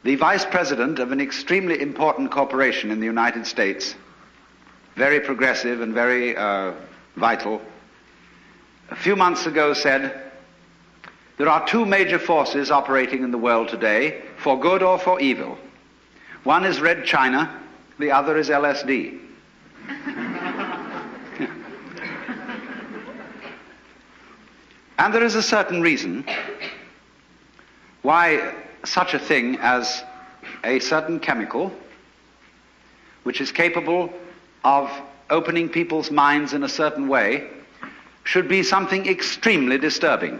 the vice president of an extremely important corporation in the United States, very progressive and very vital, a few months ago said, there are two major forces operating in the world today, for good or for evil. One is Red China, the other is LSD. And there is a certain reason why such a thing as a certain chemical, which is capable of opening people's minds in a certain way, should be something extremely disturbing.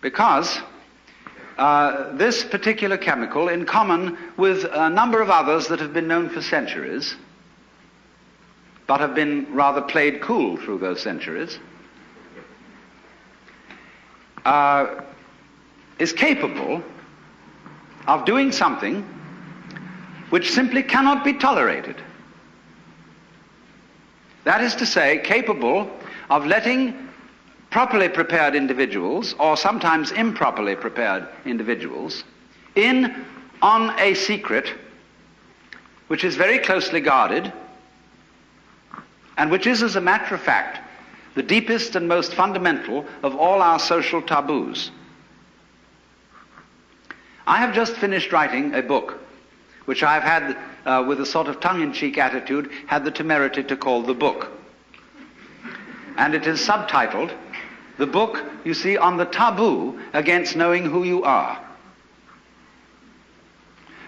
Because this particular chemical, in common with a number of others that have been known for centuries, but have been rather played cool through those centuries, is capable of doing something which simply cannot be tolerated. That is to say, capable of letting properly prepared individuals, or sometimes improperly prepared individuals, in on a secret which is very closely guarded, and which is, as a matter of fact, the deepest and most fundamental of all our social taboos. I have just finished writing a book, which I've had, with a sort of tongue-in-cheek attitude, had the temerity to call The Book. And it is subtitled, The Book, you see, on the taboo against knowing who you are.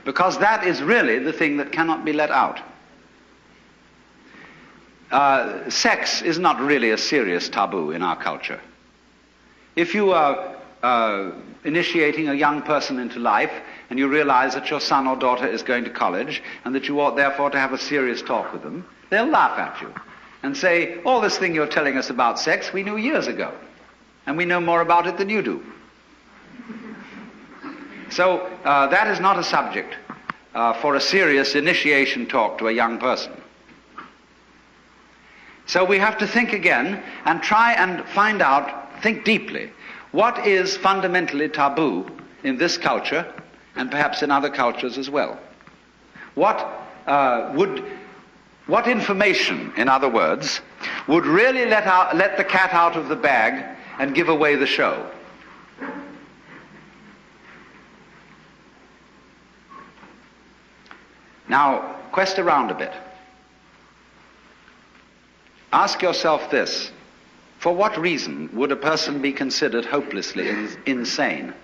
Because that is really the thing that cannot be let out. Sex is not really a serious taboo in our culture. If you are initiating a young person into life and you realize that your son or daughter is going to college and that you ought therefore to have a serious talk with them, they'll laugh at you and say, all this thing you're telling us about sex we knew years ago, and we know more about it than you do. So that is not a subject for a serious initiation talk to a young person. So we have to think again and try and find out, think deeply, what is fundamentally taboo in this culture and perhaps in other cultures as well. What information, in other words, would really let the cat out of the bag and give away the show? Now, quest around a bit. Ask yourself this: for what reason would a person be considered hopelessly insane?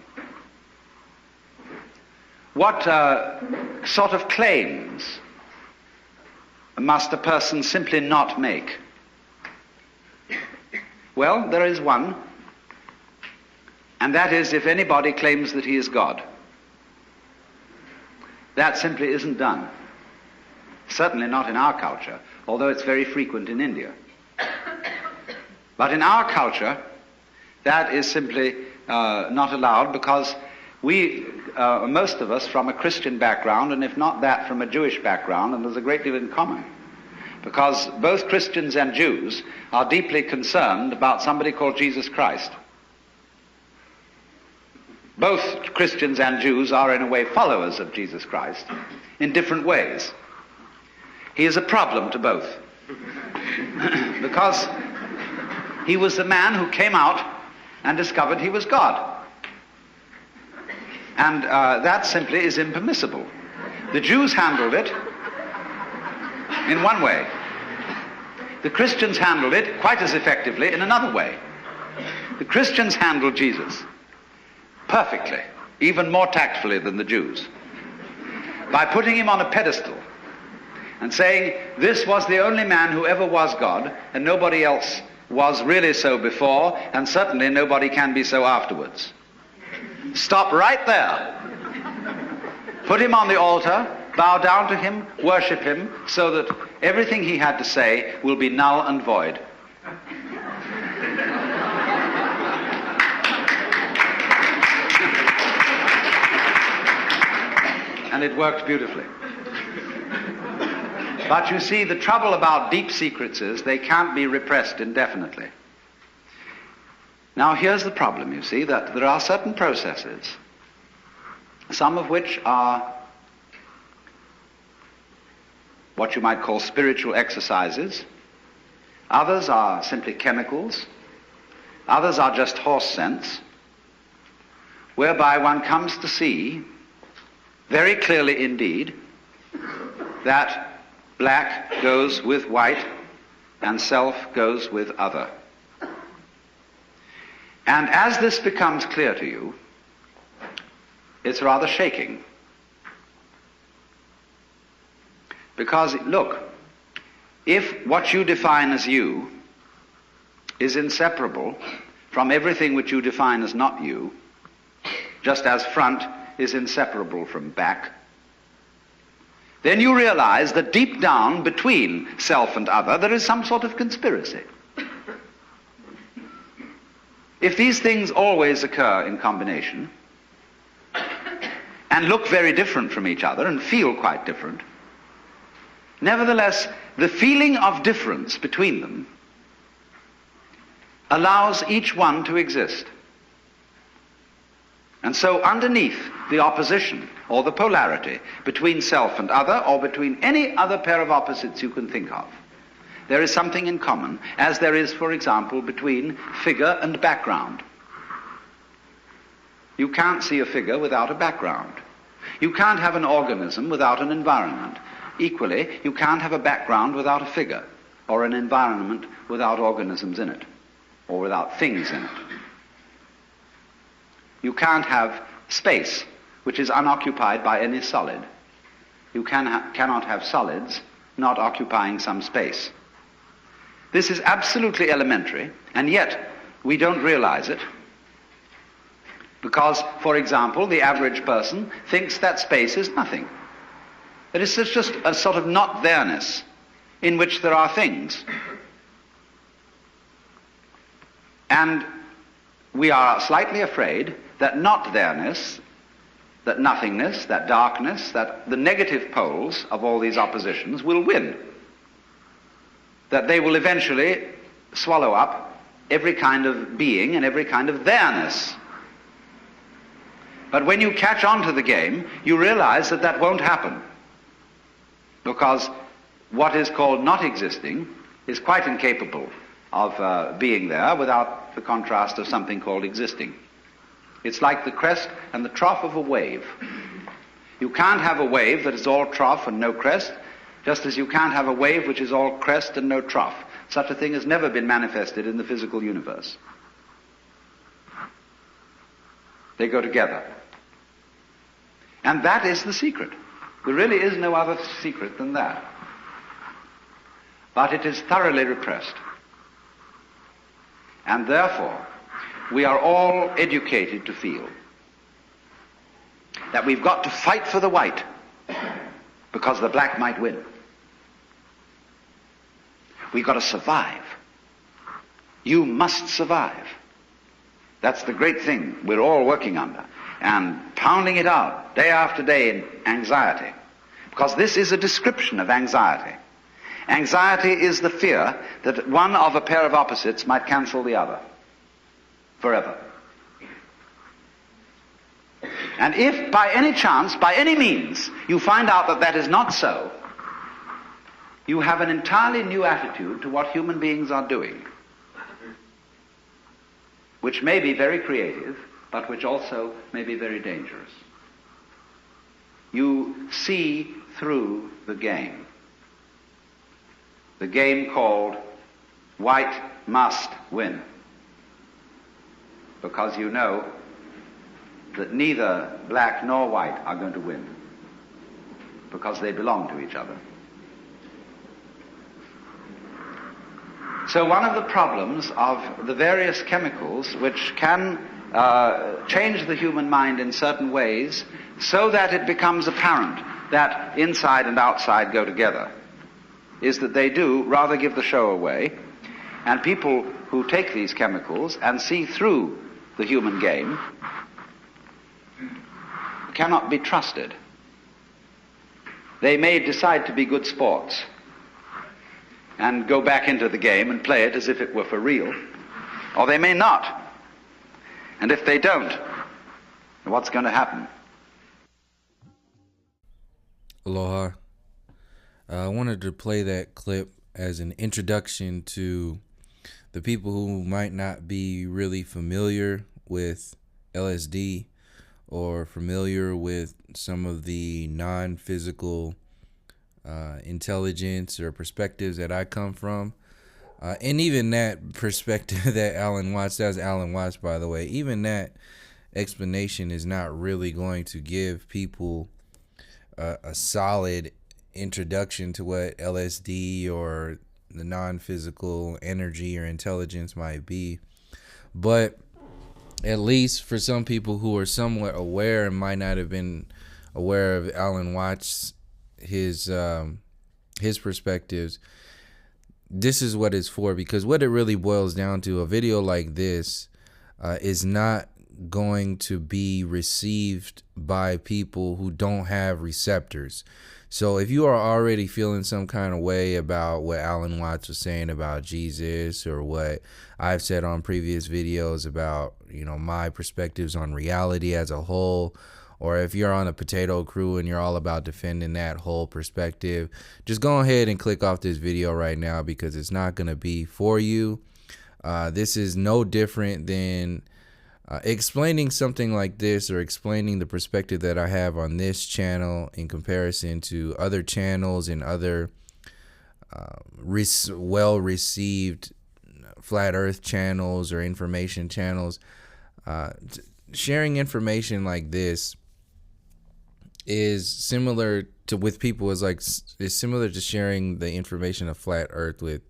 What sort of claims must a person simply not make? Well, there is one, and that is if anybody claims that he is God. That simply isn't done. Certainly not in our culture, although it's very frequent in India. But in our culture, that is simply not allowed, because we, most of us, from a Christian background, and if not that, from a Jewish background, and there's a great deal in common. Because both Christians and Jews are deeply concerned about somebody called Jesus Christ. Both Christians and Jews are, in a way, followers of Jesus Christ in different ways. He is a problem to both. Because he was the man who came out and discovered he was God. And that simply is impermissible. The Jews handled it in one way. The Christians handled it quite as effectively in another way. The Christians handled Jesus perfectly, even more tactfully than the Jews, by putting him on a pedestal and saying this was the only man who ever was God, and nobody else was really so before, and certainly nobody can be so afterwards. Stop right there. Put him on the altar, bow down to him, worship him, so that everything he had to say will be null and void. And it worked beautifully. But you see, the trouble about deep secrets is they can't be repressed indefinitely. Now here's the problem, you see, that there are certain processes some of which are what you might call spiritual exercises. Others are simply chemicals. Others are just horse sense, whereby one comes to see very clearly indeed that black goes with white and self goes with other. And as this becomes clear to you, it's rather shaking. Because, look, if what you define as you is inseparable from everything which you define as not you, just as front is inseparable from back, then you realize that deep down between self and other there is some sort of conspiracy. If these things always occur in combination and look very different from each other and feel quite different, nevertheless, the feeling of difference between them allows each one to exist. And so underneath the opposition or the polarity between self and other, or between any other pair of opposites you can think of, there is something in common, as there is, for example, between figure and background. You can't see a figure without a background. You can't have an organism without an environment. Equally, you can't have a background without a figure, or an environment without organisms in it, or without things in it. You can't have space which is unoccupied by any solid. You cannot have solids not occupying some space. This is absolutely elementary, and yet we don't realize it, because, for example, the average person thinks that space is nothing. That it's just a sort of not there-ness in which there are things. And we are slightly afraid that not there-ness, that nothingness, that darkness, that the negative poles of all these oppositions will win. That they will eventually swallow up every kind of being and every kind of there-ness. But when you catch on to the game, you realize that that won't happen. Because what is called not existing is quite incapable of being there without the contrast of something called existing. It's like the crest and the trough of a wave. You can't have a wave that is all trough and no crest, just as you can't have a wave which is all crest and no trough. Such a thing has never been manifested in the physical universe. They go together. And that is the secret. There really is no other secret than that. But it is thoroughly repressed. And therefore, we are all educated to feel that we've got to fight for the white because the black might win. We've got to survive. You must survive. That's the great thing we're all working under, and pounding it out day after day in anxiety, because this is a description of anxiety. Anxiety is the fear that one of a pair of opposites might cancel the other forever. And if by any chance, by any means, you find out that that is not so, you have an entirely new attitude to what human beings are doing, which may be very creative, but which also may be very dangerous. You see through the game called white must win, because you know that neither black nor white are going to win, because they belong to each other. So one of the problems of the various chemicals which can change the human mind in certain ways so that it becomes apparent that inside and outside go together is that they do rather give the show away, and people who take these chemicals and see through the human game cannot be trusted. They may decide to be good sports and go back into the game and play it as if it were for real, or they may not. And if they don't, what's going to happen? Aloha. I wanted to play that clip as an introduction to the people who might not be really familiar with LSD or familiar with some of the non-physical intelligence or perspectives that I come from. And even that perspective that Alan Watts, that's Alan Watts, by the way, even that explanation is not really going to give people a solid introduction to what LSD or the non-physical energy or intelligence might be. But at least for some people who are somewhat aware and might not have been aware of Alan Watts, his perspectives, this is what it's for. Because what it really boils down to, a video like this is not going to be received by people who don't have receptors. So if you are already feeling some kind of way about what Alan Watts was saying about Jesus, or what I've said on previous videos about, my perspectives on reality as a whole, or if you're on a potato crew and you're all about defending that whole perspective, just go ahead and click off this video right now, because it's not going to be for you. This is no different than explaining something like this, or explaining the perspective that I have on this channel in comparison to other channels and other well-received flat earth channels or information channels. Sharing information like this is similar to, with people, is similar to sharing the information of flat earth with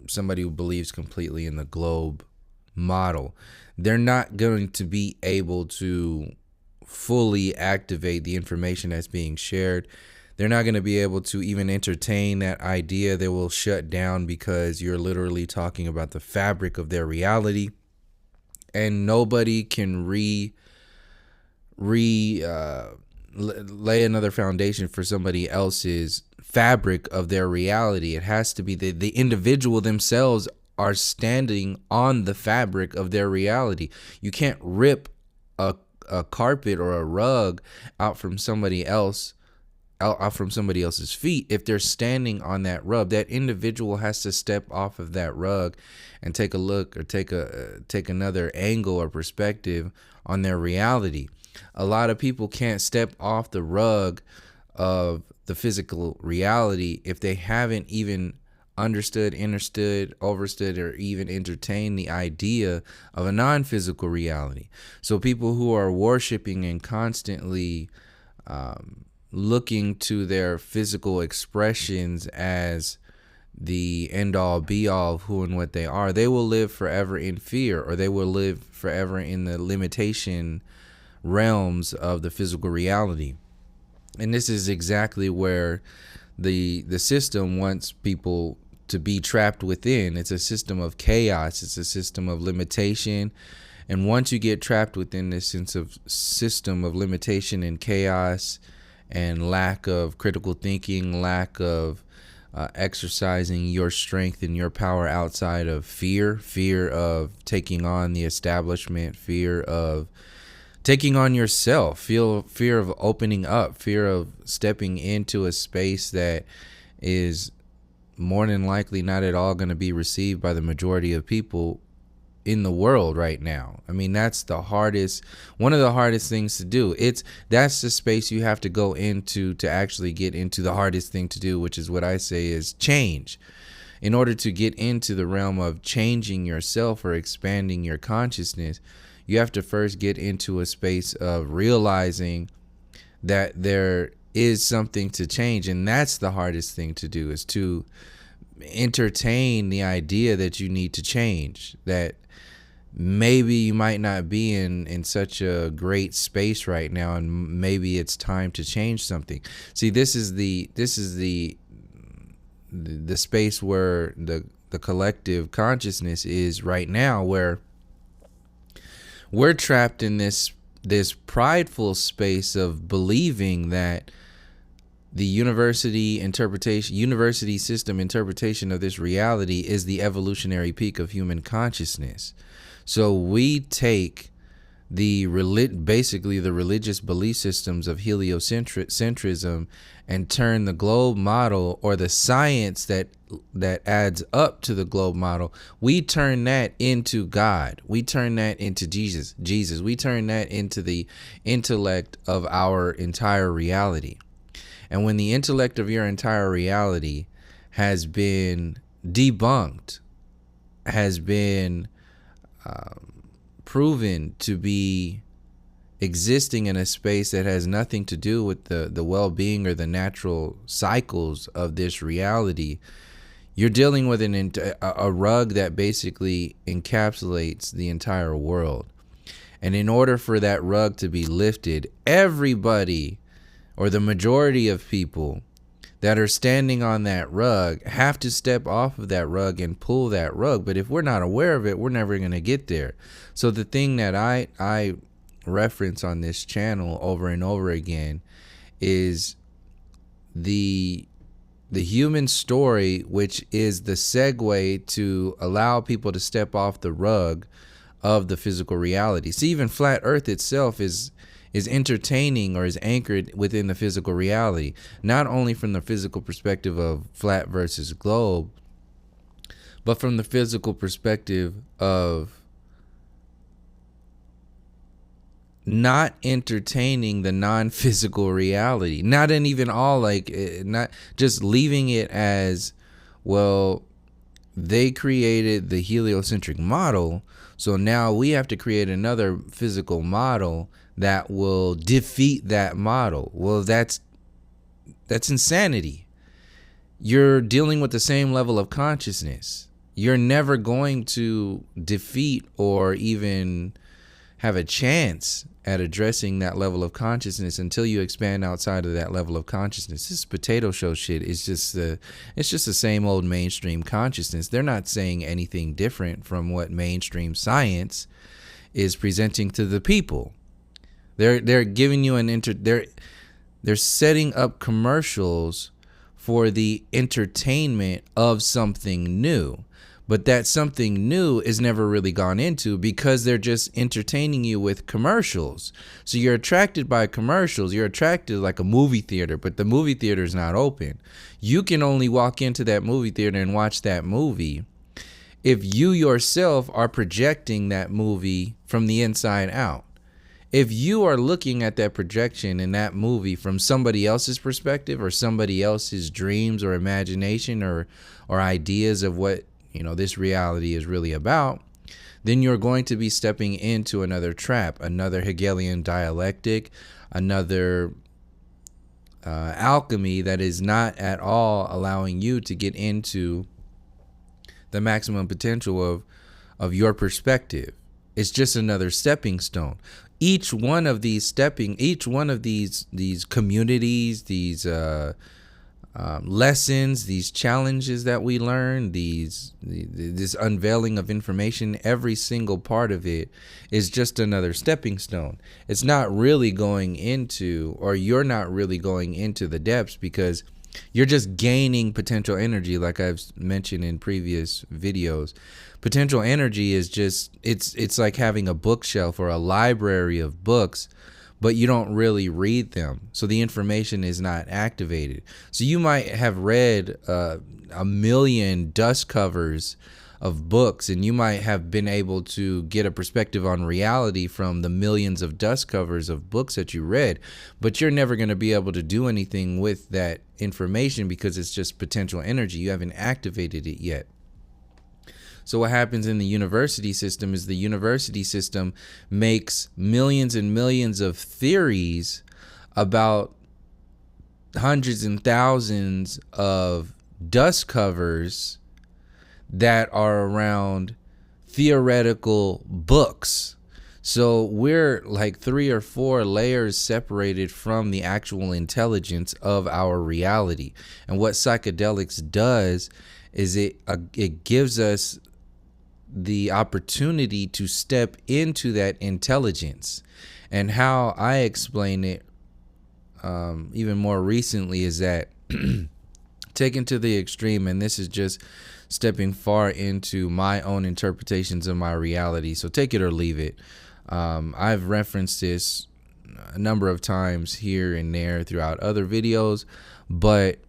somebody who believes completely in the globe model. They're not going to be able to fully activate the information that's being shared. They're not going to be able to even entertain that idea. They will shut down, because you're literally talking about the fabric of their reality, and nobody can lay another foundation for somebody else's fabric of their reality. It has to be the individual themselves are standing on the fabric of their reality. You can't rip a carpet or a rug out from somebody else's feet if they're standing on that rug. That individual has to step off of that rug and take a look, or take another angle or perspective on their reality. A lot of people can't step off the rug of the physical reality if they haven't even understood, overstood, or even entertained the idea of a non-physical reality. So people who are worshiping and constantly looking to their physical expressions as the end-all be-all of who and what they are, they will live forever in fear, or they will live forever in the limitation realms of the physical reality. And this is exactly where the system wants people to be trapped within. It's a system of chaos. It's a system of limitation. And once you get trapped within this sense of system of limitation and chaos, and lack of critical thinking, lack of exercising your strength and your power outside of fear of taking on the establishment, fear of taking on yourself, fear of opening up, fear of stepping into a space that is more than likely not at all going to be received by the majority of people in the world right now. I mean, that's one of the hardest things to do. That's the space you have to go into to actually get into the hardest thing to do, which is what I say is change. In order to get into the realm of changing yourself or expanding your consciousness, you have to first get into a space of realizing that there is something to change. And that's the hardest thing to do, is to entertain the idea that you need to change, that maybe you might not be in such a great space right now, and maybe it's time to change something. See, this is the space where the collective consciousness is right now, where we're trapped in this prideful space of believing that the university system interpretation of this reality is the evolutionary peak of human consciousness. So we take basically the religious belief systems of heliocentrism and turn the globe model, or the science that adds up to the globe model, we turn that into God. We turn that into Jesus. We turn that into the intellect of our entire reality. And when the intellect of your entire reality has been debunked, has been proven to be existing in a space that has nothing to do with the well-being or the natural cycles of this reality, you're dealing with a rug that basically encapsulates the entire world. And in order for that rug to be lifted, everybody, or the majority of people that are standing on that rug, have to step off of that rug and pull that rug. But if we're not aware of it, we're never going to get there. So the thing that I reference on this channel over and over again is the human story, which is the segue to allow people to step off the rug of the physical reality. See, even flat earth itself is entertaining, or is anchored within the physical reality, not only from the physical perspective of flat versus globe, but from the physical perspective of not entertaining the non-physical reality, not just leaving it as, well, they created the heliocentric model, so now we have to create another physical model that will defeat that model. Well, that's insanity. You're dealing with the same level of consciousness. You're never going to defeat or even have a chance at addressing that level of consciousness until you expand outside of that level of consciousness. This potato show shit is just the same old mainstream consciousness. They're not saying anything different from what mainstream science is presenting to the people. They're giving you they're setting up commercials for the entertainment of something new. But that something new is never really gone into, because they're just entertaining you with commercials. So you're attracted by commercials. You're attracted like a movie theater, but the movie theater is not open. You can only walk into that movie theater and watch that movie if you yourself are projecting that movie from the inside out. If you are looking at that projection in that movie from somebody else's perspective, or somebody else's dreams or imagination or ideas of what this reality is really about, then you're going to be stepping into another trap, another Hegelian dialectic, another alchemy that is not at all allowing you to get into the maximum potential of your perspective. It's just another stepping stone. Each one of these communities, these lessons, these challenges that we learn, this unveiling of information, every single part of it is just another stepping stone. It's not really going into, or you're not really going into the depths, because you're just gaining potential energy. Like I've mentioned in previous videos, potential energy is just, it's like having a bookshelf or a library of books, but you don't really read them. So the information is not activated. So you might have read a million dust covers of books, and you might have been able to get a perspective on reality from the millions of dust covers of books that you read, but you're never going to be able to do anything with that information because it's just potential energy. You haven't activated it yet. So what happens in the university system is the university system makes millions and millions of theories about hundreds and thousands of dust covers that are around theoretical books. So we're like 3 or 4 layers separated from the actual intelligence of our reality. And what psychedelics does is it gives us the opportunity to step into that intelligence. And how I explain it even more recently is that taken to the extreme, and this is just stepping far into my own interpretations of my reality, so take it or leave it. I've referenced this a number of times here and there throughout other videos, but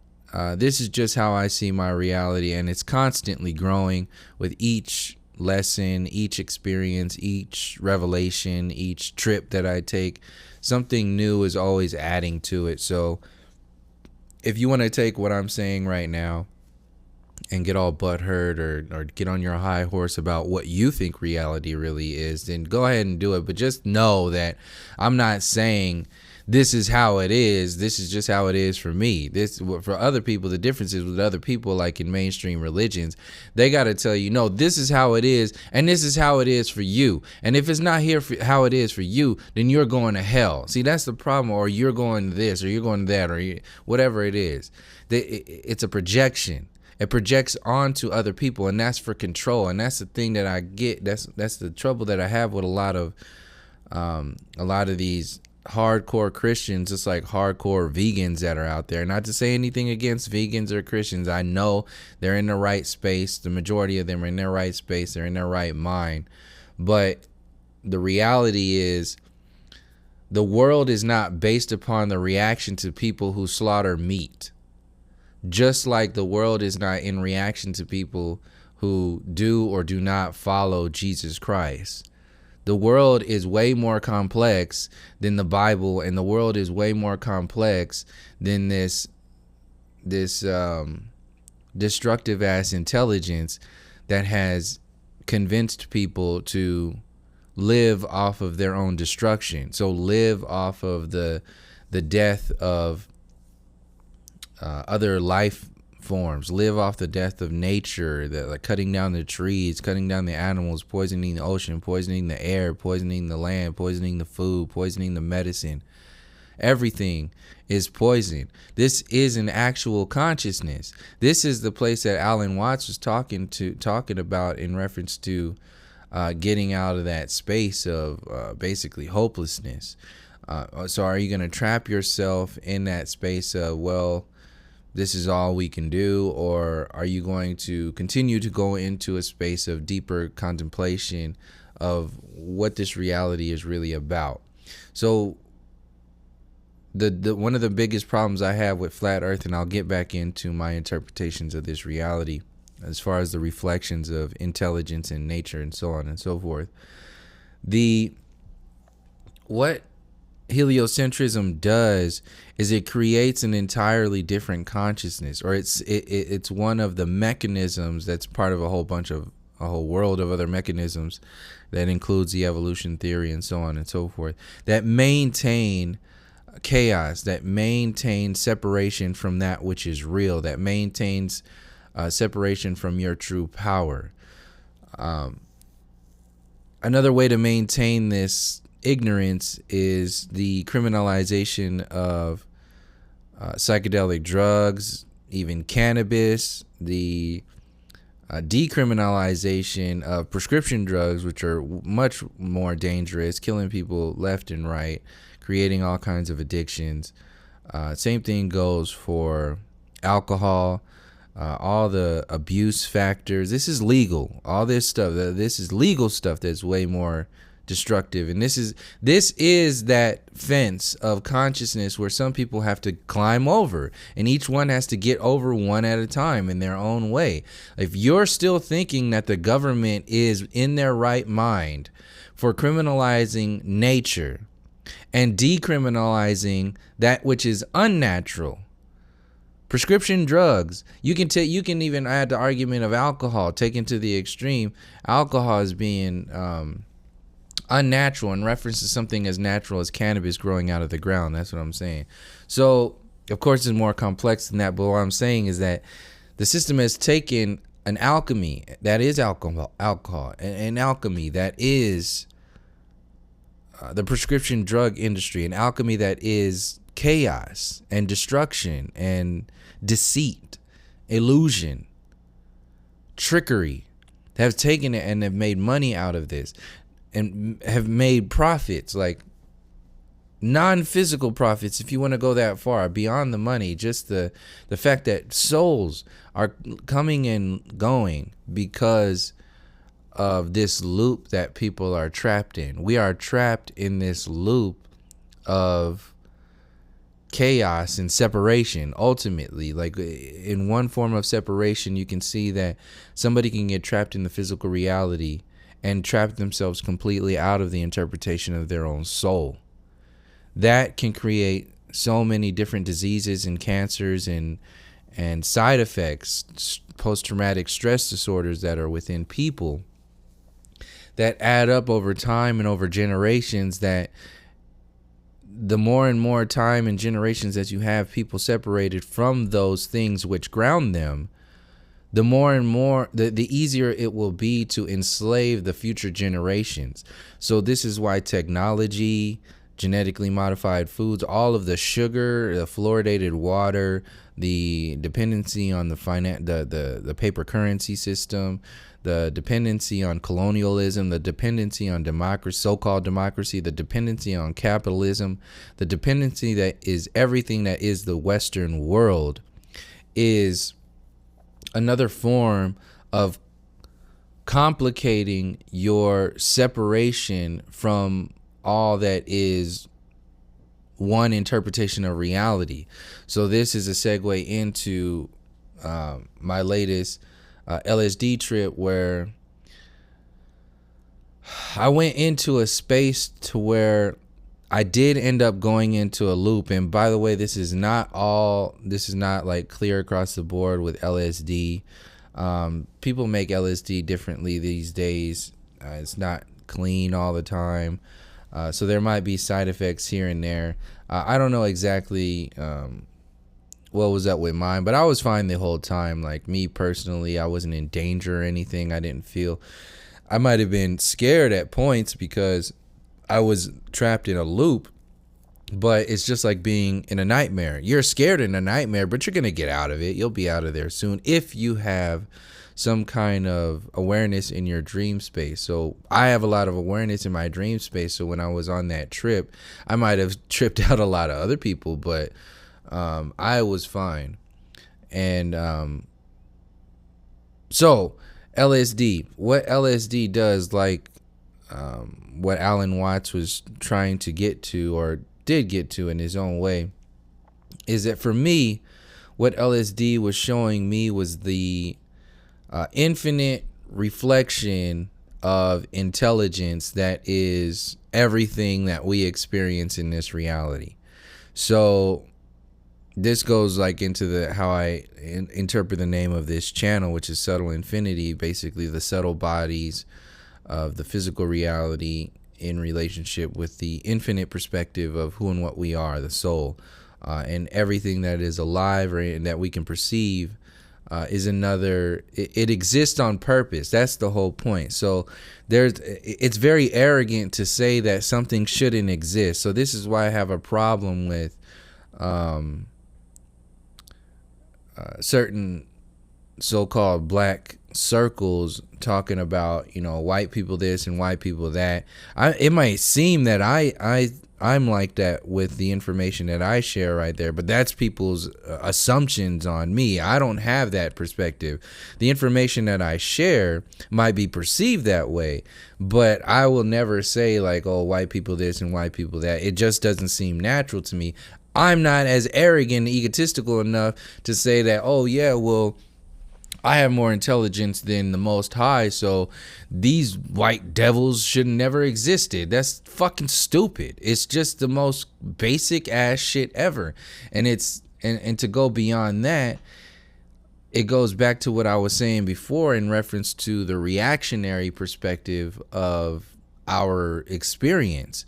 this is just how I see my reality, and it's constantly growing with each lesson, each experience, each revelation, each trip that I take. Something new is always adding to it. So if you want to take what I'm saying right now and get all butthurt or get on your high horse about what you think reality really is, then go ahead and do it. But just know that I'm not saying this is how it is. This is just how it is for me. This, for other people, the difference is with other people, like in mainstream religions, they got to tell you, no, this is how it is, and this is how it is for you. And if it's not here for how it is for you, then you're going to hell. See, that's the problem. Or you're going to this, or you're going to that, or whatever it is. It's a projection. It projects onto other people, and that's for control. And that's the thing that I get. That's the trouble that I have with a lot of these hardcore Christians, just like hardcore vegans that are out there. Not to say anything against vegans or Christians. I know they're in the right space. The majority of them are in their right space. They're in their right mind. But the reality is, the world is not based upon the reaction to people who slaughter meat. Just like the world is not in reaction to people who do or do not follow Jesus Christ. The world is way more complex than the Bible, and the world is way more complex than this destructive ass intelligence that has convinced people to live off of their own destruction. So live off of the death of other life forms, live off the death of nature, like cutting down the trees, cutting down the animals, poisoning the ocean, poisoning the air, poisoning the land, poisoning the food, poisoning the medicine. Everything is poison. This is an actual consciousness. This is the place that Alan Watts was talking about in reference to getting out of that space of basically hopelessness. So are you going to trap yourself in that space of, well, this is all we can do, or are you going to continue to go into a space of deeper contemplation of what this reality is really about? So the one of the biggest problems I have with flat earth, and I'll get back into my interpretations of this reality as far as the reflections of intelligence and nature and so on and so forth, what heliocentrism does is it creates an entirely different consciousness, or it's one of the mechanisms that's part of a whole world of other mechanisms that includes the evolution theory and so on and so forth, that maintain chaos, that maintain separation from that which is real, that maintains separation from your true power. Another way to maintain this ignorance is the criminalization of psychedelic drugs, even cannabis, the decriminalization of prescription drugs, which are much more dangerous, killing people left and right, creating all kinds of addictions. Same thing goes for alcohol, all the abuse factors. This is legal. All this stuff, this is legal stuff that's way more destructive. And this is that fence of consciousness where some people have to climb over, and each one has to get over one at a time in their own way. If you're still thinking that the government is in their right mind for criminalizing nature and decriminalizing that which is unnatural, prescription drugs, you can even add the argument of alcohol taken to the extreme. Alcohol is being unnatural in reference to something as natural as cannabis growing out of the ground. That's what I'm saying. So, of course, it's more complex than that, but what I'm saying is that the system has taken an alchemy that is alcohol, an alchemy that is the prescription drug industry, an alchemy that is chaos and destruction and deceit, illusion, trickery. They have taken it and have made money out of this and have made profits, like non-physical profits, if you want to go that far, beyond the money. Just the fact that souls are coming and going because of this loop that people are trapped in. We are trapped in this loop of chaos and separation. Ultimately, like in one form of separation, you can see that somebody can get trapped in the physical reality and trap themselves completely out of the interpretation of their own soul. That can create so many different diseases and cancers and side effects, post-traumatic stress disorders that are within people that add up over time and over generations, that the more and more time and generations that you have people separated from those things which ground them, the more and more, the easier it will be to enslave the future generations. So this is why technology, genetically modified foods, all of the sugar, the fluoridated water, the dependency on the paper currency system, the dependency on colonialism, the dependency on democracy, so-called democracy, the dependency on capitalism, the dependency that is everything that is the Western world, is another form of complicating your separation from all that is one interpretation of reality. So this is a segue into my latest LSD trip, where I went into a space to where I did end up going into a loop. And by the way, this is not like clear across the board with LSD. People make LSD differently these days. It's not clean all the time. So there might be side effects here and there. I don't know exactly what was up with mine, but I was fine the whole time. Like me personally, I wasn't in danger or anything. I didn't feel, I might have been scared at points because I was trapped in a loop, but it's just like being in a nightmare. You're scared in a nightmare, but you're going to get out of it. You'll be out of there soon if you have some kind of awareness in your dream space. So I have a lot of awareness in my dream space. So when I was on that trip, I might have tripped out a lot of other people, but I was fine. And so LSD, what LSD does, like what Alan Watts was trying to get to, or did get to in his own way, is that for me, what LSD was showing me was the infinite reflection of intelligence that is everything that we experience in this reality. So this goes like into the how I interpret the name of this channel, which is Subtle Infinity, basically the subtle bodies of the physical reality in relationship with the infinite perspective of who and what we are, the soul, and everything that is alive or that we can perceive is another. It exists on purpose. That's the whole point. So it's very arrogant to say that something shouldn't exist. So this is why I have a problem with certain so-called black circles talking about, white people this and white people that. It might seem that I'm like that with the information that I share right there, but that's people's assumptions on me. I don't have that perspective. The information that I share might be perceived that way, but I will never say like, oh, white people this and white people that. It just doesn't seem natural to me. I'm not as arrogant and egotistical enough to say that, oh yeah, well, I have more intelligence than the Most High, so these white devils should never existed. That's fucking stupid. It's just the most basic ass shit ever. And it's and to go beyond that, it goes back to what I was saying before in reference to the reactionary perspective of our experience.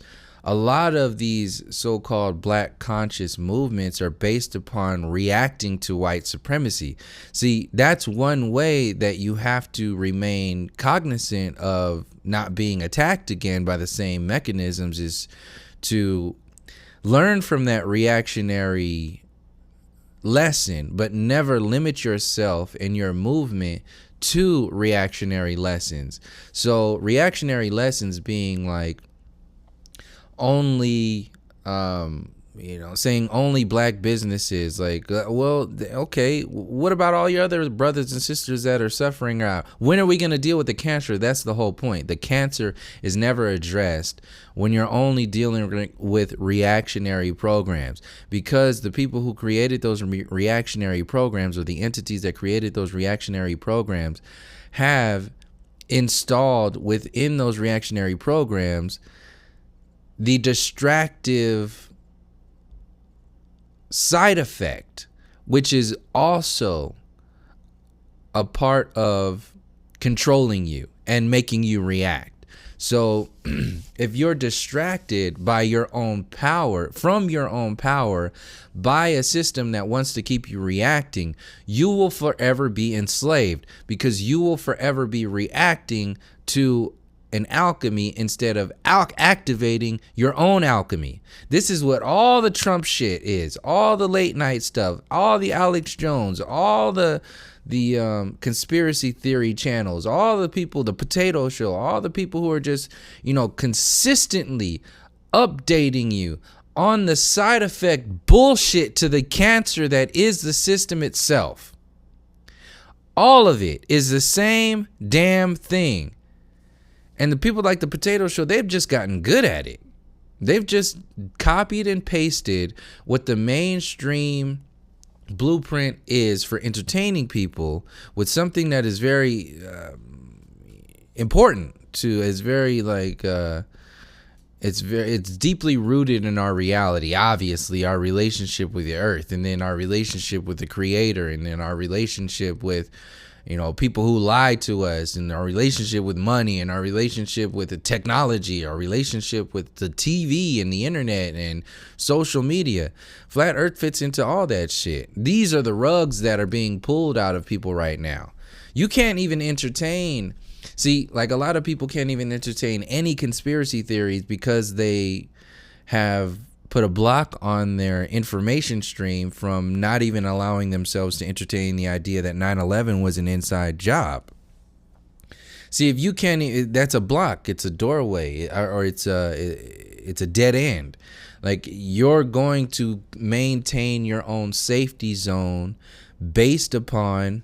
A lot of these so-called black conscious movements are based upon reacting to white supremacy. See, that's one way that you have to remain cognizant of not being attacked again by the same mechanisms, is to learn from that reactionary lesson, but never limit yourself and your movement to reactionary lessons. So reactionary lessons being like, only saying only black businesses. Like, okay, what about all your other brothers and sisters that are suffering? When are we going to deal with the cancer? That's the whole point. The cancer is never addressed when you're only dealing with reactionary programs, because the people who created those reactionary programs, or the entities that created those reactionary programs, have installed within those reactionary programs the distractive side effect, which is also a part of controlling you and making you react. So if you're distracted by your own power, from your own power, by a system that wants to keep you reacting, you will forever be enslaved, because you will forever be reacting to an alchemy instead of activating your own alchemy. This is what all the Trump shit is, all the late night stuff, all the Alex Jones, all the conspiracy theory channels, all the people, the Potato Show, all the people who are just, consistently updating you on the side effect bullshit to the cancer that is the system itself. All of it is the same damn thing. And the people like the Potato Show, they've just gotten good at it. They've just copied and pasted what the mainstream blueprint is for entertaining people with something that is very important to, is very it's deeply rooted in our reality. Obviously, our relationship with the earth, and then our relationship with the creator, and then our relationship with people who lie to us, and our relationship with money, and our relationship with the technology, our relationship with the TV and the internet and social media. Flat Earth fits into all that shit. These are the rugs that are being pulled out of people right now. You can't even entertain. See, like, a lot of people can't even entertain any conspiracy theories because they have put a block on their information stream from not even allowing themselves to entertain the idea that 9/11 was an inside job. See, if you can't, that's a block. It's a doorway, or it's a dead end. Like, you're going to maintain your own safety zone based upon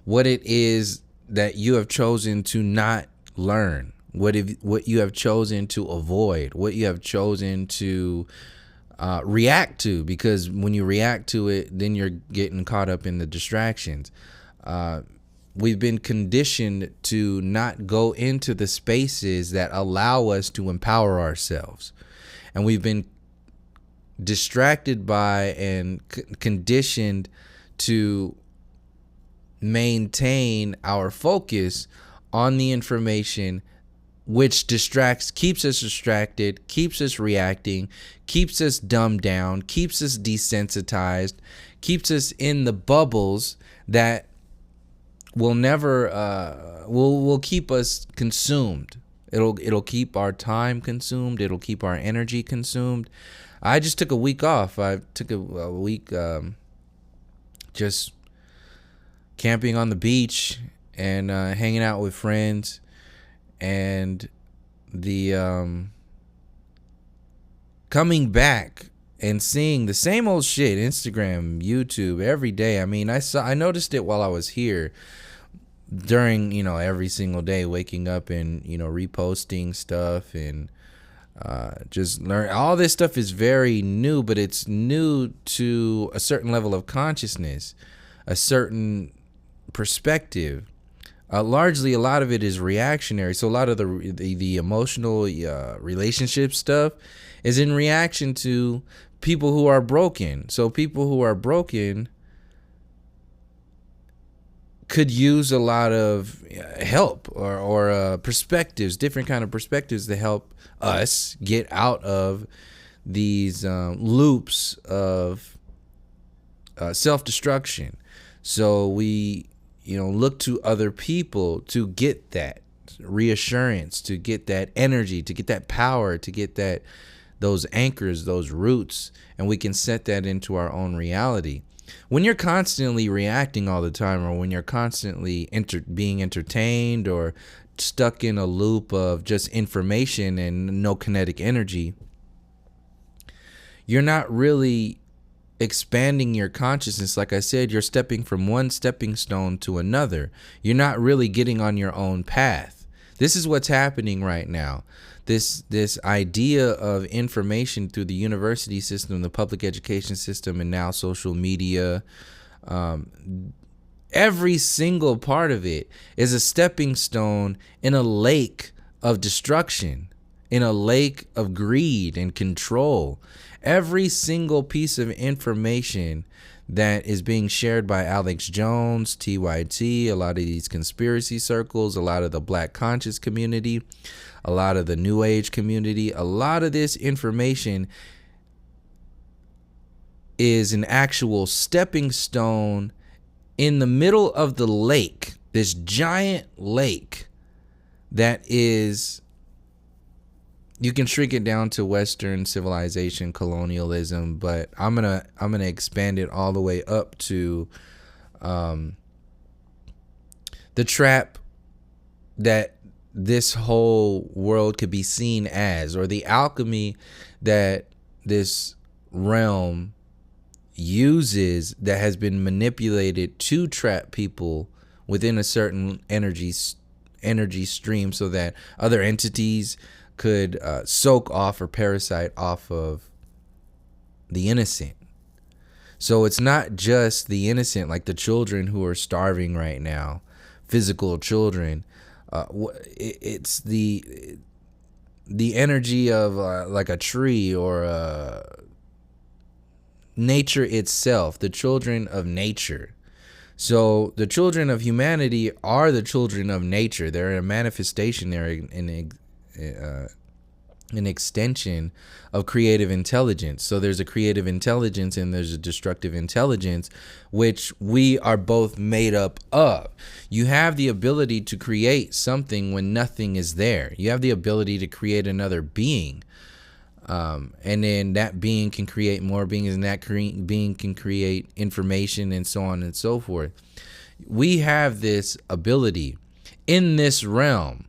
what it is that you have chosen to not learn. What you have chosen to avoid, what you have chosen to react to, because when you react to it, then you're getting caught up in the distractions. We've been conditioned to not go into the spaces that allow us to empower ourselves. And we've been distracted by and conditioned to maintain our focus on the information which keeps us distracted, keeps us reacting, keeps us dumbed down, keeps us desensitized, keeps us in the bubbles that will never will keep us consumed. It'll keep our time consumed. It'll keep our energy consumed. I just took a week off. I took a week just camping on the beach and hanging out with friends. And the coming back and seeing the same old shit, Instagram, YouTube, every day. I mean, I noticed it while I was here, during every single day, waking up and reposting stuff, and just learn. All this stuff is very new, but it's new to a certain level of consciousness, a certain perspective. Largely, a lot of it is reactionary. So a lot of the emotional relationship stuff is in reaction to people who are broken. So people who are broken could use a lot of help or perspectives, different kind of perspectives to help us get out of these loops of self-destruction. So we look to other people to get that reassurance, to get that energy, to get that power, to get those anchors, those roots, and we can set that into our own reality. When you're constantly reacting all the time, or when you're constantly being entertained or stuck in a loop of just information and no kinetic energy, you're not really expanding your consciousness. Like I said, you're stepping from one stepping stone to another. You're not really getting on your own path. This is what's happening right now. This idea of information through the university system, the public education system, and now social media, every single part of it is a stepping stone in a lake of destruction, in a lake of greed and control. Every single piece of information that is being shared by Alex Jones, TYT, a lot of these conspiracy circles, a lot of the Black conscious community, a lot of the New Age community, a lot of this information is an actual stepping stone in the middle of the lake, this giant lake that is, you can shrink it down to Western civilization, colonialism, but I'm gonna expand it all the way up to the trap that this whole world could be seen as, or the alchemy that this realm uses that has been manipulated to trap people within a certain energy stream so that other entities could soak off or parasite off of the innocent. So it's not just the innocent, like the children who are starving right now, physical children. It's the energy of like a tree or nature itself, the children of nature. So the children of humanity are the children of nature. They're a manifestation. They're an extension of creative intelligence. So there's a creative intelligence and there's a destructive intelligence, which we are both made up of. You have the ability to create something when nothing is there. You have the ability to create another being. And then that being can create more beings, and that being can create information, and so on and so forth. We have this ability in this realm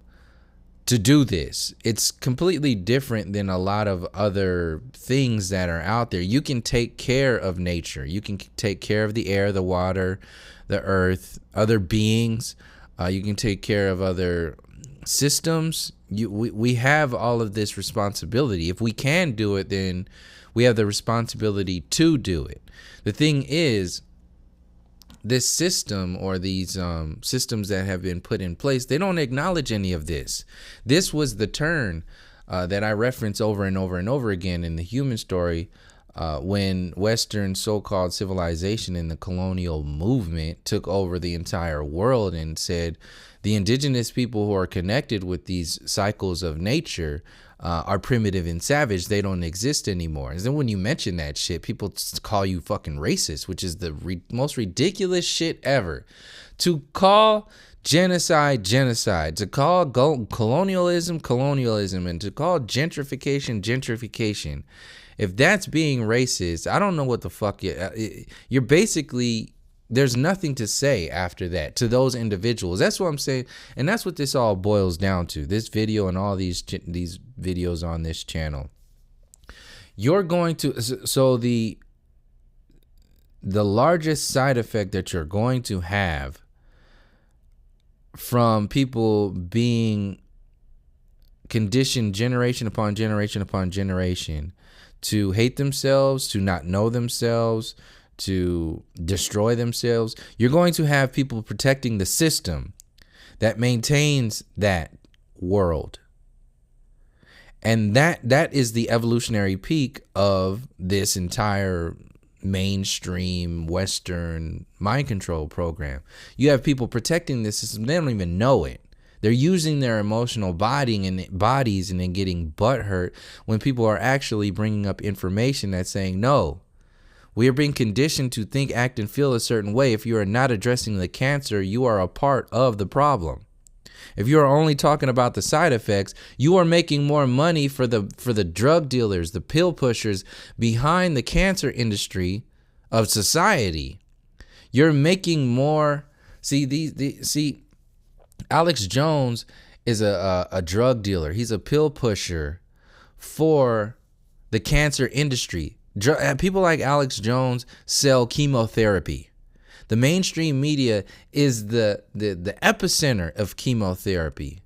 to do this. It's completely different than a lot of other things that are out there. You can take care of nature. You can take care of the air, the water, the earth, other beings. You can take care of other systems. We have all of this responsibility. If we can do it, then we have the responsibility to do it. The thing is, this system, or these systems that have been put in place, they don't acknowledge any of this. This was the turn that I reference over and over and over again in the human story, when Western so-called civilization and the colonial movement took over the entire world and said the indigenous people who are connected with these cycles of nature are primitive and savage. They don't exist anymore. And then when you mention that shit, people call you fucking racist, which is the most ridiculous shit ever. To call genocide, to call colonialism, and to call gentrification. If that's being racist, I don't know what the fuck you're basically. There's nothing to say after that to those individuals. That's what I'm saying. And that's what this all boils down to. This video and all these videos on this channel. You're going to, so the largest side effect that you're going to have from people being conditioned generation upon generation upon generation to hate themselves, to not know themselves, to destroy themselves, you're going to have people protecting the system that maintains that world. And that is the evolutionary peak of this entire mainstream Western mind control program. You have people protecting this system. They don't even know it. They're using their emotional bodies and then getting butthurt when people are actually bringing up information that's saying, no, we are being conditioned to think, act, and feel a certain way. If you are not addressing the cancer, you are a part of the problem. If you are only talking about the side effects, you are making more money for the drug dealers, the pill pushers behind the cancer industry of society. You're making more. See, Alex Jones is a drug dealer. He's a pill pusher for the cancer industry. People like Alex Jones sell chemotherapy. The mainstream media is the epicenter of chemotherapy.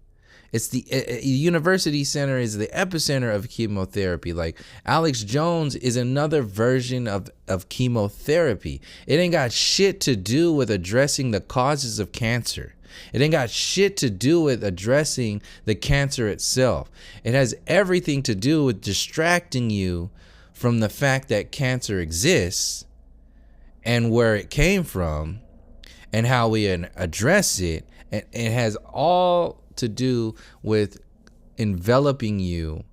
It's the University Center is the epicenter of chemotherapy. Like Alex Jones is another version of chemotherapy. It ain't got shit to do with addressing the causes of cancer. It ain't got shit to do with addressing the cancer itself. It has everything to do with distracting you from the fact that cancer exists and where it came from and how we address it. And it has all to do with enveloping you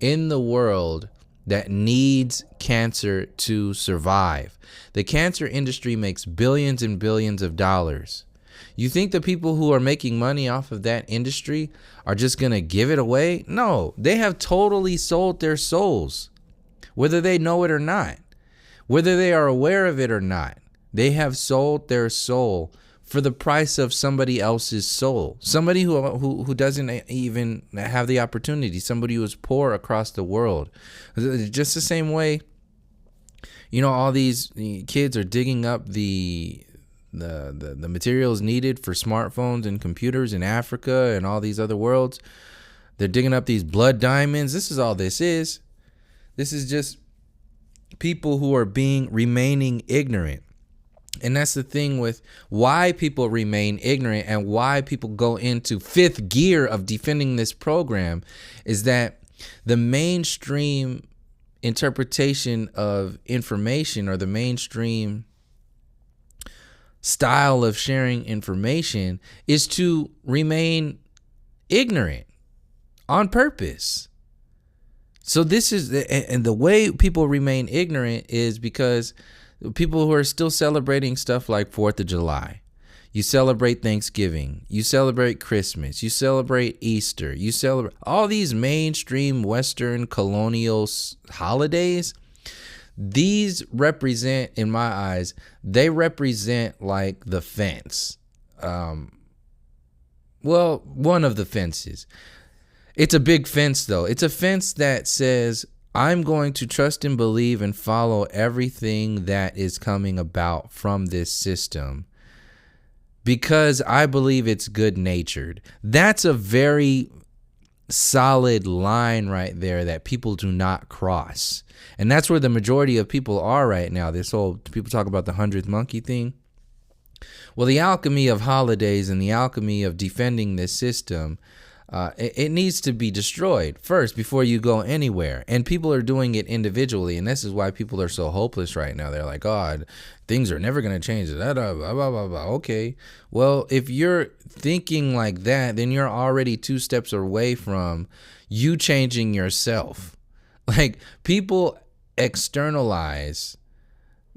in the world that needs cancer to survive. The cancer industry makes billions and billions of dollars. You think the people who are making money off of that industry are just going to give it away? No, they have totally sold their souls, whether they know it or not, whether they are aware of it or not. They have sold their soul for the price of somebody else's soul. Somebody who doesn't even have the opportunity. Somebody who is poor across the world. Just the same way, all these kids are digging up the materials needed for smartphones and computers in Africa and all these other worlds. They're digging up these blood diamonds. This is all this is. This is just people who are remaining ignorant. And that's the thing with why people remain ignorant and why people go into fifth gear of defending this program is that the mainstream interpretation of information, or the mainstream style of sharing information, is to remain ignorant on purpose. So this is, and the way people remain ignorant is because people who are still celebrating stuff like 4th of July, you celebrate Thanksgiving, you celebrate Christmas, you celebrate Easter, you celebrate all these mainstream Western colonial holidays. These represent, in my eyes, they represent like the fence. One of the fences. It's a big fence, though. It's a fence that says, I'm going to trust and believe and follow everything that is coming about from this system because I believe it's good-natured. That's a very solid line right there that people do not cross. And that's where the majority of people are right now. People talk about the 100th monkey thing. Well, the alchemy of holidays and the alchemy of defending this system, it needs to be destroyed first before you go anywhere. And people are doing it individually. And this is why people are so hopeless right now. They're like, God, things are never going to change. Blah, blah, blah, blah, blah. Okay. Well, if you're thinking like that, then you're already 2 steps away from you changing yourself. Like, people externalize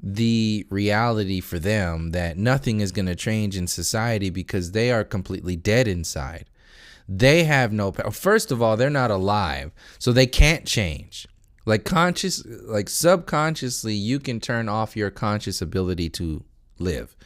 the reality for them that nothing is going to change in society because they are completely dead inside. They have no power. First of all, they're not alive, so they can't change. Like subconsciously, you can turn off your conscious ability to live.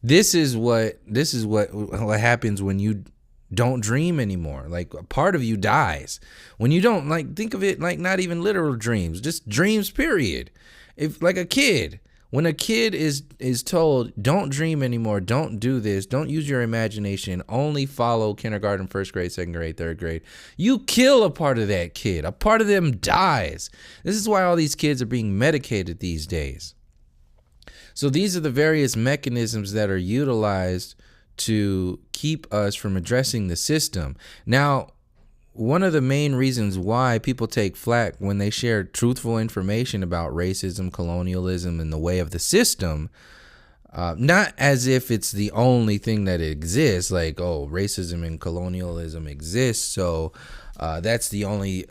This is what happens when you don't dream anymore. Like, a part of you dies when you don't, like, think of it like not even literal dreams, just dreams, period. If, like, a kid, when a kid is told, don't dream anymore, don't do this, don't use your imagination, only follow kindergarten, 1st grade, 2nd grade, 3rd grade, you kill a part of that kid. A part of them dies. This is why all these kids are being medicated these days. So these are the various mechanisms that are utilized to keep us from addressing the system. Now, one of the main reasons why people take flack when they share truthful information about racism, colonialism, and the way of the system, not as if it's the only thing that exists, like, oh, racism and colonialism exist, so that's the only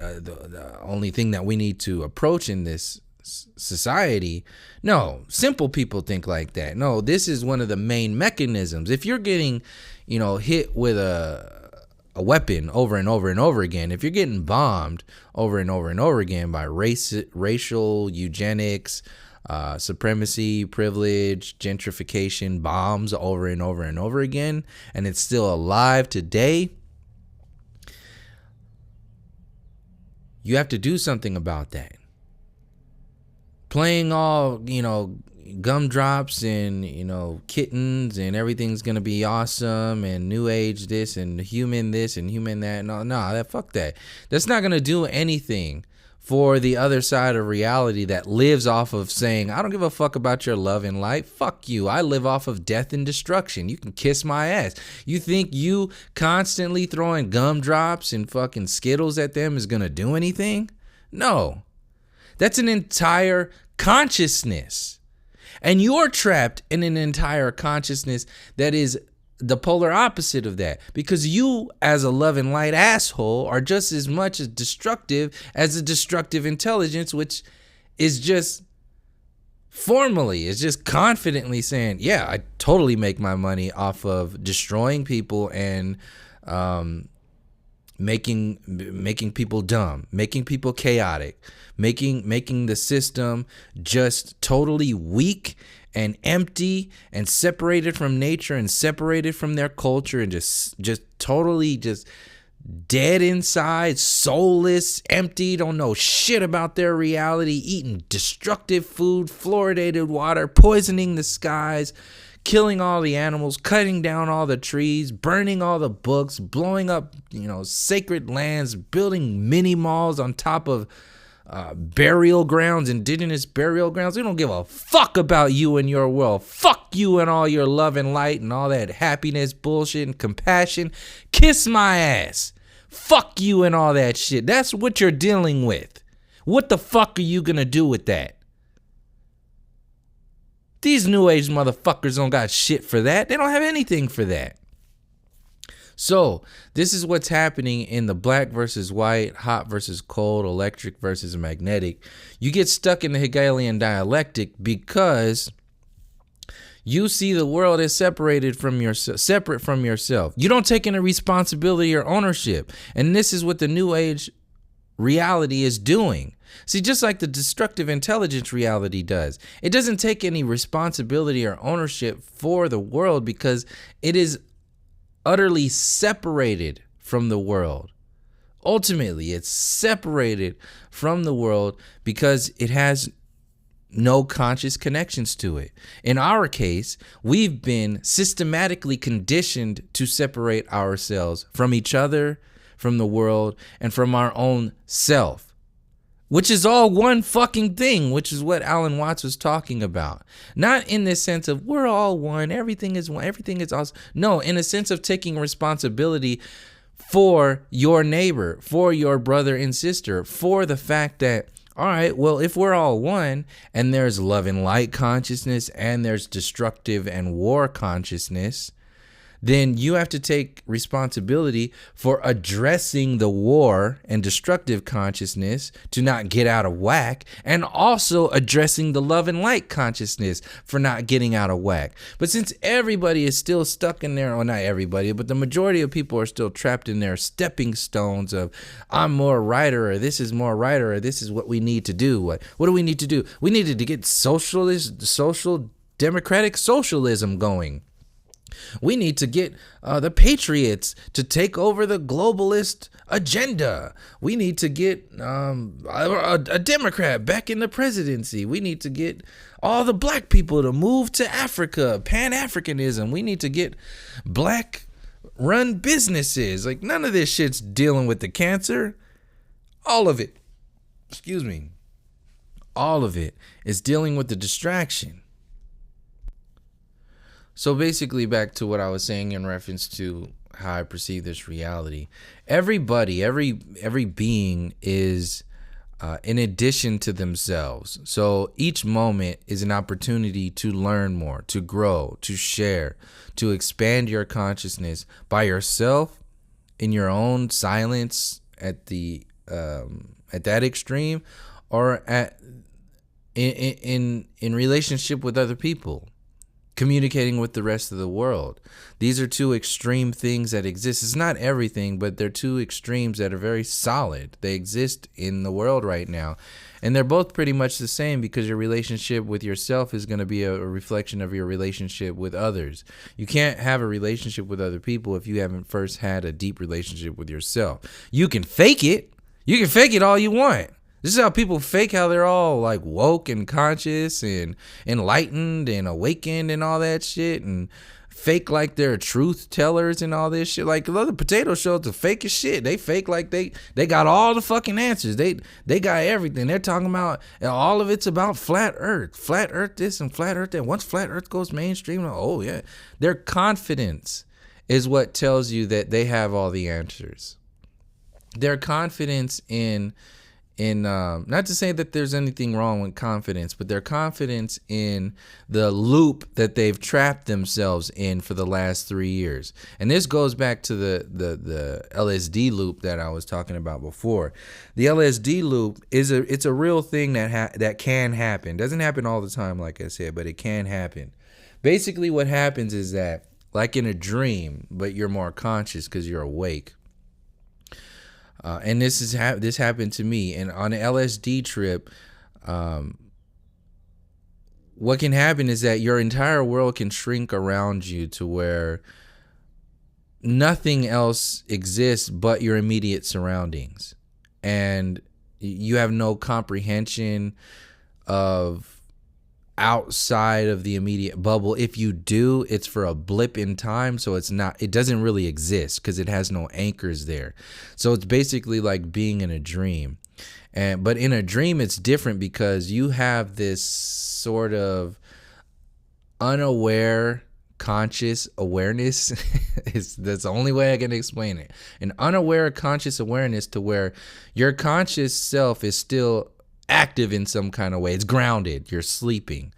thing that we need to approach in this society. No, simple people think like that. No, this is one of the main mechanisms. If you're getting, hit with a weapon over and over and over again, if you're getting bombed over and over and over again by racial eugenics, supremacy, privilege, gentrification, bombs over and over and over again, and it's still alive today, you have to do something about that. playing all, gumdrops and, kittens, and everything's going to be awesome, and new age this and human that. No, fuck that. That's not going to do anything for the other side of reality that lives off of saying, I don't give a fuck about your love and light. Fuck you. I live off of death and destruction. You can kiss my ass. You think you constantly throwing gumdrops and fucking Skittles at them is going to do anything? No. That's an entire consciousness. And you're trapped in an entire consciousness that is the polar opposite of that, because you as a love and light asshole are just as much as destructive as a destructive intelligence, which is just confidently saying, yeah, I totally make my money off of destroying people and making people dumb, making people chaotic, making the system just totally weak and empty and separated from nature and separated from their culture, and just totally just dead inside, soulless, empty, don't know shit about their reality, eating destructive food, fluoridated water, poisoning the skies, killing all the animals, cutting down all the trees, burning all the books, blowing up, sacred lands, building mini malls on top of burial grounds, indigenous burial grounds. We don't give a fuck about you and your world. Fuck you and all your love and light and all that happiness, bullshit, and compassion. Kiss my ass. Fuck you and all that shit. That's what you're dealing with. What the fuck are you gonna do with that? These new age motherfuckers don't got shit for that. They don't have anything for that. So this is what's happening in the black versus white, hot versus cold, electric versus magnetic. You get stuck in the Hegelian dialectic because you see the world as separate from yourself. You don't take any responsibility or ownership. And this is what the new age reality is doing. See, just like the destructive intelligence reality does, it doesn't take any responsibility or ownership for the world because it is utterly separated from the world. Ultimately, it's separated from the world because it has no conscious connections to it. In our case, we've been systematically conditioned to separate ourselves from each other, from the world, and from our own self, which is all one fucking thing, which is what Alan Watts was talking about. Not in this sense of we're all one, everything is one, everything is awesome. No, in a sense of taking responsibility for your neighbor, for your brother and sister, for the fact that, all right, well, if we're all one and there's love and light consciousness and there's destructive and war consciousness, then you have to take responsibility for addressing the war and destructive consciousness to not get out of whack, and also addressing the love and light consciousness for not getting out of whack. But since everybody is still stuck in there, or not everybody, but the majority of people are still trapped in their stepping stones of I'm more right, or this is more right, or this is what we need to do. What do we need to do? We needed to get democratic socialism going. We need to get the patriots to take over the globalist agenda. We need to get a Democrat back in the presidency. We need to get all the black people to move to Africa, Pan-Africanism. We need to get black-run businesses. Like, none of this shit's dealing with the cancer. All of it, all of it is dealing with the distraction. So basically, back to what I was saying in reference to how I perceive this reality. Everybody, every being is in addition to themselves. So each moment is an opportunity to learn more, to grow, to share, to expand your consciousness by yourself in your own silence at that extreme, or in relationship with other people, communicating with the rest of the world. These are two extreme things that exist. It's not everything, but they're two extremes that are very solid. They exist in the world right now. And they're both pretty much the same, because your relationship with yourself is going to be a reflection of your relationship with others. You can't have a relationship with other people if you haven't first had a deep relationship with yourself. You can fake it. You can fake it all you want. This is how people fake how they're all like woke and conscious and enlightened and awakened and all that shit, and fake like they're truth tellers and all this shit. Like the potato show, the fake as shit. They fake like they got all the fucking answers. They got everything. They're talking about, and all of it's about flat earth this and flat earth that. Once flat earth goes mainstream, oh yeah, their confidence is what tells you that they have all the answers. Their confidence in not to say that there's anything wrong with confidence, but their confidence in the loop that they've trapped themselves in for the last 3 years. And this goes back to the LSD loop that I was talking about before. The LSD loop it's a real thing that can happen. Doesn't happen all the time, like I said, but it can happen. Basically what happens is that, like in a dream, but you're more conscious because you're awake. And this happened to me. And on an LSD trip, what can happen is that your entire world can shrink around you to where nothing else exists but your immediate surroundings. And you have no comprehension of outside of the immediate bubble. If you do, it's for a blip in time, so it doesn't really exist because it has no anchors there. So it's basically like being in a dream. But in a dream it's different because you have this sort of unaware conscious awareness. That's the only way I can explain it. An unaware conscious awareness to where your conscious self is still active in some kind of way. It's grounded. You're sleeping.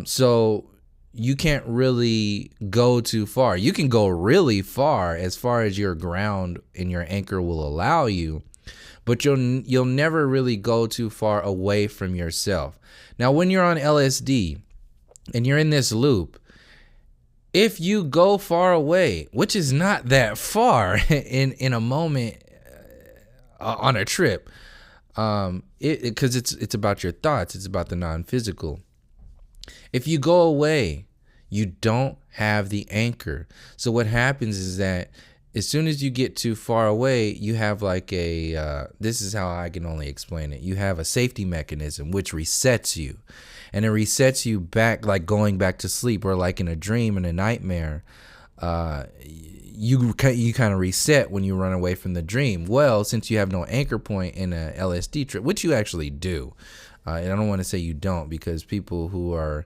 So you can't really go too far. You can go really far as your ground and your anchor will allow you, but you'll never really go too far away from yourself. Now, when you're on LSD and you're in this loop, if you go far away, which is not that far in a moment on a trip, because it's about your thoughts, it's about the non-physical. If you go away, you don't have the anchor. So what happens is that as soon as you get too far away, you have like this is how I can only explain it. You have a safety mechanism which resets you, and it resets you back, like going back to sleep, or like in a dream, in a nightmare. You kind of reset when you run away from the dream. Well, since you have no anchor point in a LSD trip, which you actually do, and I don't want to say you don't, because people who are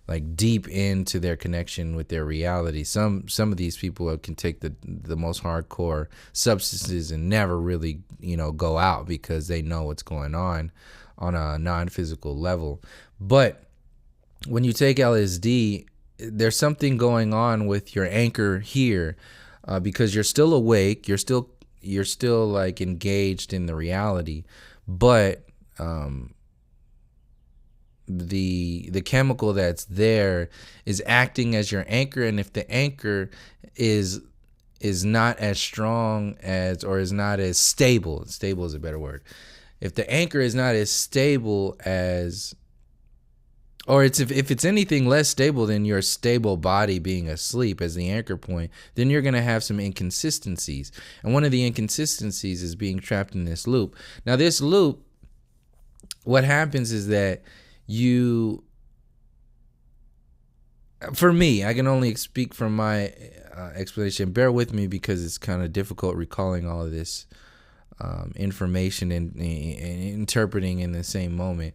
like deep into their connection with their reality, some of these people can take the most hardcore substances and never really go out because they know what's going on a non-physical level. But when you take LSD, there's something going on with your anchor here. Because you're still awake, you're still like engaged in the reality, but the chemical that's there is acting as your anchor. And if the anchor is not as strong as, or is not as stable is a better word. If the anchor is not as stable as, or if it's anything less stable than your stable body being asleep as the anchor point, then you're going to have some inconsistencies. And one of the inconsistencies is being trapped in this loop. Now, this loop, what happens is that for me, I can only speak from my explanation. Bear with me because it's kind of difficult recalling all of this information and interpreting in the same moment.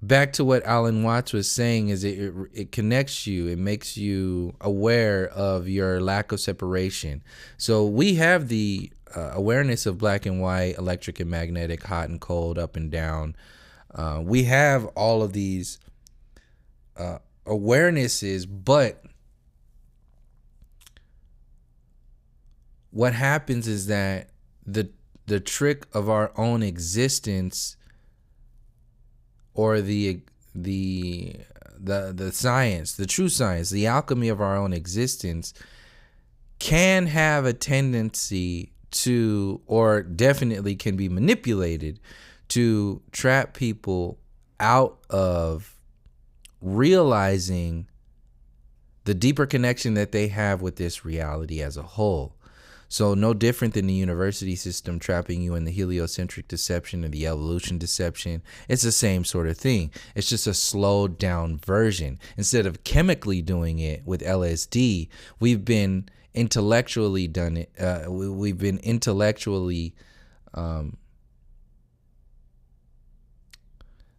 Back to what Alan Watts was saying is it connects you. It makes you aware of your lack of separation. So we have the awareness of black and white, electric and magnetic, hot and cold, up and down. We have all of these awarenesses, but what happens is that the trick of our own existence, or the science, the true science, the alchemy of our own existence, can have a tendency to, or definitely can be manipulated to trap people out of realizing the deeper connection that they have with this reality as a whole. So no different than the university system trapping you in the heliocentric deception or the evolution deception. It's the same sort of thing. It's just a slowed down version. Instead of chemically doing it with LSD, we've been intellectually done it. We've been intellectually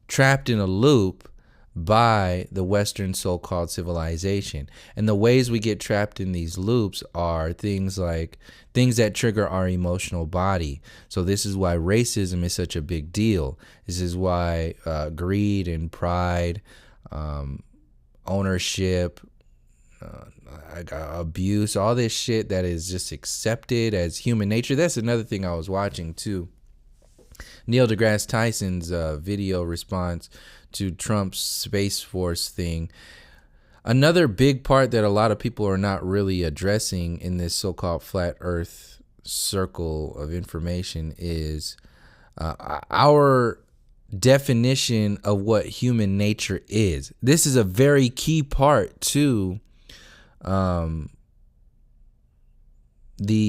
trapped in a loop by the Western so-called civilization. And the ways we get trapped in these loops are things that trigger our emotional body. So this is why racism is such a big deal. This is why greed and pride, ownership, abuse, all this shit that is just accepted as human nature. That's another thing I was watching too. Neil deGrasse Tyson's video response to Trump's Space Force thing. Another big part that a lot of people are not really addressing in this so-called flat earth circle of information is our definition of what human nature is. This is a very key part to the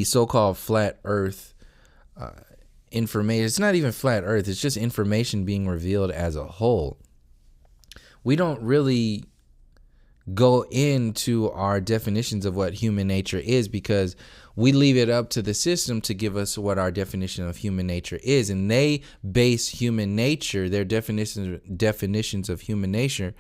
so-called flat earth information. It's not even flat earth. It's just information being revealed as a whole. We don't really go into our definitions of what human nature is because we leave it up to the system to give us what our definition of human nature is. And they base human nature, their definitions of human nature,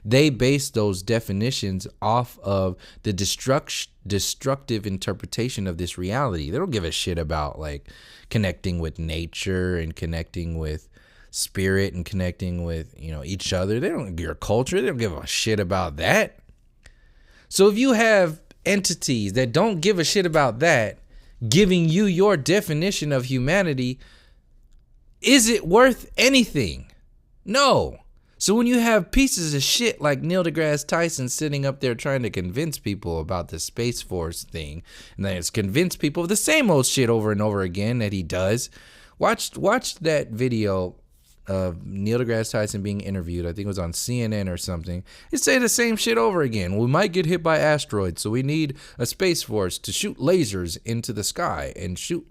they base those definitions off of the destructive interpretation of this reality. They don't give a shit about like connecting with nature and connecting with spirit and connecting with, each other. They don't, your culture, they don't give a shit about that. So if you have entities that don't give a shit about that giving you your definition of humanity, is it worth anything? No. So when you have pieces of shit like Neil deGrasse Tyson sitting up there trying to convince people about the Space Force thing, and then it's convince people of the same old shit over and over again that he does. Watch that video of Neil deGrasse Tyson being interviewed. I think it was on CNN or something. He said the same shit over again. We might get hit by asteroids, so we need a space force to shoot lasers into the sky and shoot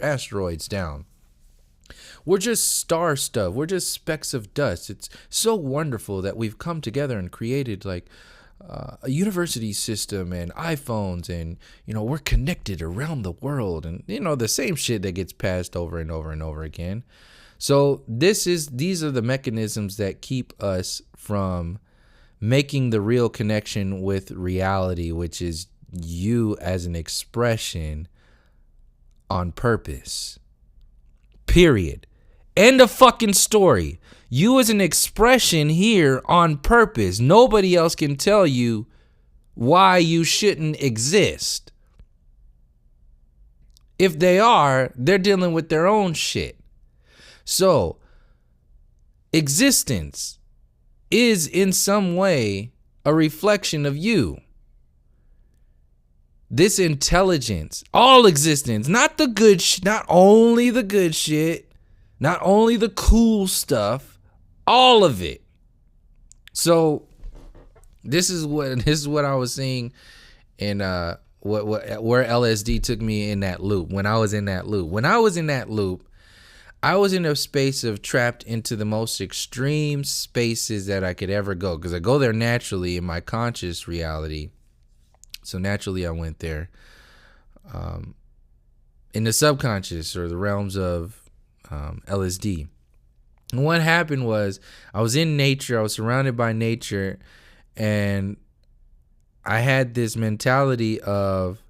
asteroids down. We're just star stuff. We're just specks of dust. It's so wonderful that we've come together and created like a university system and iPhones, and we're connected around the world, and the same shit that gets passed over and over and over again. So these are the mechanisms that keep us from making the real connection with reality, which is you as an expression on purpose. Period. End of fucking story. You as an expression here on purpose. Nobody else can tell you why you shouldn't exist. If they are, they're dealing with their own shit. So, existence is in some way a reflection of you. This intelligence, all existence, not the good not only the good shit, not only the cool stuff, all of it. So, this is what I was seeing in where LSD took me in that loop. When I was in that loop, I was in a space of trapped into the most extreme spaces that I could ever go, because I go there naturally in my conscious reality. So naturally I went there in the subconscious or the realms of LSD. And what happened was I was in nature. I was surrounded by nature, and I had this mentality of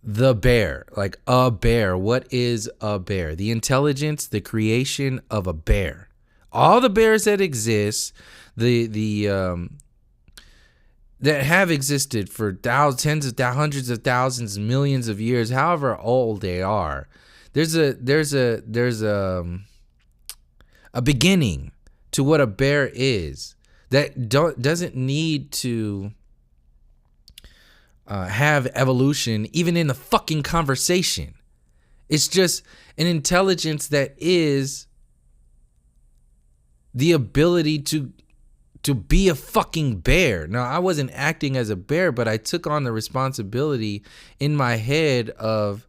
the bear, like a bear. What is a bear? The intelligence, the creation of a bear. All the bears that exist, that have existed for tens of hundreds of thousands, millions of years, however old they are. There's a beginning to what a bear is that doesn't need to have evolution even in the fucking conversation. It's just an intelligence that is the ability to to be a fucking bear. Now, I wasn't acting as a bear, but I took on the responsibility in my head of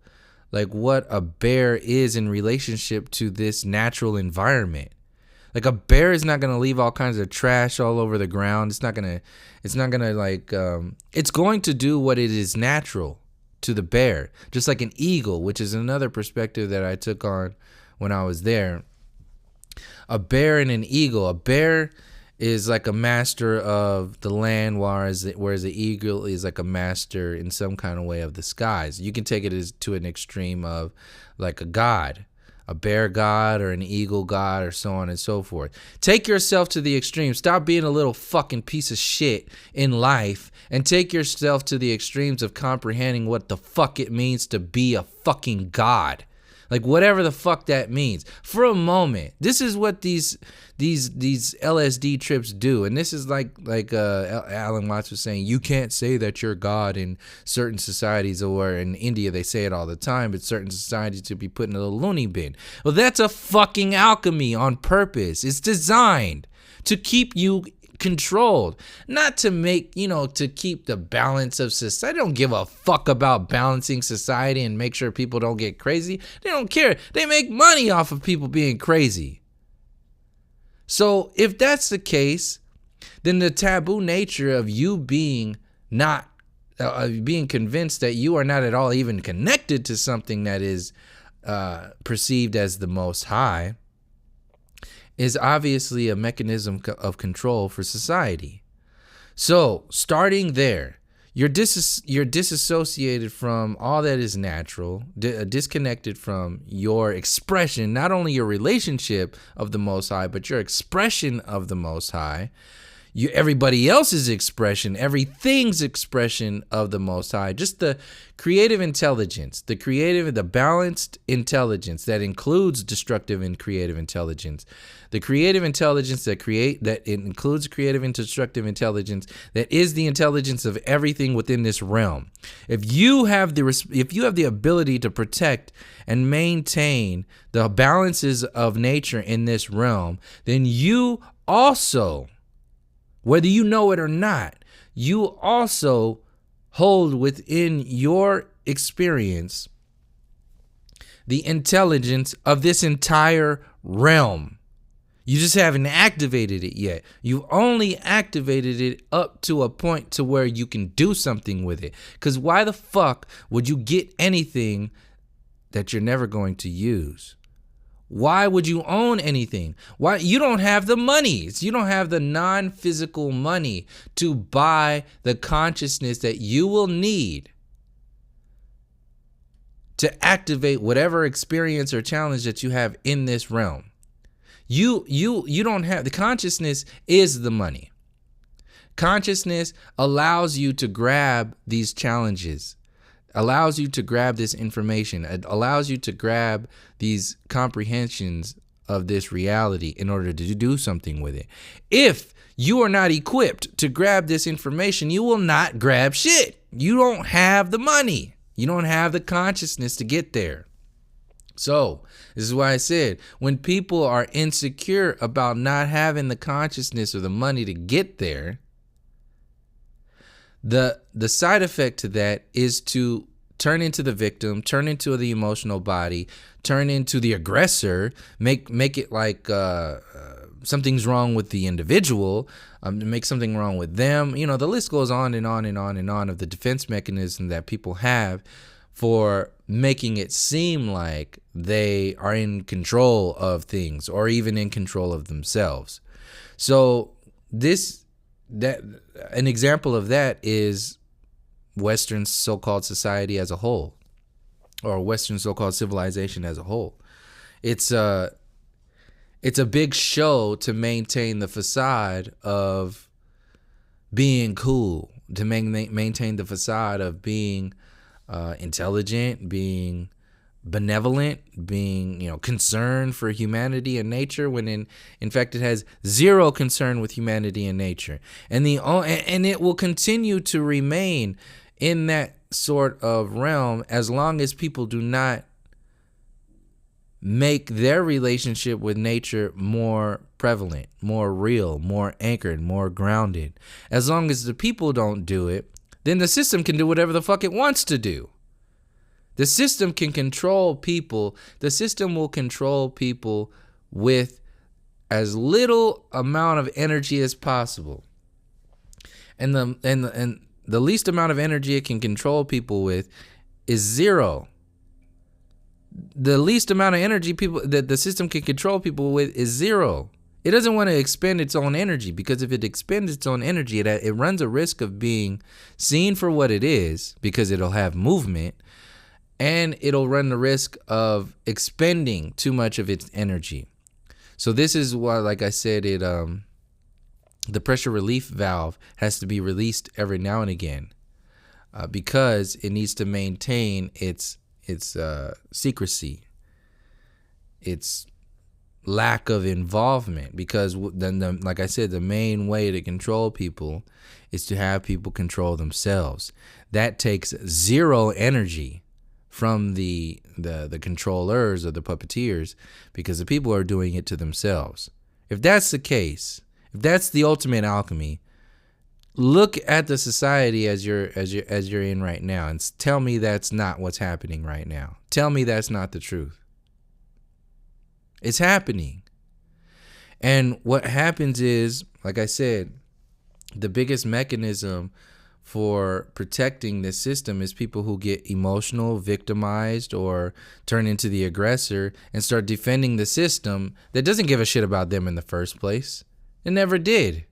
like what a bear is in relationship to this natural environment. Like a bear is not going to leave all kinds of trash all over the ground. It's going to do what it is natural to the bear, just like an eagle, which is another perspective that I took on when I was there. A bear and an eagle. A bear is like a master of the land, whereas the eagle is like a master in some kind of way of the skies. You can take it to an extreme of like a god, a bear god or an eagle god or so on and so forth. Take yourself to the extreme. Stop being a little fucking piece of shit in life and take yourself to the extremes of comprehending what the fuck it means to be a fucking god. Like whatever the fuck that means. For a moment, this is what these LSD trips do, and this is like Alan Watts was saying. You can't say that you're God in certain societies, or in India they say it all the time. But certain societies to be put in a little loony bin. Well, that's a fucking alchemy on purpose. It's designed to keep you controlled, not to make, to keep the balance of society. They don't give a fuck about balancing society and make sure people don't get crazy. They don't care. They make money off of people being crazy. So if that's the case, then the taboo nature of you being not being convinced that you are not at all even connected to something that is perceived as the Most High is obviously a mechanism of control for society. So starting there, you're disassociated from all that is natural, disconnected from your expression, not only your relationship of the Most High, but your expression of the Most High. Everybody else's expression, everything's expression of the Most High, just the creative intelligence, the balanced intelligence that includes destructive and creative intelligence, the creative intelligence that includes creative and destructive intelligence that is the intelligence of everything within this realm. If you have the ability to protect and maintain the balances of nature in this realm, then you also, whether you know it or not, you also hold within your experience the intelligence of this entire realm. You just haven't activated it yet. You've only activated it up to a point to where you can do something with it. Because why the fuck would you get anything that you're never going to use? Why would you own anything? Why? You don't have the monies. You don't have the non-physical money to buy the consciousness that you will need to activate whatever experience or challenge that you have in this realm. You don't have the consciousness is the money. Consciousness allows you to grab these challenges, allows you to grab this information, it allows you to grab these comprehensions of this reality in order to do something with it. If you are not equipped to grab this information, you will not grab shit. You don't have the money. You don't have the consciousness to get there. So this is why I said, when people are insecure about not having the consciousness or the money to get there, the side effect to that is to turn into the victim, turn into the emotional body, turn into the aggressor, make it like something's wrong with the individual, make something wrong with them. The list goes on and on and on and on of the defense mechanism that people have for making it seem like they are in control of things or even in control of themselves. So an example of that is Western so-called society as a whole, or Western so-called civilization as a whole. It's a big show to maintain the facade of being cool, to maintain the facade of being intelligent, being benevolent, being concerned for humanity and nature, when in fact it has zero concern with humanity and nature, and it will continue to remain in that sort of realm as long as people do not make their relationship with nature more prevalent, more real, more anchored, more grounded. As long as the people don't do it, then the system can do whatever the fuck it wants to do. The system can control people. The system will control people with as little amount of energy as possible. And the least amount of energy it can control people with is zero. The least amount of energy people that the system can control people with is zero. It doesn't want to expend its own energy, because if it expends its own energy, it runs a risk of being seen for what it is, because it'll have movement, and it'll run the risk of expending too much of its energy. So this is why, like I said, the pressure relief valve has to be released every now and again, because it needs to maintain its secrecy, its lack of involvement. Because then, like I said, the main way to control people is to have people control themselves. That takes zero energy from the controllers or the puppeteers, because the people are doing it to themselves. If that's the case, if that's the ultimate alchemy, look at the society as you're in right now, and tell me that's not what's happening right now. Tell me that's not the truth. It's happening. And what happens is, like I said, the biggest mechanism for protecting this system is people who get emotional, victimized, or turn into the aggressor and start defending the system that doesn't give a shit about them in the first place. It never did.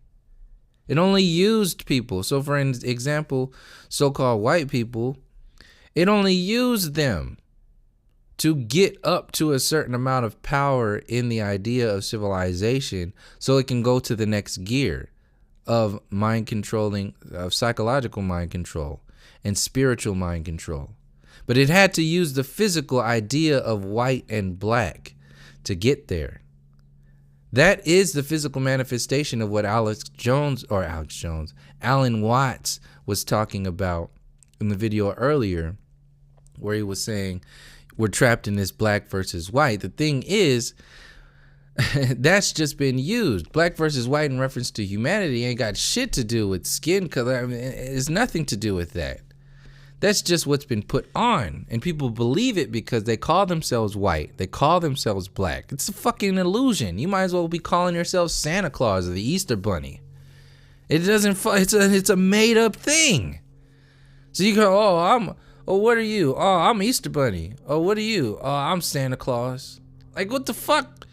It only used people. So for an example, so-called white people, it only used them to get up to a certain amount of power in the idea of civilization, so it can go to the next gear of mind controlling, of psychological mind control and spiritual mind control. But it had to use the physical idea of white and black to get there. That is the physical manifestation of what Alan Watts was talking about in the video earlier, where he was saying we're trapped in this black versus white. The thing is, that's just been used. Black versus white in reference to humanity ain't got shit to do with skin color. I mean, it's nothing to do with that. That's just what's been put on. And people believe it because they call themselves white. They call themselves black. It's a fucking illusion. You might as well be calling yourself Santa Claus or the Easter Bunny. It doesn't, it's a made up thing. So you go, what are you? Oh, I'm Easter Bunny. Oh, what are you? Oh, I'm Santa Claus. Like, what the fuck?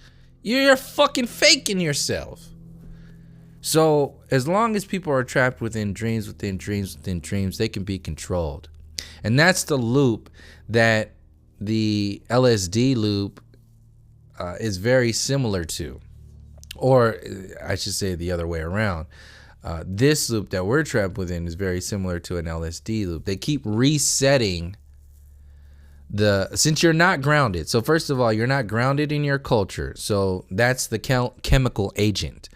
You're fucking faking yourself. So as long as people are trapped within dreams, they can be controlled. And that's the loop that the LSD loop is very similar to. Or I should say the other way around. This loop that we're trapped within is very similar to an LSD loop. They keep resetting since you're not grounded. So first of all, you're not grounded in your culture. So that's the chemical agent.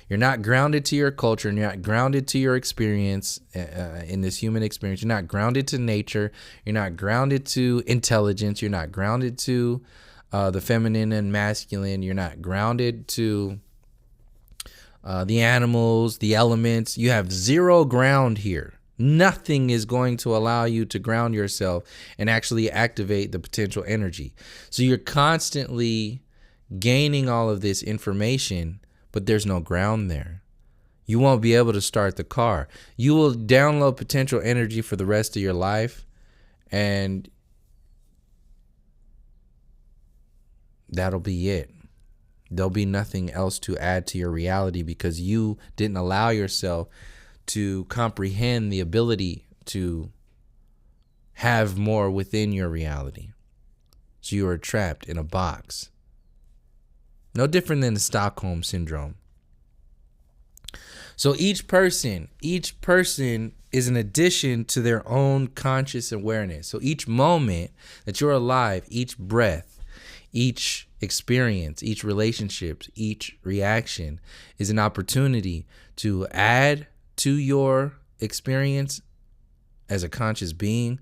You're not grounded to your culture, and you're not grounded to your experience in this human experience. You're not grounded to nature. You're not grounded to intelligence. You're not grounded to the feminine and masculine. You're not grounded to the animals, the elements. You have zero ground here. Nothing is going to allow you to ground yourself and actually activate the potential energy. So you're constantly gaining all of this information, but there's no ground there. You won't be able to start the car. You will download potential energy for the rest of your life, and that'll be it. There'll be nothing else to add to your reality, because you didn't allow yourself to comprehend the ability to have more within your reality. So you are trapped in a box. No different than the Stockholm Syndrome. So each person is an addition to their own conscious awareness. So each moment that you're alive, each breath, each experience, each relationship, each reaction is an opportunity to add to your experience as a conscious being,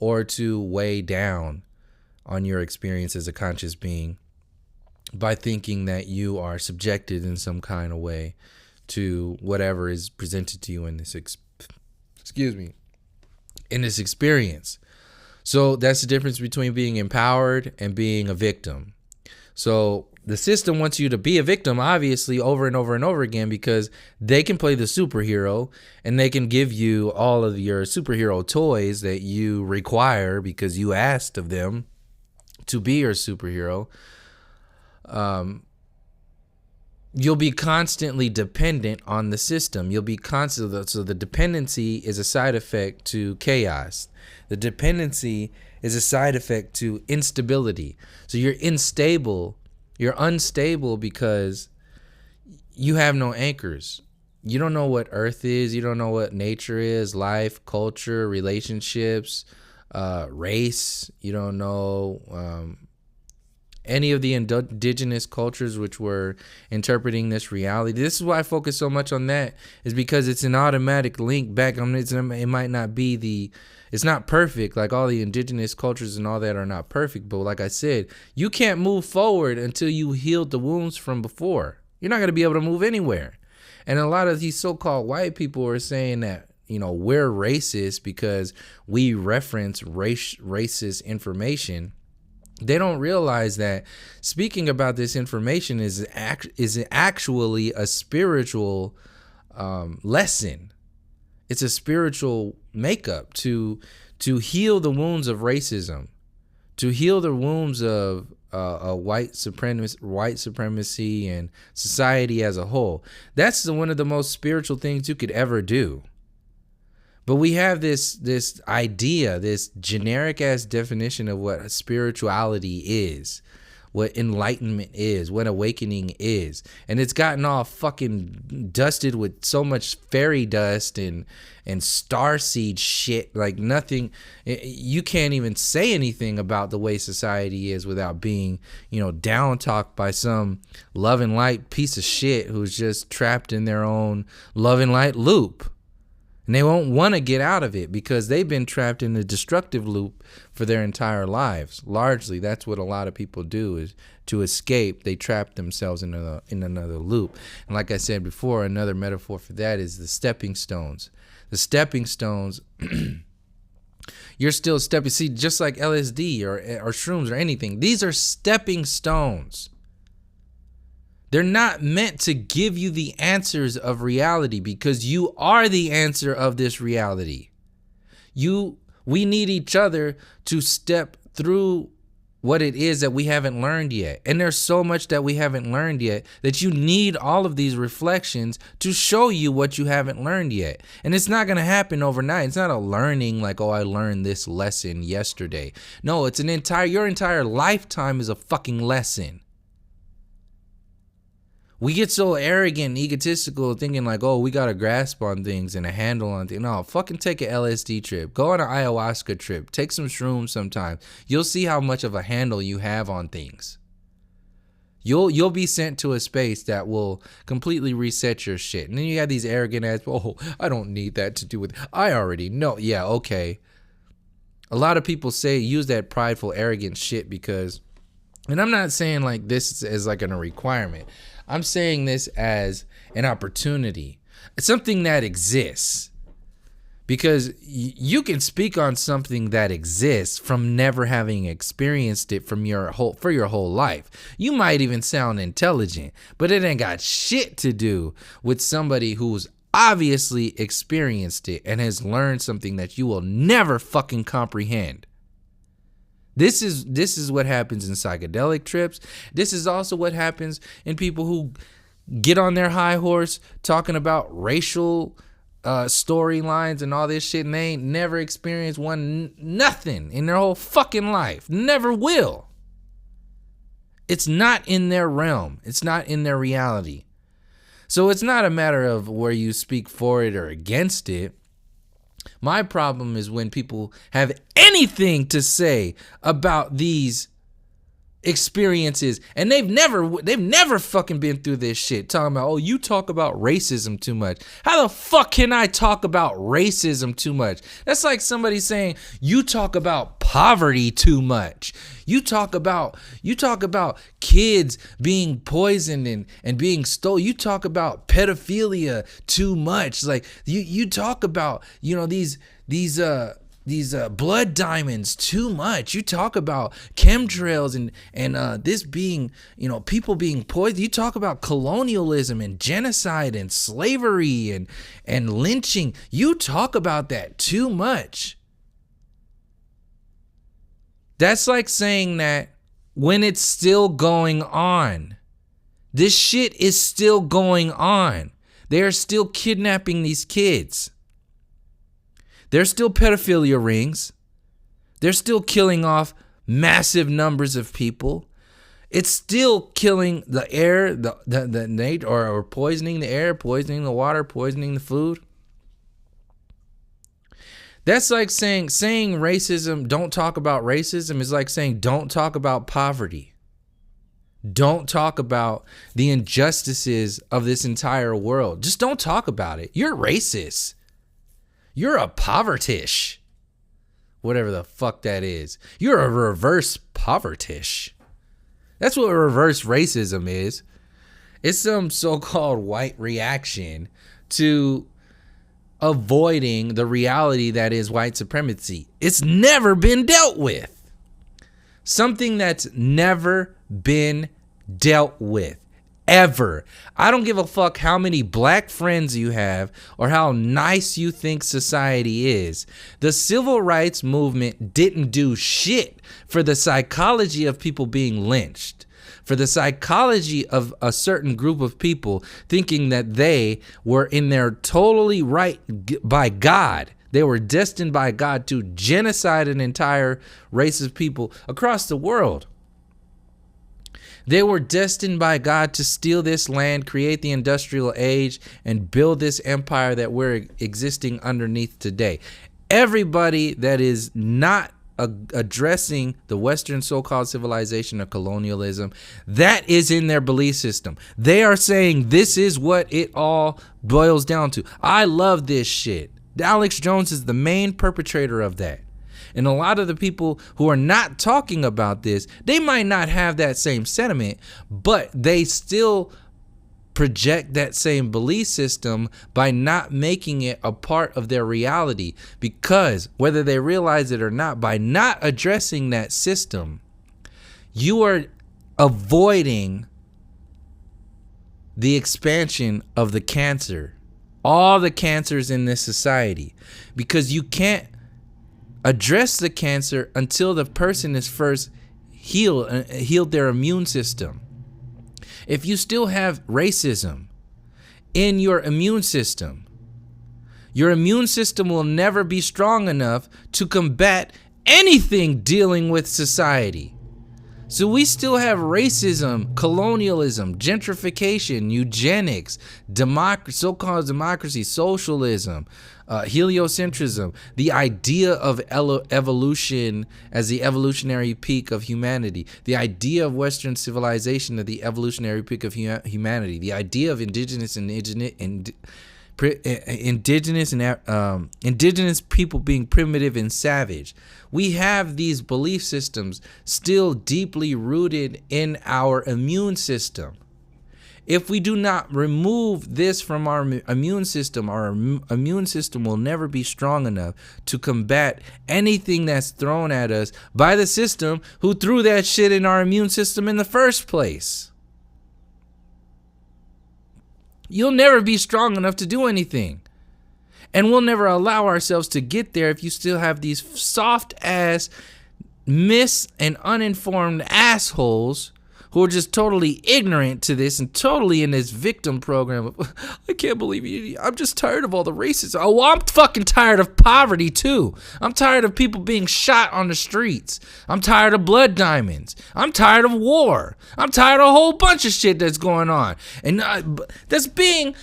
or to weigh down on your experience as a conscious being, by thinking that you are subjected in some kind of way to whatever is presented to you in this in this experience. So that's the difference between being empowered and being a victim. So the system wants you to be a victim, obviously, over and over and over again, because they can play the superhero and they can give you all of your superhero toys that you require because you asked of them to be your superhero. You'll be constantly dependent on the system. You'll be constantly, so the dependency is a side effect to chaos. The dependency is a side effect to instability. So you're unstable because you have no anchors. You don't know what Earth is. You don't know what nature is, life, culture, relationships, race. You don't know any of the indigenous cultures which were interpreting this reality. This is why I focus so much on that, is because it's an automatic link back. It might not be it's not perfect. Like all the indigenous cultures and all that are not perfect. But like I said, you can't move forward until you healed the wounds from before. You're not going to be able to move anywhere. And a lot of these so-called white people are saying that, we're racist because we reference racist information. They don't realize that speaking about this information is actually a spiritual lesson. It's a spiritual makeup to heal the wounds of racism, to heal the wounds of white supremacy and society as a whole. That's one of the most spiritual things you could ever do. But we have this idea, this generic ass definition of what spirituality is, what enlightenment is, what awakening is. And it's gotten all fucking dusted with so much fairy dust and starseed shit. Like nothing, you can't even say anything about the way society is without being, down talked by some love and light piece of shit who's just trapped in their own love and light loop. And they won't want to get out of it because they've been trapped in the destructive loop for their entire lives. Largely, that's what a lot of people do, is to escape. They trap themselves in another loop. And like I said before, another metaphor for that is the stepping stones. The stepping stones, you're still stepping. See, just like LSD or shrooms or anything, these are stepping stones. They're not meant to give you the answers of reality because you are the answer of this reality. We need each other to step through what it is that we haven't learned yet. And there's so much that we haven't learned yet that you need all of these reflections to show you what you haven't learned yet. And it's not going to happen overnight. It's not a learning like, oh, I learned this lesson yesterday. No, it's your entire lifetime is a fucking lesson. We get so arrogant and egotistical thinking like, oh, we got a grasp on things and a handle on things. No, fucking take an LSD trip. Go on an ayahuasca trip. Take some shrooms sometime. You'll see how much of a handle you have on things. You'll be sent to a space that will completely reset your shit. And then you have these arrogant ass, oh, I don't need that to do with, I already know. Yeah, okay. A lot of people use that prideful, arrogant shit because, and I'm not saying like this as like a requirement. I'm saying this as an opportunity. It's something that exists. Because you can speak on something that exists from never having experienced it for your whole life. You might even sound intelligent, but it ain't got shit to do with somebody who's obviously experienced it and has learned something that you will never fucking comprehend. This is what happens in psychedelic trips. This is also what happens in people who get on their high horse talking about racial storylines and all this shit, and they ain't never experienced nothing in their whole fucking life. Never will. It's not in their realm. It's not in their reality. So it's not a matter of where you speak for it or against it. My problem is when people have anything to say about these experiences, and they've never fucking been through this shit, talking about, oh, you talk about racism too much. How the fuck can I talk about racism too much? That's like somebody saying you talk about poverty too much. You talk about kids being poisoned and being stolen. You talk about pedophilia too much. Like you talk about, you know, these blood diamonds too much. You talk about chemtrails and this being, you know, people being poisoned. You talk about colonialism and genocide and slavery and lynching. You talk about that too much. That's like saying that when it's still going on. This shit is still going on. They are still kidnapping these kids. There's still pedophilia rings. They're still killing off massive numbers of people. It's still killing the air, or poisoning the air, poisoning the water, poisoning the food. That's like saying racism, don't talk about racism, is like saying don't talk about poverty. Don't talk about the injustices of this entire world. Just don't talk about it. You're racist. You're a povertish. Whatever the fuck that is. You're a reverse povertish. That's what reverse racism is. It's some so-called white reaction to avoiding the reality that is white supremacy. It's never been dealt with. Something that's never been dealt with. Ever. I don't give a fuck how many black friends you have or how nice you think society is. The civil rights movement didn't do shit for the psychology of people being lynched, for the psychology of a certain group of people thinking that they were in their totally right by God. They were destined by God to genocide an entire race of people across the world. They were destined by God to steal this land, create the industrial age, and build this empire that we're existing underneath today. Everybody that is not addressing the Western so-called civilization of colonialism, that is in their belief system. They are saying this is what it all boils down to. I love this shit. Alex Jones is the main perpetrator of that. And a lot of the people who are not talking about this, they might not have that same sentiment, but they still project that same belief system by not making it a part of their reality. Because whether they realize it or not, by not addressing that system, you are avoiding the expansion of the cancer, all the cancers in this society, because you can't address the cancer until the person is first healed their immune system. If you still have racism in your immune system will never be strong enough to combat anything dealing with society. So we still have racism, colonialism, gentrification, eugenics, so-called democracy, socialism, heliocentrism, the idea of evolution as the evolutionary peak of humanity, the idea of Western civilization as the evolutionary peak of humanity, the idea of indigenous people being primitive and savage. We have these belief systems still deeply rooted in our immune system. If we do not remove this from our immune system will never be strong enough to combat anything that's thrown at us by the system who threw that shit in our immune system in the first place. You'll never be strong enough to do anything. And we'll never allow ourselves to get there if you still have these soft ass, and uninformed assholes who are just totally ignorant to this and totally in this victim program. I can't believe you. I'm just tired of all the racism. Oh, well, I'm fucking tired of poverty too. I'm tired of people being shot on the streets. I'm tired of blood diamonds. I'm tired of war. I'm tired of a whole bunch of shit that's going on. And that's being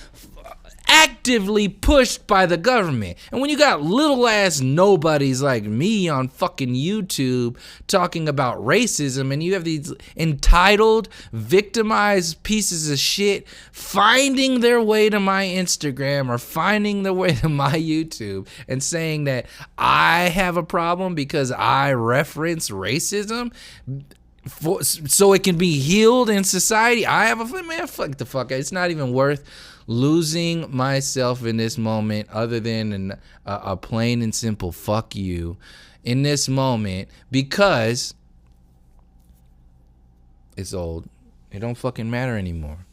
actively pushed by the government. And when you got little ass nobodies like me on fucking YouTube talking about racism, and you have these entitled, victimized pieces of shit finding their way to my Instagram or finding their way to my YouTube and saying that I have a problem because I reference racism so it can be healed in society. I have a man, fuck the fuck. It's not even worth losing myself in this moment, other than a plain and simple fuck you in this moment, because it's old. It don't fucking matter anymore.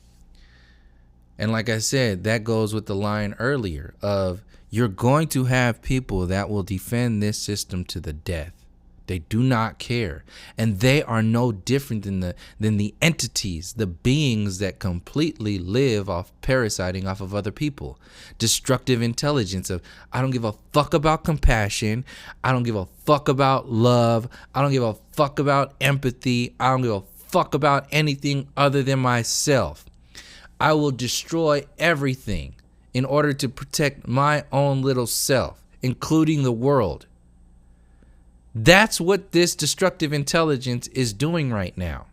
And like I said, that goes with the line earlier of you're going to have people that will defend this system to the death. They do not care. And they are no different than the entities, the beings that completely live off parasiting off of other people. Destructive intelligence of, I don't give a fuck about compassion. I don't give a fuck about love. I don't give a fuck about empathy. I don't give a fuck about anything other than myself. I will destroy everything in order to protect my own little self, including the world. That's what this destructive intelligence is doing right now.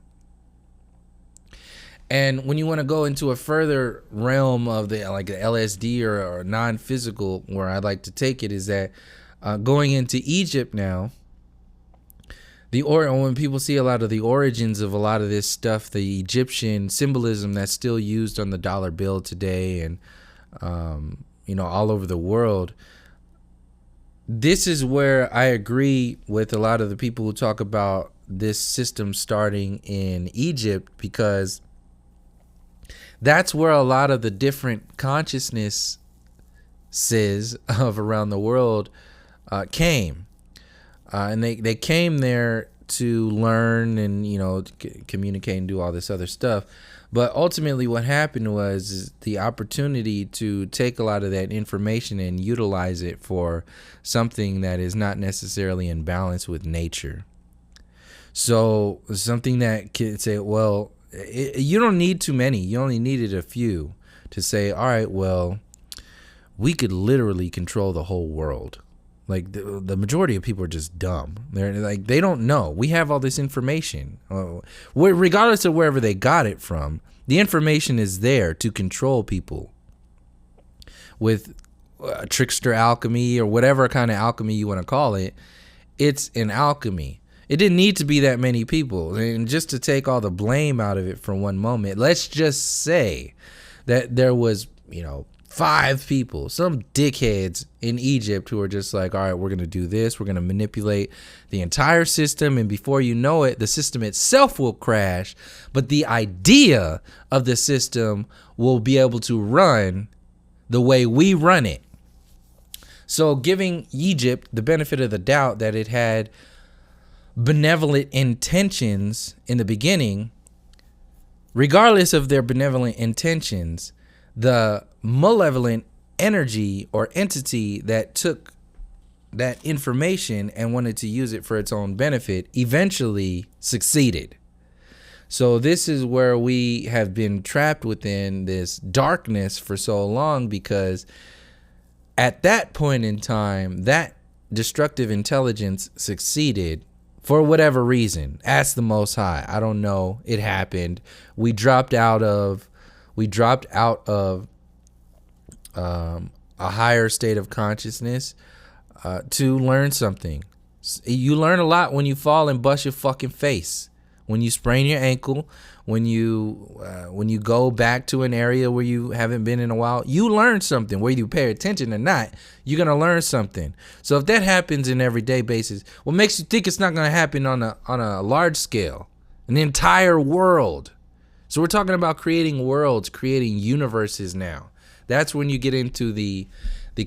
And when you want to go into a further realm of the LSD or non-physical, where I'd like to take it is that going into Egypt now, when people see a lot of the origins of a lot of this stuff, the Egyptian symbolism that's still used on the dollar bill today and all over the world, this is where I agree with a lot of the people who talk about this system starting in Egypt, because that's where a lot of the different consciousnesses of around the world came. And they came there to learn and, communicate and do all this other stuff. But ultimately what happened was the opportunity to take a lot of that information and utilize it for something that is not necessarily in balance with nature. So something that can say, well, you don't need too many. You only needed a few to say, all right, well, we could literally control the whole world. Like the majority of people are just dumb. They're like, they don't know. We have all this information. Regardless of wherever they got it from, the information is there to control people with trickster alchemy or whatever kind of alchemy you want to call it. It's an alchemy. It didn't need to be that many people. And just to take all the blame out of it for one moment, let's just say that there was, 5 people, some dickheads in Egypt who are just like, all right, we're going to do this. We're going to manipulate the entire system. And before you know it, the system itself will crash. But the idea of the system will be able to run the way we run it. So giving Egypt the benefit of the doubt that it had benevolent intentions in the beginning, regardless of their benevolent intentions, the malevolent energy or entity that took that information and wanted to use it for its own benefit eventually succeeded. So this is where we have been trapped within this darkness for so long, because at that point in time, that destructive intelligence succeeded for whatever reason. Ask the Most High. I don't know. It happened. We dropped out of a higher state of consciousness to learn something. You learn a lot when you fall and bust your fucking face, when you sprain your ankle, when you go back to an area where you haven't been in a while. You learn something. Whether you pay attention or not, you're gonna learn something. So if that happens in everyday basis, what makes you think it's not gonna happen on a large scale, an entire world? So we're talking about creating worlds, creating universes now. That's when you get into the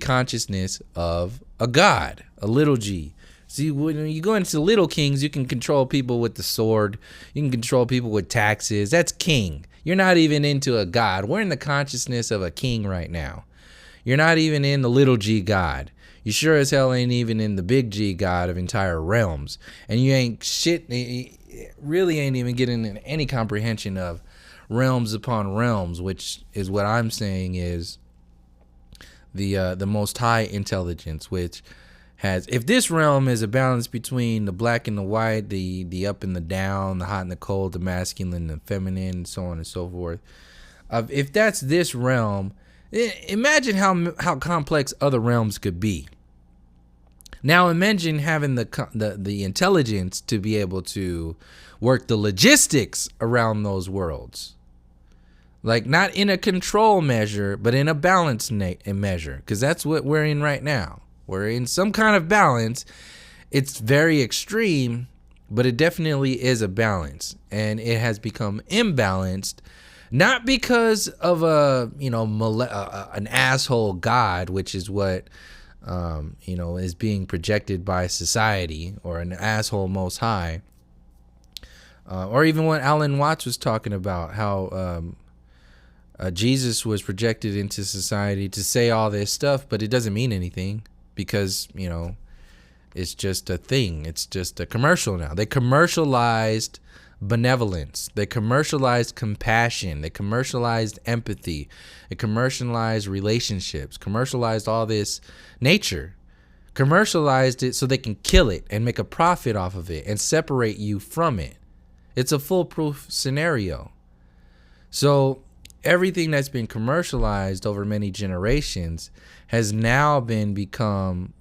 consciousness of a god, a little g. See, when you go into little kings, you can control people with the sword. You can control people with taxes. That's king. You're not even into a god. We're in the consciousness of a king right now. You're not even in the little g god. You sure as hell ain't even in the big G god of entire realms. And you ain't really ain't even getting any comprehension of realms upon realms, which is what I'm saying is the most high intelligence, which has, if this realm is a balance between the black and the white, the up and the down, the hot and the cold, the masculine and the feminine, so on and so forth. If that's this realm, imagine how complex other realms could be. Now imagine having the intelligence to be able to work the logistics around those worlds. Like, not in a control measure, but in a balance measure, because that's what we're in right now. We're in some kind of balance. It's very extreme, but it definitely is a balance, and it has become imbalanced, not because of an asshole God, which is what is being projected by society, or an asshole Most High, or even what Alan Watts was talking about, how Jesus was projected into society to say all this stuff, but it doesn't mean anything. Because, it's just a thing. It's just a commercial now. They commercialized benevolence. They commercialized compassion. They commercialized empathy. They commercialized relationships. Commercialized all this nature. Commercialized it so they can kill it and make a profit off of it and separate you from it. It's a foolproof scenario. So everything that's been commercialized over many generations has now become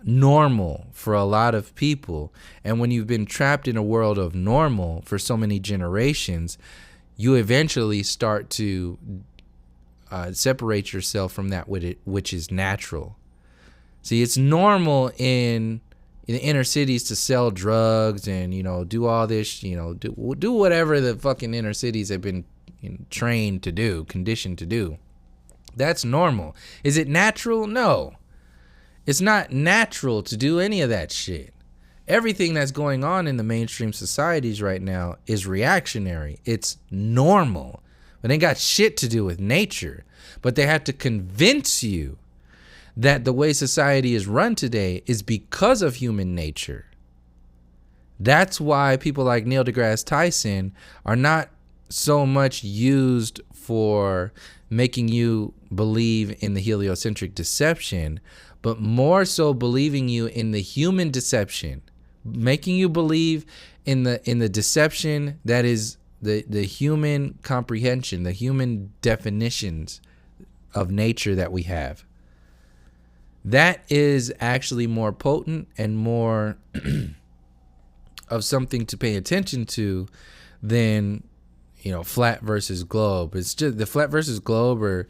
normal for a lot of people. And when you've been trapped in a world of normal for so many generations, you eventually start to separate yourself from that which is natural. See, it's normal in the inner cities to sell drugs and do all this, do whatever the fucking inner cities have been trained to do, conditioned to do. That's normal. Is it natural? No. It's not natural to do any of that shit. Everything that's going on in the mainstream societies right now is reactionary. It's normal. But it ain't got shit to do with nature. But they have to convince you that the way society is run today is because of human nature. That's why people like Neil deGrasse Tyson are not so much used for making you believe in the heliocentric deception, but more so believing you in the human deception, making you believe in the deception that is the human comprehension, the human definitions of nature that we have. That is actually more potent and more of something to pay attention to than flat versus globe. It's just the flat versus globe, or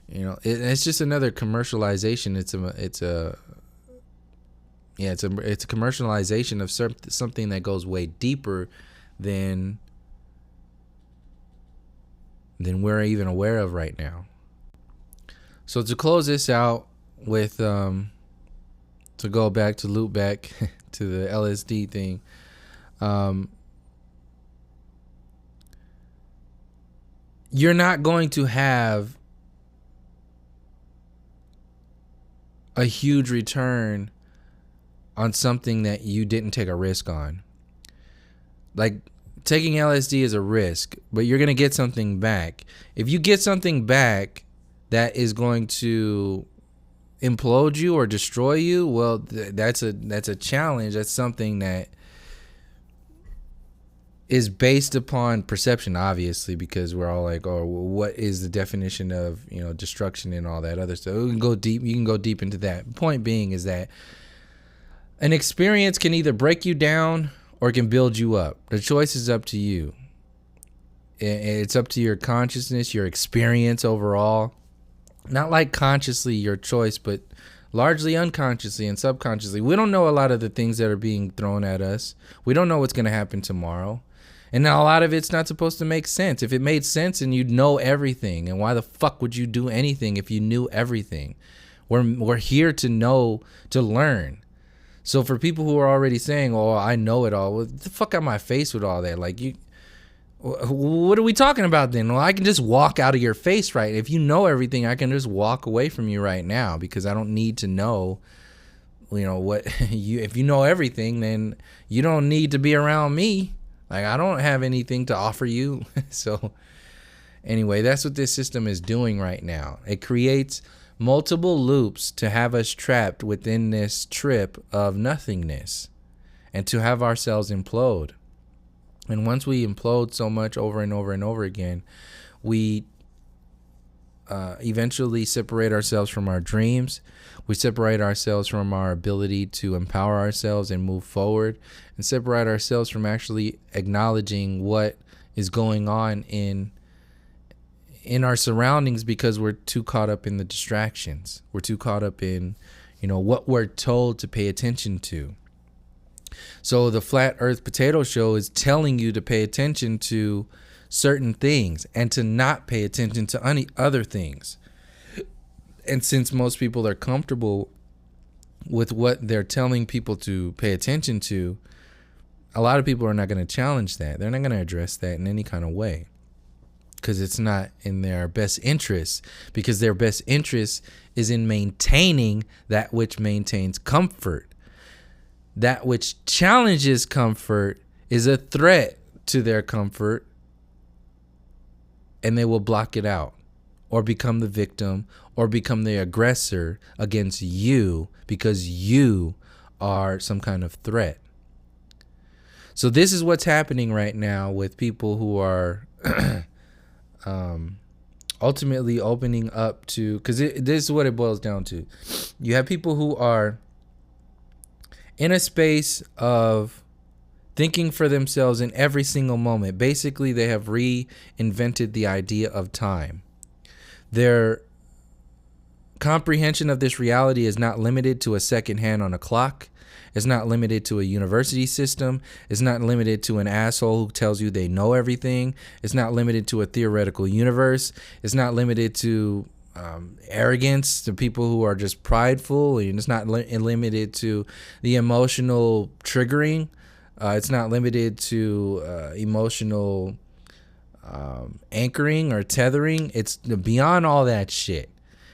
it's just another commercialization. It's a commercialization of something that goes way deeper than we're even aware of right now. So to close this out with to loop back to the LSD thing, you're not going to have a huge return on something that you didn't take a risk on. Like, taking LSD is a risk, but you're going to get something back. If you get something back that is going to implode you or destroy you, well, that's a challenge. That's something that is based upon perception, obviously, because we're all like, oh, well, what is the definition of destruction and all that other stuff? We can go deep. You can go deep into that. Point being is that an experience can either break you down or it can build you up. The choice is up to you. It's up to your consciousness, your experience overall. Not like consciously your choice, but largely unconsciously and subconsciously. We don't know a lot of the things that are being thrown at us. We don't know what's going to happen tomorrow. And a lot of it's not supposed to make sense. If it made sense and you'd know everything, and why the fuck would you do anything if you knew everything? We're here to know, to learn. So for people who are already saying, oh, I know it all, well, get the fuck out of my face with all that. Like, what are we talking about then? Well, I can just walk out of your face, right? If you know everything, I can just walk away from you right now, because I don't need to know, what if you know everything, then you don't need to be around me. Like, I don't have anything to offer you. So, Anyway, that's what this system is doing right now. It creates multiple loops to have us trapped within this trip of nothingness and to have ourselves implode. And once we implode so much over and over and over again, we eventually separate ourselves from our dreams. We separate ourselves from our ability to empower ourselves and move forward, and separate ourselves from actually acknowledging what is going on in our surroundings, because we're too caught up in the distractions. We're too caught up in, what we're told to pay attention to. So the Flat Earth Potato Show is telling you to pay attention to certain things and to not pay attention to any other things. And since most people are comfortable with what they're telling people to pay attention to, a lot of people are not going to challenge that. They're not going to address that in any kind of way, because it's not in their best interest, because their best interest is in maintaining that which maintains comfort. That which challenges comfort is a threat to their comfort, and they will block it out or become the victim or become the aggressor against you because you are some kind of threat. So this is what's happening right now with people who are ultimately opening up to, because this is what it boils down to. You have people who are in a space of thinking for themselves in every single moment. Basically, they have reinvented the idea of time. Their comprehension of this reality is not limited to a second hand on a clock. It's not limited to a university system. It's not limited to an asshole who tells you they know everything. It's not limited to a theoretical universe. It's not limited to arrogance, to people who are just prideful. And it's not limited to the emotional triggering. It's not limited to emotional anchoring or tethering. It's beyond all that shit.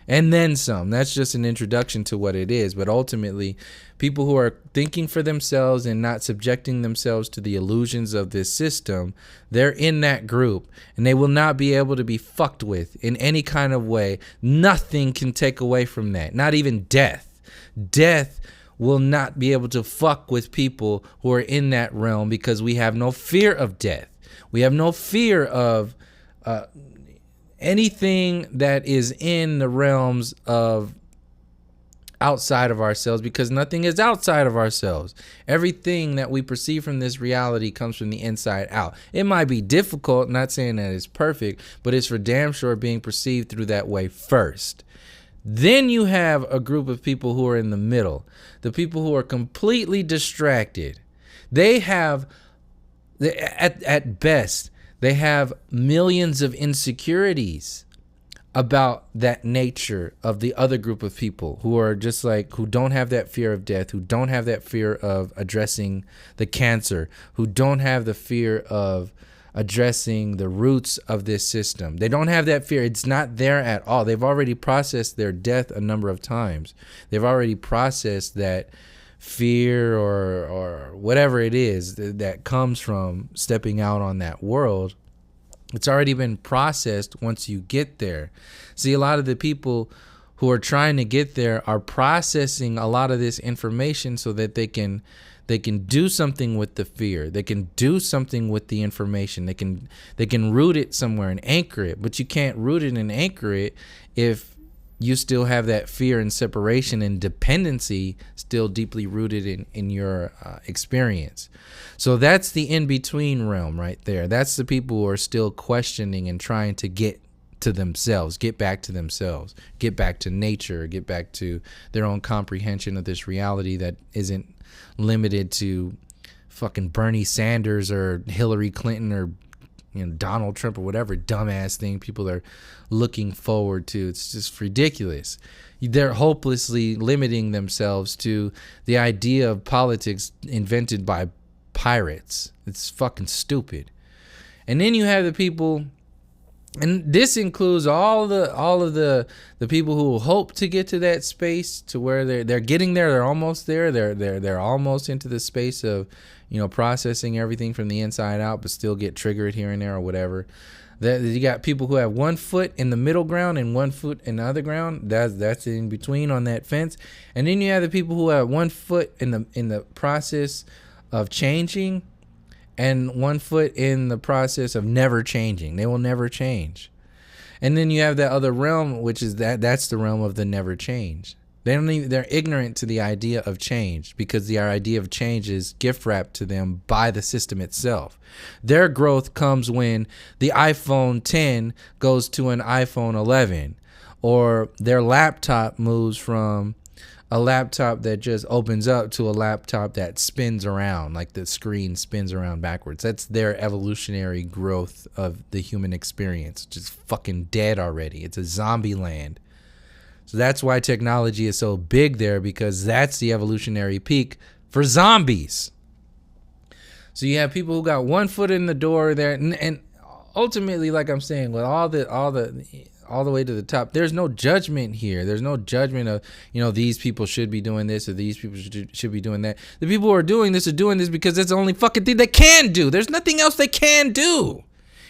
And then some. That's just an introduction to what it is. But ultimately, people who are thinking for themselves and not subjecting themselves to the illusions of this system, they're in that group. And they will not be able to be fucked with in any kind of way. Nothing can take away from that. Not even death. Death will not be able to fuck with people who are in that realm, because we have no fear of death. We have no fear of anything that is in the realms of outside of ourselves, because nothing is outside of ourselves. Everything that we perceive from this reality comes from the inside out. It might be difficult, not saying that it's perfect, but it's for damn sure being perceived through that way first. Then you have a group of people who are in the middle, the people who are completely distracted. They have, at best, they have millions of insecurities about that nature of the other group of people who are just like, who don't have that fear of death, who don't have that fear of addressing the cancer, who don't have the fear of addressing the roots of this system. They don't have that fear. It's not there at all. They've already processed their death a number of times. They've already processed that fear or whatever it is that comes from stepping out on that world. It's already been processed once you get there. See, a lot of the people who are trying to get there are processing a lot of this information so that they can do something with the fear. They can do something with the information. They can root it somewhere and anchor it. But you can't root it and anchor it if you still have that fear and separation and dependency still deeply rooted in your experience. So that's the in-between realm right there. That's the people who are still questioning and trying to get to themselves, get back to themselves, get back to nature, get back to their own comprehension of this reality that isn't limited to fucking Bernie Sanders or Hillary Clinton or Donald Trump or whatever dumbass thing people are looking forward to. It's just ridiculous. They're hopelessly limiting themselves to the idea of politics invented by pirates. It's fucking stupid. And then you have the people, and this includes all of the people who hope to get to that space, to where they're getting there, they're almost there, they're almost into the space of processing everything from the inside out, but still get triggered here and there or whatever. You got people who have 1 foot in the middle ground and 1 foot in the other ground. That's in between on that fence. And then you have the people who have 1 foot in the process of changing and 1 foot in the process of never changing. They will never change. And then you have that other realm, which is that's the realm of the never change. They're ignorant to the idea of change because the idea of change is gift wrapped to them by the system itself. Their growth comes when the iPhone 10 goes to an iPhone 11, or their laptop moves from a laptop that just opens up to a laptop that spins around, like the screen spins around backwards. That's their evolutionary growth of the human experience, which is fucking dead already. It's a zombie land. So that's why technology is so big there, because that's the evolutionary peak for zombies. So you have people who got 1 foot in the door there, and ultimately, like I'm saying, with all the way to the top, there's no judgment here. There's no judgment of, these people should be doing this or these people should be doing that. The people who are doing this because it's the only fucking thing they can do. There's nothing else they can do.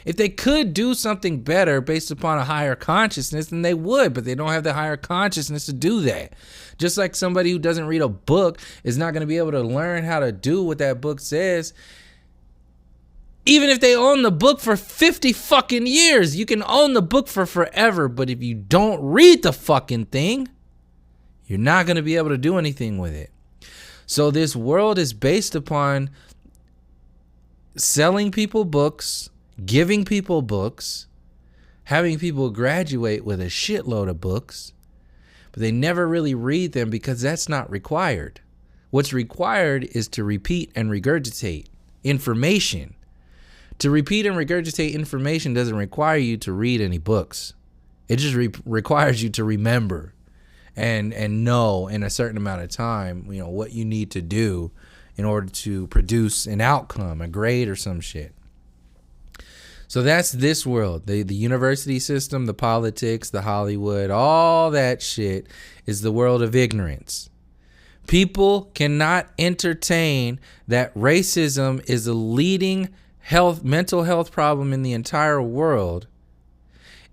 If they could do something better based upon a higher consciousness, then they would, but they don't have the higher consciousness to do that. Just like somebody who doesn't read a book is not going to be able to learn how to do what that book says. Even if they own the book for 50 fucking years, you can own the book for forever, but if you don't read the fucking thing, you're not going to be able to do anything with it. So this world is based upon selling people books, giving people books, having people graduate with a shitload of books, but they never really read them because that's not required. What's required is to repeat and regurgitate information. To repeat and regurgitate information doesn't require you to read any books. It just requires you to remember and know in a certain amount of time, what you need to do in order to produce an outcome, a grade or some shit. So that's this world. The university system, the politics, the Hollywood, all that shit is the world of ignorance. People cannot entertain that racism is a leading mental health problem in the entire world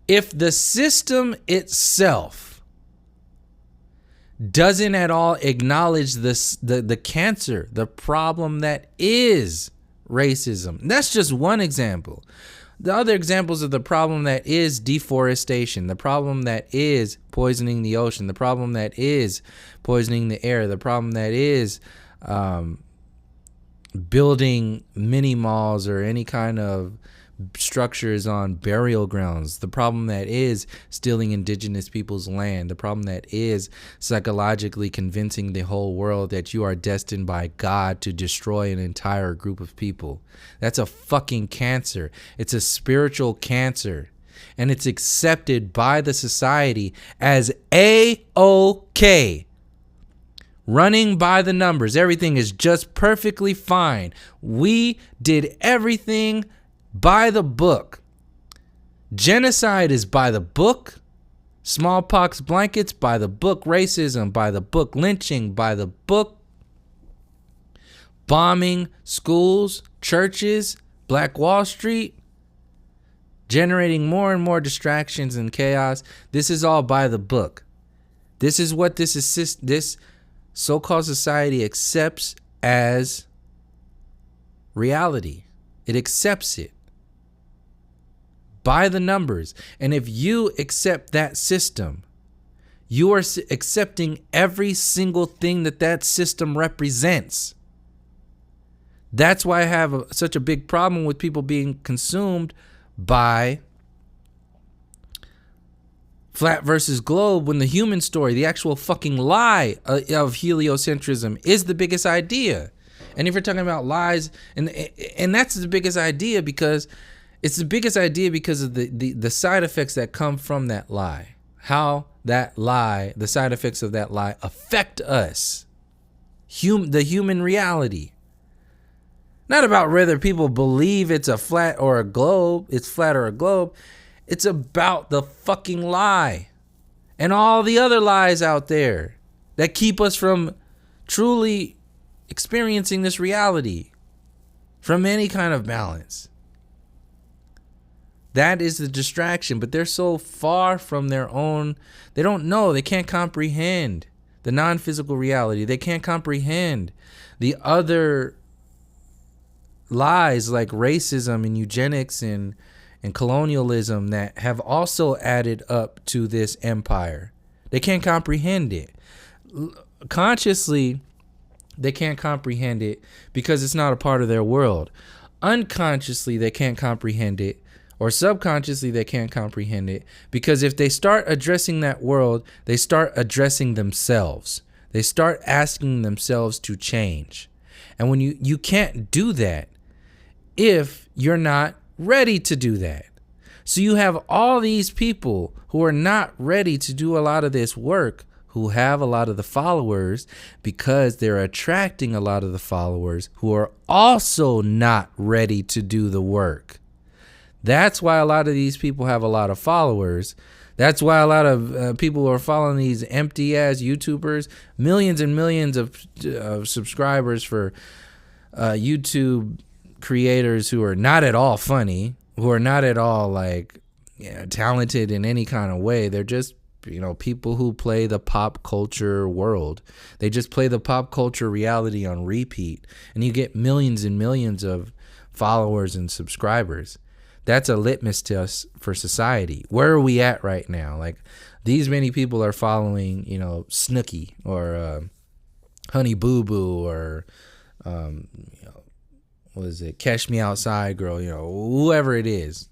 if the system itself doesn't at all acknowledge the cancer, the problem that is racism. And that's just one example. The other examples of the problem that is deforestation, the problem that is poisoning the ocean, the problem that is poisoning the air, the problem that is building mini malls or any kind of structures on burial grounds, the problem that is stealing indigenous people's land, the problem that is psychologically convincing the whole world that you are destined by God to destroy an entire group of people. That's a fucking cancer. It's a spiritual cancer, and it's accepted by the society as A-OK. Running by the numbers, everything is just perfectly fine. We did everything by the book. Genocide is by the book. Smallpox blankets by the book. Racism by the book. Lynching by the book. Bombing schools, churches, Black Wall Street, generating more and more distractions and chaos. This is all by the book. This is what this so-called society accepts as reality. It accepts it by the numbers. And if you accept that system, you are accepting every single thing that system represents. That's why I have such a big problem with people being consumed by flat versus globe, when the human story, the actual fucking lie of heliocentrism, is the biggest idea. And if you're talking about lies, and that's the biggest idea because it's the biggest idea because of the side effects that come from that lie. How that lie, the side effects of that lie affect us. The human reality. Not about whether people believe it's a flat or a globe, it's flat or a globe. It's about the fucking lie and all the other lies out there that keep us from truly experiencing this reality from any kind of balance. That is the distraction, but they're so far from their own. They don't know. They can't comprehend the non-physical reality. They can't comprehend the other lies like racism and eugenics and colonialism that have also added up to this empire. They can't comprehend it. Consciously, they can't comprehend it because it's not a part of their world. Unconsciously, they can't comprehend it, or subconsciously, they can't comprehend it because if they start addressing that world, they start addressing themselves. They start asking themselves to change. And when you can't do that if you're not ready to do that. So you have all these people who are not ready to do a lot of this work, who have a lot of the followers because they're attracting a lot of the followers who are also not ready to do the work. That's why a lot of these people have a lot of followers. That's why a lot of people are following these empty ass YouTubers, millions and millions of subscribers for YouTube creators who are not at all funny, who are not at all like talented in any kind of way. They're just people who play the pop culture world. They just play the pop culture reality on repeat, and you get millions and millions of followers and subscribers. That's a litmus test for society. Where are we at right now? Like, these many people are following, Snooki or Honey Boo Boo or what is it? Catch Me Outside Girl, whoever it is.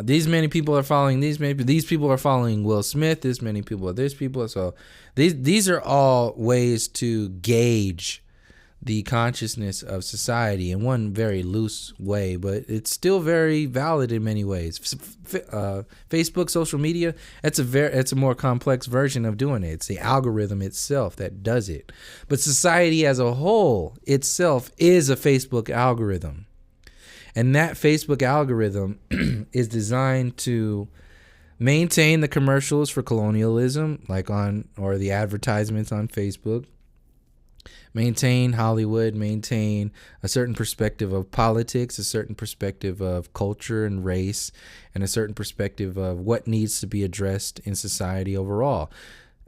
These many people are following these people are following Will Smith. This many people are this people. So these are all ways to gauge the consciousness of society in one very loose way, but it's still very valid in many ways. Facebook, social media, it's a more complex version of doing it. It's the algorithm itself that does it. But society as a whole itself is a Facebook algorithm. And that Facebook algorithm is designed to maintain the commercials for colonialism, or the advertisements on Facebook, maintain Hollywood, maintain a certain perspective of politics, a certain perspective of culture and race, and a certain perspective of what needs to be addressed in society overall.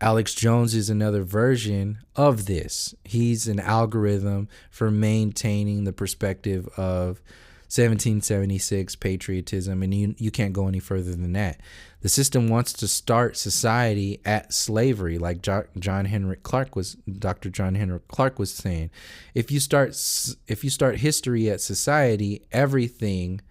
Alex Jones is another version of this. He's an algorithm for maintaining the perspective of 1776 patriotism, and you can't go any further than that. The system wants to start society at slavery, like Dr. John Henrik Clarke was saying. If you start history at society, everything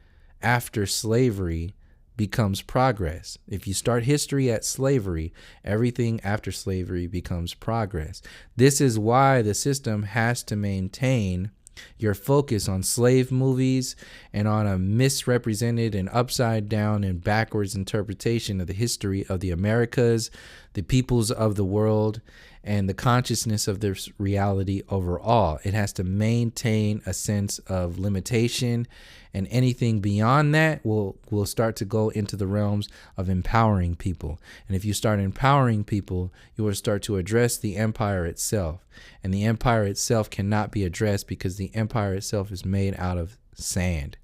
after slavery becomes progress. If you start history at slavery, everything after slavery becomes progress. This is why the system has to maintain your focus on slave movies and on a misrepresented and upside down and backwards interpretation of the history of the Americas, the peoples of the world, and the consciousness of this reality overall. It has to maintain a sense of limitation, and anything beyond that will start to go into the realms of empowering people. And if you start empowering people, you will start to address the empire itself. And the empire itself cannot be addressed because the empire itself is made out of sand.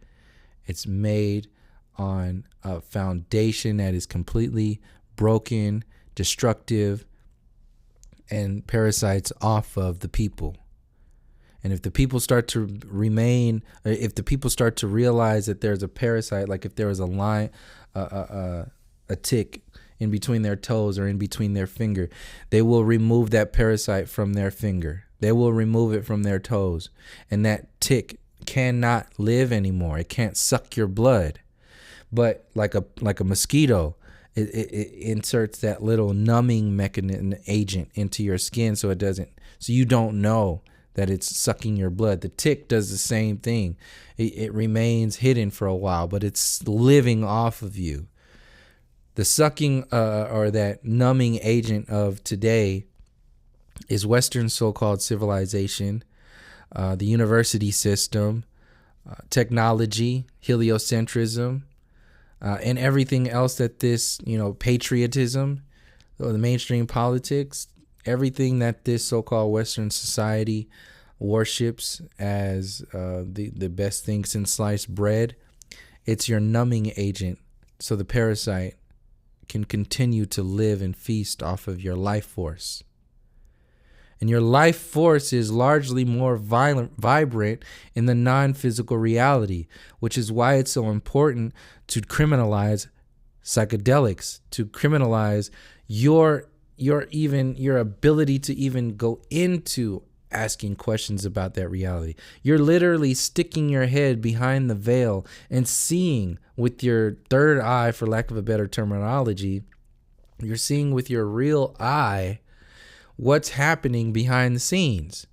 It's made on a foundation that is completely broken, destructive, and parasites off of the people. And if the people start to if the people start to realize that there's a parasite, like if there was a line, a tick in between their toes or in between their finger, they will remove that parasite from their finger. They will remove it from their toes. And that tick cannot live anymore. It can't suck your blood. But like a mosquito, it inserts that little numbing mechanism agent into your skin so you don't know that it's sucking your blood. The tick does the same thing. It remains hidden for a while, but it's living off of you. The sucking or that numbing agent of today is Western so-called civilization, the university system, technology, heliocentrism, and everything else that this, patriotism, the mainstream politics, everything that this so-called Western society worships as the best thing since sliced bread It's your numbing agent, so the parasite can continue to live and feast off of your life force. And your life force is largely more vibrant in the non-physical reality, which is why it's so important to criminalize psychedelics, to criminalize your ability to even go into asking questions about that reality. You're literally sticking your head behind the veil and seeing with your third eye, for lack of a better terminology, you're seeing with your real eye what's happening behind the scenes.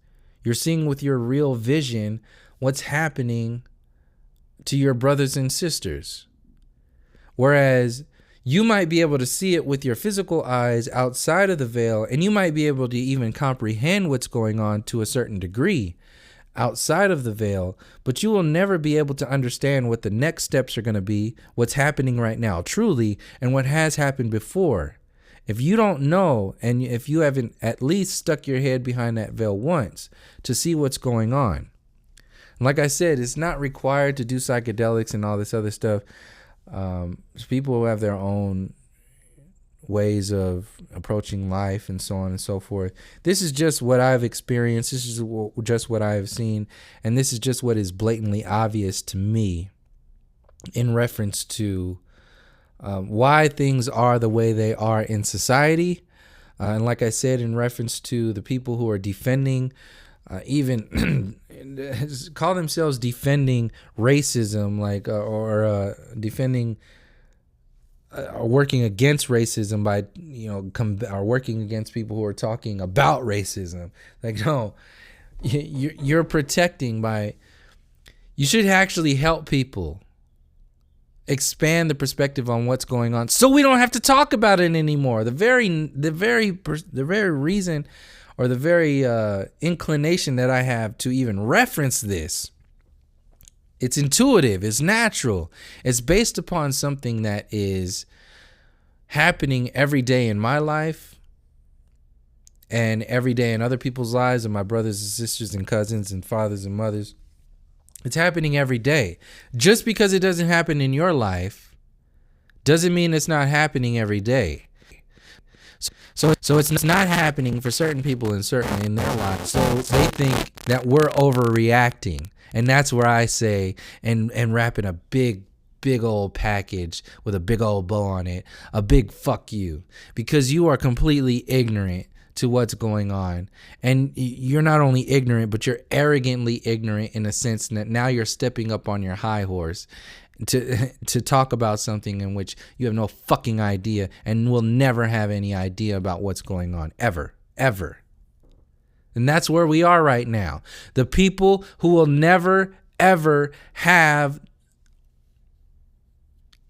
You're seeing with your real vision what's happening to your brothers and sisters. Whereas you might be able to see it with your physical eyes outside of the veil, and you might be able to even comprehend what's going on to a certain degree outside of the veil, but you will never be able to understand what the next steps are going to be, what's happening right now, truly, and what has happened before. If you don't know, and if you haven't at least stuck your head behind that veil once to see what's going on. Like I said, it's not required to do psychedelics and all this other stuff. People who have their own ways of approaching life and so on and so forth. This is just what I've experienced. This is just what I've seen. And this is just what is blatantly obvious to me in reference to why things are the way they are in society. And like I said, in reference to the people who are defending, even call themselves defending racism, like, or defending or working against racism by, or working against people who are talking about racism. Like, no, you're protecting by, you should actually help people expand the perspective on what's going on, so we don't have to talk about it anymore. The very reason, or the very inclination that I have to even reference this, it's intuitive, it's natural, it's based upon something that is happening every day in my life and every day in other people's lives, and my brothers and sisters and cousins and fathers and mothers. It's happening every day. Just because it doesn't happen in your life doesn't mean it's not happening every day. So it's not happening for certain people in their lives. So they think that we're overreacting. And that's where I say, and wrap in a big old package with a big old bow on it, a big fuck you. Because you are completely ignorant to what's going on. And you're not only ignorant, but you're arrogantly ignorant in a sense that now you're stepping up on your high horse to talk about something in which you have no fucking idea and will never have any idea about what's going on, ever. And that's where we are right now. The people who will never, ever have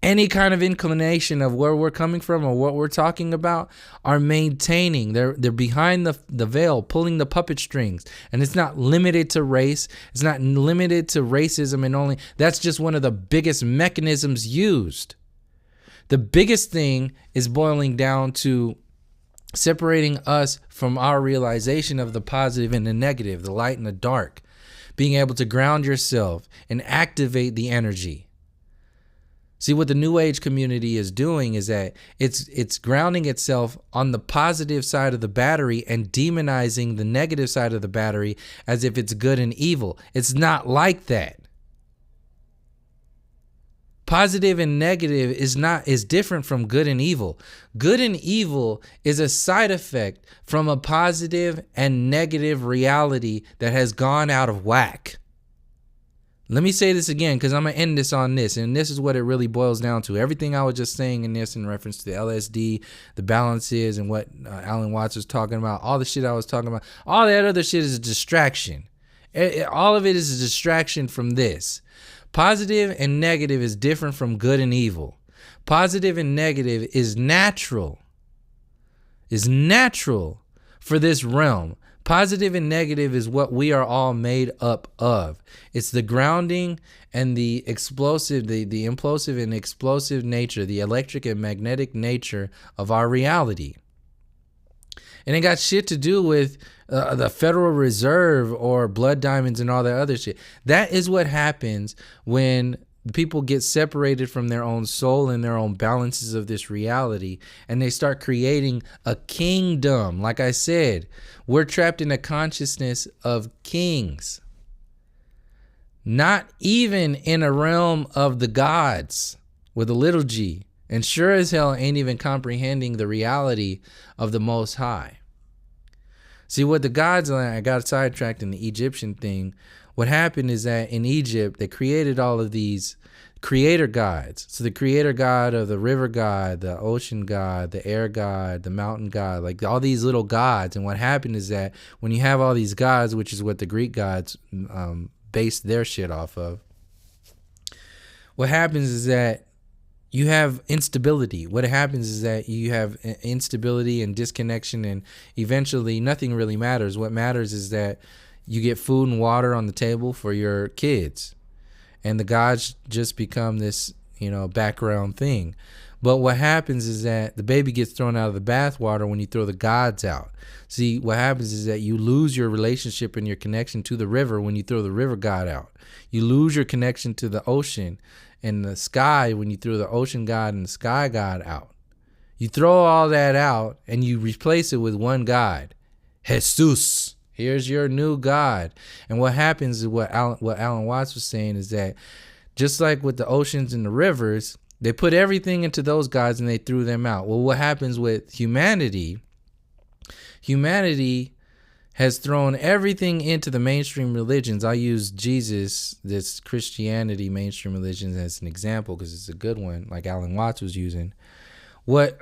any kind of inclination of where we're coming from or what we're talking about are maintaining. They're behind the veil, pulling the puppet strings. And it's not limited to race. It's not limited to racism and only. That's just one of the biggest mechanisms used. The biggest thing is boiling down to separating us from our realization of the positive and the negative, the light and the dark. Being able to ground yourself and activate the energy. See, what the New Age community is doing is that it's grounding itself on the positive side of the battery and demonizing the negative side of the battery as if it's good and evil. It's not like that. Positive and negative is different from good and evil. Good and evil is a side effect from a positive and negative reality that has gone out of whack. Let me say this again, because I'm going to end this on this, and this is what it really boils down to. Everything I was just saying in this in reference to the LSD, the balances, and what Alan Watts was talking about, all the shit I was talking about, all that other shit is a distraction. All of it is a distraction from this. Positive and negative is different from good and evil. Positive and negative is natural for this realm. Positive and negative is what we are all made up of. It's the grounding and the explosive, the implosive and explosive nature, the electric and magnetic nature of our reality. And it got shit to do with the Federal Reserve or blood diamonds and all that other shit. That is what happens when People get separated from their own soul and their own balances of this reality, and they start creating a kingdom. Like I said, we're trapped in a consciousness of kings, not even in a realm of the gods with a little g, and sure as hell ain't even comprehending the reality of the Most High. See, what the gods, I got sidetracked in the Egyptian thing. What happened is that in Egypt, they created all of these creator gods. So the creator god of the river god, the ocean god, the air god, the mountain god, like all these little gods. And what happened is that when you have all these gods, which is what the Greek gods based their shit off of, what happens is that you have instability. What happens is that you have instability and disconnection, and eventually nothing really matters. What matters is that you get food and water on the table for your kids, and the gods just become this, background thing. But what happens is that the baby gets thrown out of the bathwater when you throw the gods out. See, what happens is that you lose your relationship and your connection to the river when you throw the river god out. You lose your connection to the ocean and the sky when you throw the ocean god and the sky god out. You throw all that out and you replace it with one god, Jesus. Here's your new God. And what happens is what Alan Watts was saying is that just like with the oceans and the rivers, they put everything into those gods and they threw them out. Well, what happens with humanity? Humanity has thrown everything into the mainstream religions. I use Jesus, this Christianity mainstream religions, as an example because it's a good one, like Alan Watts was using. What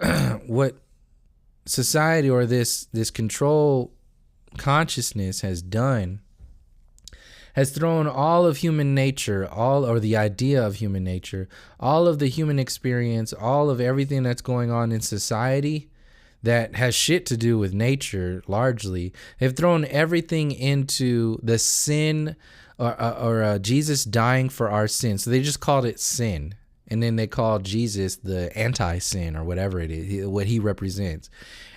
society or this control consciousness has done has thrown all of human nature, or the idea of human nature, all of the human experience, all of everything that's going on in society that has shit to do with nature largely. They've thrown everything into the sin or Jesus dying for our sin. So they just called it sin. And then they called Jesus the anti-sin or whatever it is, what he represents.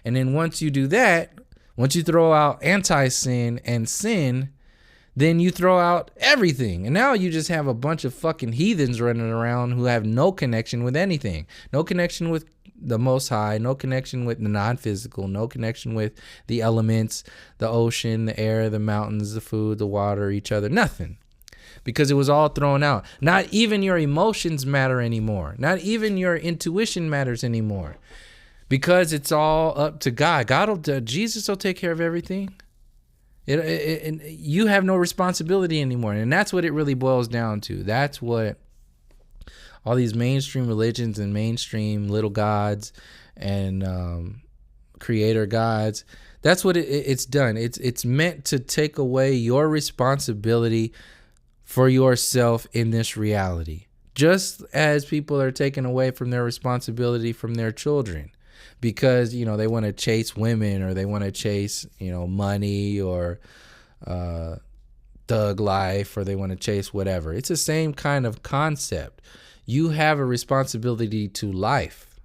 And then once you do that, once you throw out anti-sin and sin, then you throw out everything. And now you just have a bunch of fucking heathens running around who have no connection with anything. No connection with the Most High, no connection with the non-physical, no connection with the elements, the ocean, the air, the mountains, the food, the water, each other, nothing. Because it was all thrown out. Not even your emotions matter anymore. Not even your intuition matters anymore. Because it's all up to God. Jesus will take care of everything. You have no responsibility anymore. And that's what it really boils down to. That's what all these mainstream religions and mainstream little gods and creator gods, that's what it's done. It's meant to take away your responsibility for yourself in this reality. Just as people are taken away from their responsibility from their children. Because, they want to chase women, or they want to chase, money, or thug life, or they want to chase whatever. It's the same kind of concept. You have a responsibility to life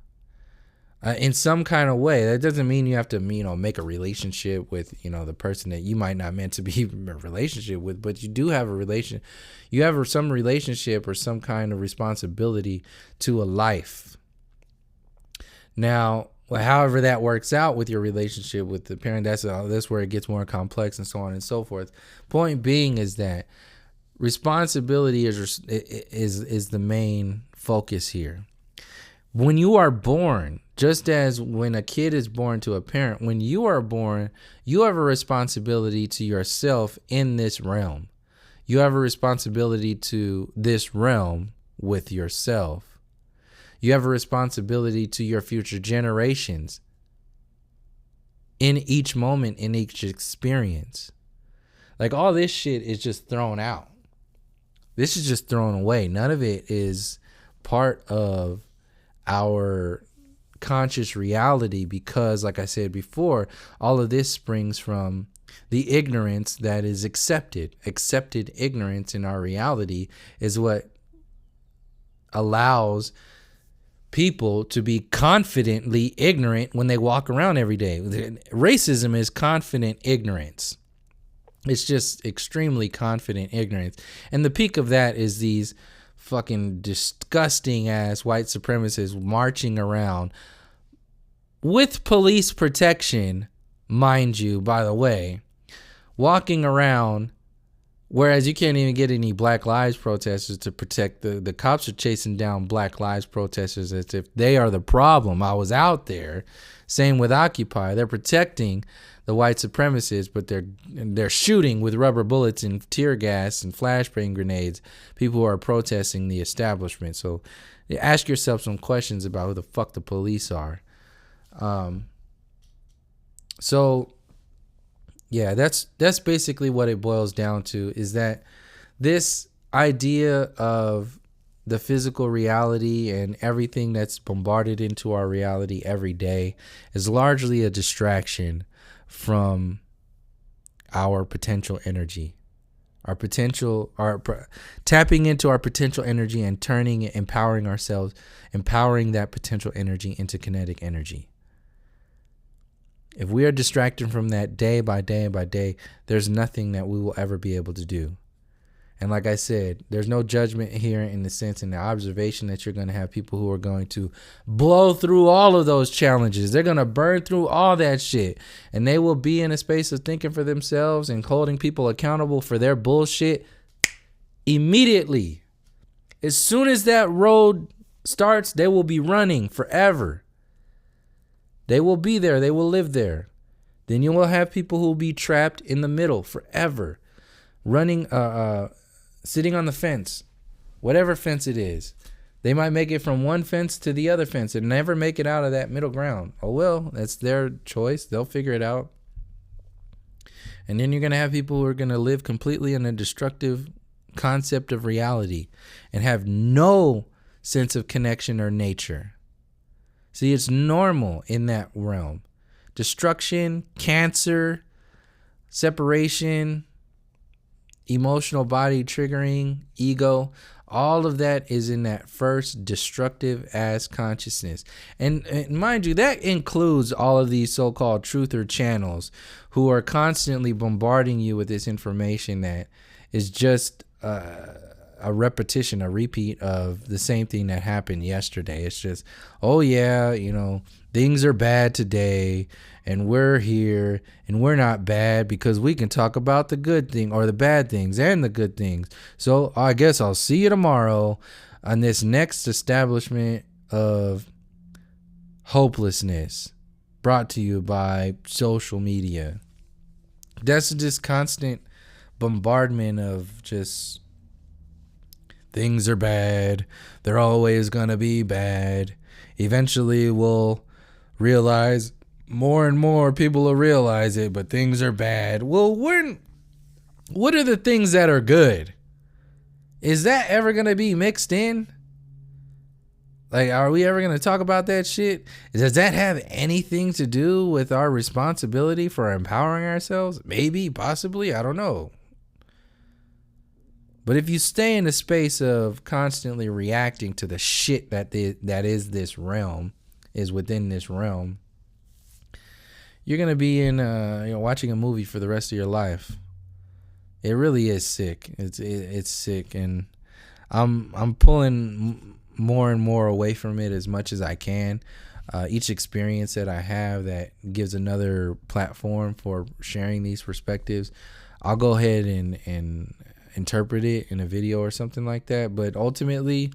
in some kind of way. That doesn't mean you have to, make a relationship with, the person that you might not meant to be in a relationship with, but you do have a relation. You have some relationship or some kind of responsibility to a life. Now, however that works out with your relationship with the parent, that's where it gets more complex and so on and so forth. Point being is that responsibility is the main focus here. When you are born, just as when a kid is born to a parent, when you are born, you have a responsibility to yourself in this realm. You have a responsibility to this realm with yourself. You have a responsibility to your future generations in each moment, in each experience. Like, all this shit is just thrown out. This is just thrown away. None of it is part of our conscious reality because, like I said before, all of this springs from the ignorance that is accepted. Accepted ignorance in our reality is what allows people to be confidently ignorant when they walk around every day. Racism is confident ignorance. It's just extremely confident ignorance. And the peak of that is these fucking disgusting ass white supremacists marching around with police protection, mind you, by the way, walking around, whereas you can't even get any Black Lives protesters to protect the cops are chasing down Black Lives protesters as if they are the problem. I was out there. Same with Occupy. They're protecting the white supremacists, but they're shooting with rubber bullets and tear gas and flashbang grenades people who are protesting the establishment. So ask yourself some questions about who the fuck the police are. So yeah, that's basically what it boils down to, is that this idea of the physical reality and everything that's bombarded into our reality every day is largely a distraction from our potential energy, tapping into our potential energy and empowering that potential energy into kinetic energy. If we are distracted from that day by day by day, there's nothing that we will ever be able to do. And like I said, there's no judgment here in the sense, in the observation that you're going to have people who are going to blow through all of those challenges. They're going to burn through all that shit. And they will be in a space of thinking for themselves and holding people accountable for their bullshit immediately. As soon as that road starts, they will be running forever. They will be there. They will live there. Then you will have people who will be trapped in the middle forever, running, sitting on the fence, whatever fence it is. They might make it from one fence to the other fence and never make it out of that middle ground. Oh, well, that's their choice. They'll figure it out. And then you're going to have people who are going to live completely in a destructive concept of reality and have no sense of connection or nature. See, it's normal in that realm. Destruction, cancer, separation, emotional body triggering, ego, all of that is in that first destructive ass consciousness. And mind you, that includes all of these so-called truther channels who are constantly bombarding you with this information that is just a repetition, a repeat of the same thing that happened yesterday. It's just, oh yeah, things are bad today and we're here and we're not bad because we can talk about the good thing or the bad things and the good things. So I guess I'll see you tomorrow on this next establishment of hopelessness brought to you by social media. That's just constant bombardment of just things are bad. They're always going to be bad. Eventually we'll realize, more and more people will realize it, but things are bad. Well, what are the things that are good? Is that ever going to be mixed in? Like, are we ever going to talk about that shit? Does that have anything to do with our responsibility for empowering ourselves? Maybe, possibly, I don't know. But if you stay in the space of constantly reacting to the shit that is this realm, is within this realm, you're gonna be in watching a movie for the rest of your life. It really is sick. It's sick, and I'm pulling more and more away from it as much as I can. Each experience that I have that gives another platform for sharing these perspectives, I'll go ahead and interpret it in a video or something like that. But ultimately,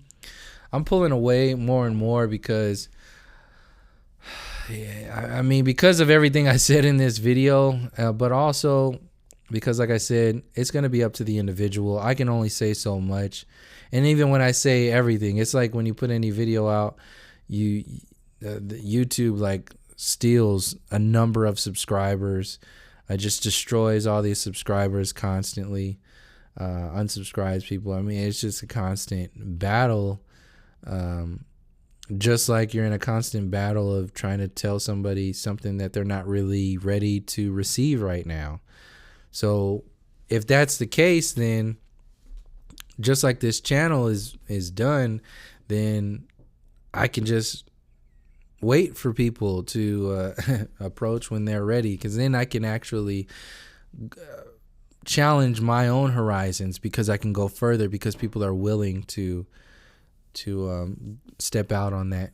I'm pulling away more and more because, because of everything I said in this video, but also because, like I said, it's going to be up to the individual. I can only say so much. And even when I say everything, it's like when you put any video out, YouTube like steals a number of subscribers, just destroys all these subscribers constantly. Unsubscribes people. I mean, it's just a constant battle. Just like you're in a constant battle of trying to tell somebody something that they're not really ready to receive right now. So if that's the case, then just like this channel is done, then I can just wait for people to approach when they're ready, because then I can actually challenge my own horizons because I can go further, because people are willing to step out on that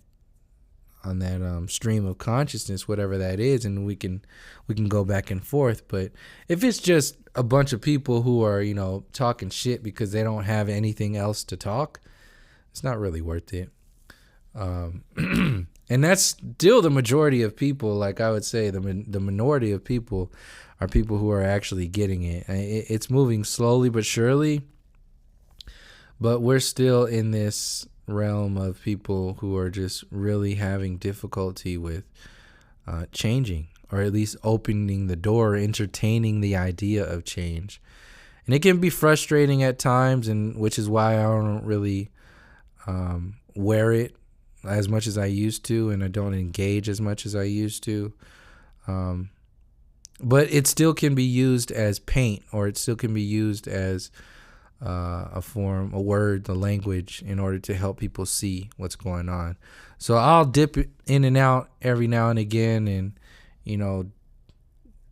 stream of consciousness, whatever that is, and we can go back and forth. But if it's just a bunch of people who are, talking shit because they don't have anything else to talk, it's not really worth it. And that's still the majority of people. Like I would say, the minority of people are people who are actually getting it. It's moving slowly but surely, but we're still in this realm of people who are just really having difficulty with changing, or at least opening the door, entertaining the idea of change. And it can be frustrating at times, and which is why I don't really wear it as much as I used to, and I don't engage as much as I used to. But it still can be used as paint, or it still can be used as a form, a word, a language, in order to help people see what's going on. So I'll dip in and out every now and again, and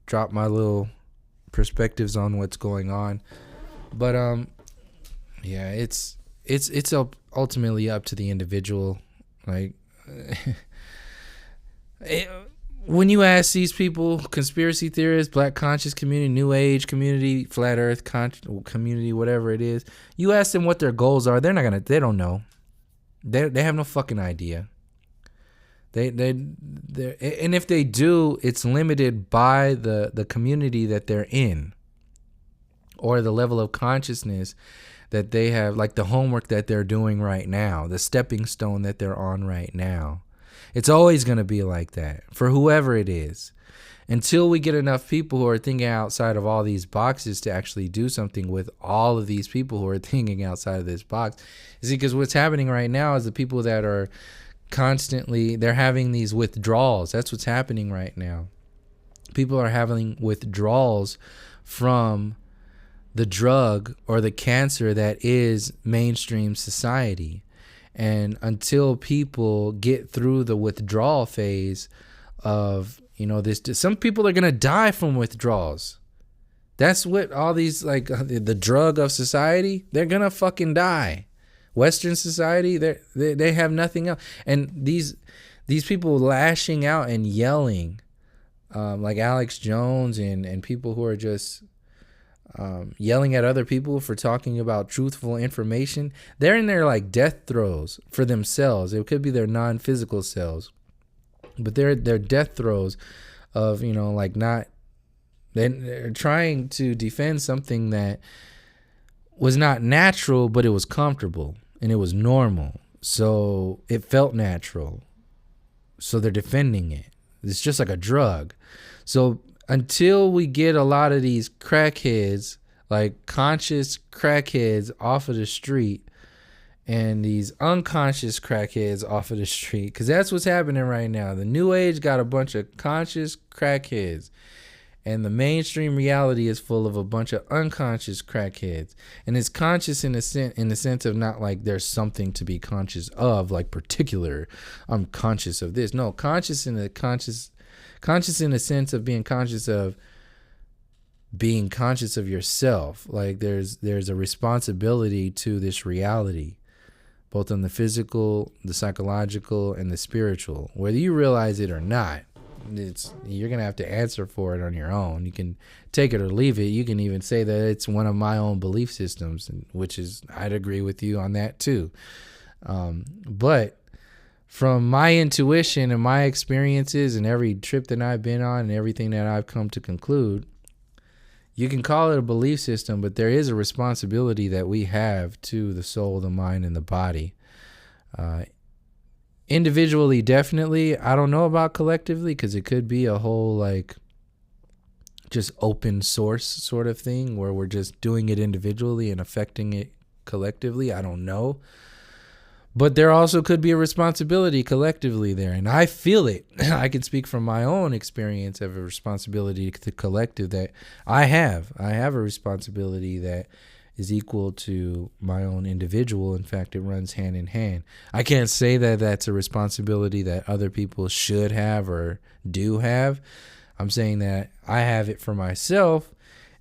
drop my little perspectives on what's going on. But yeah, it's ultimately up to the individual. Like when you ask these people, conspiracy theorists, black conscious community, new age community, flat earth community, whatever it is, you ask them what their goals are, they don't know. They have no fucking idea. And if they do, it's limited by the community that they're in, or the level of consciousness that they have, like the homework that they're doing right now, the stepping stone that they're on right now. It's always going to be like that for whoever it is, until we get enough people who are thinking outside of all these boxes to actually do something with all of these people who are thinking outside of this box. You see, because what's happening right now is the people that are constantly, they're having these withdrawals. That's what's happening right now. People are having withdrawals from the drug or the cancer that is mainstream society. And until people get through the withdrawal phase of, this, some people are going to die from withdrawals. That's what all these, like the drug of society, they're going to fucking die. Western society, they have nothing else. And these people lashing out and yelling, like Alex Jones and people who are just yelling at other people for talking about truthful information, they're in their like death throes for themselves. It could be their non-physical selves, but they're death throes of, they're trying to defend something that was not natural, but it was comfortable and it was normal. So it felt natural. So they're defending it. It's just like a drug. So until we get a lot of these crackheads, like conscious crackheads, off of the street, and these unconscious crackheads off of the street, because that's what's happening right now. The new age got a bunch of conscious crackheads, and the mainstream reality is full of a bunch of unconscious crackheads. And it's conscious in the sense of not like there's something to be conscious of, like particular, I'm conscious of this. No, conscious in the sense of being conscious of yourself. Like there's a responsibility to this reality, both on the physical, the psychological, and the spiritual. Whether you realize it or not, you're gonna have to answer for it on your own. You can take it or leave it. You can even say that it's one of my own belief systems, which is, I'd agree with you on that too. But from my intuition and my experiences and every trip that I've been on and everything that I've come to conclude, you can call it a belief system, but there is a responsibility that we have to the soul, the mind, and the body. Individually, definitely. I don't know about collectively, because it could be a whole like just open source sort of thing where we're just doing it individually and affecting it collectively. I don't know. But there also could be a responsibility collectively there. And I feel it. I can speak from my own experience of a responsibility to the collective that I have. I have a responsibility that is equal to my own individual. In fact, it runs hand in hand. I can't say that that's a responsibility that other people should have or do have. I'm saying that I have it for myself,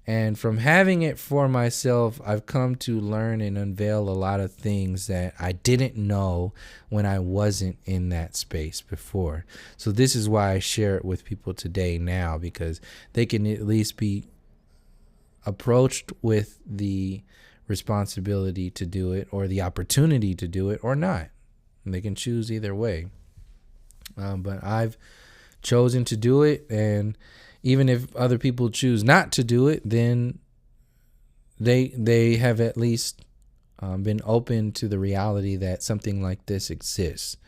And from having it for myself, I've come to learn and unveil a lot of things that I didn't know when I wasn't in that space before. So this is why I share it with people today now, because they can at least be approached with the responsibility to do it or the opportunity to do it or not. And they can choose either way. But I've chosen to do it, and even if other people choose not to do it, then they have at least been open to the reality that something like this exists,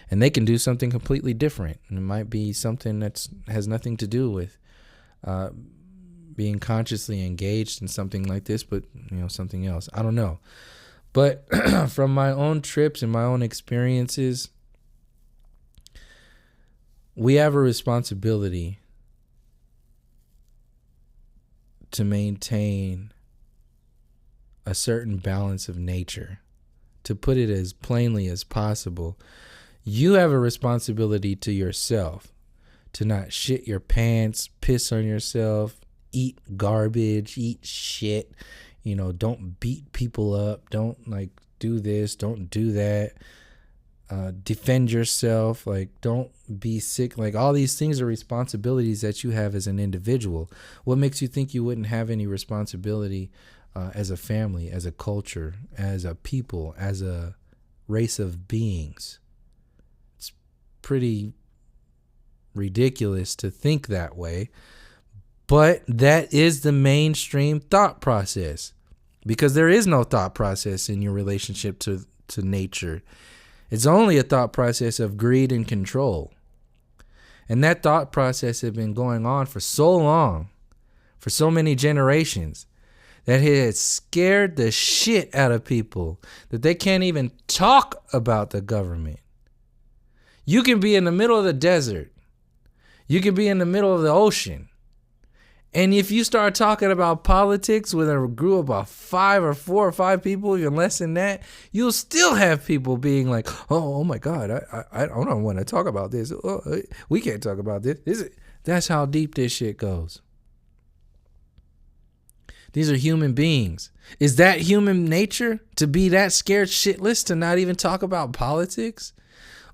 and they can do something completely different. And it might be something that has nothing to do with being consciously engaged in something like this, but something else. I don't know. But from my own trips and my own experiences, we have a responsibility to maintain a certain balance of nature. To put it as plainly as possible, you have a responsibility to yourself to not shit your pants, piss on yourself, eat garbage, eat shit, don't beat people up, don't do this, don't do that, defend yourself, don't be sick. All these things are responsibilities that you have as an individual. What makes you think you wouldn't have any responsibility as a family, as a culture, as a people, as a race of beings? It's pretty ridiculous to think that way, but that is the mainstream thought process, because there is no thought process in your relationship to nature. It's only a thought process of greed and control. And that thought process has been going on for so long, for so many generations, that it has scared the shit out of people that they can't even talk about the government. You can be in the middle of the desert. You can be in the middle of the ocean. And if you start talking about politics with a group of 4 or 5 people, even less than that, you'll still have people being like, oh my God, I don't want to talk about this. Oh, we can't talk about this. That's how deep this shit goes. These are human beings. Is that human nature to be that scared shitless to not even talk about politics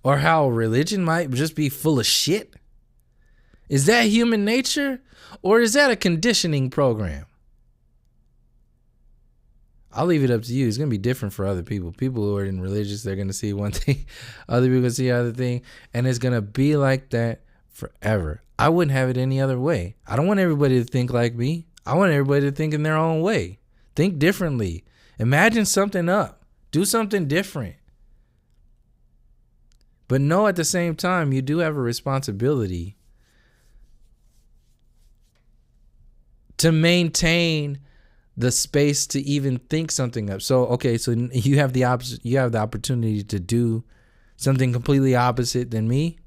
or how religion might just be full of shit? Is that human nature? Or is that a conditioning program? I'll leave it up to you. It's going to be different for other people. People who are in religious, they're going to see one thing. Other people going to see other thing. And it's going to be like that forever. I wouldn't have it any other way. I don't want everybody to think like me. I want everybody to think in their own way. Think differently. Imagine something up. Do something different. But know at the same time, you do have a responsibility to maintain the space to even think something up. So you have the opportunity to do something completely opposite than me.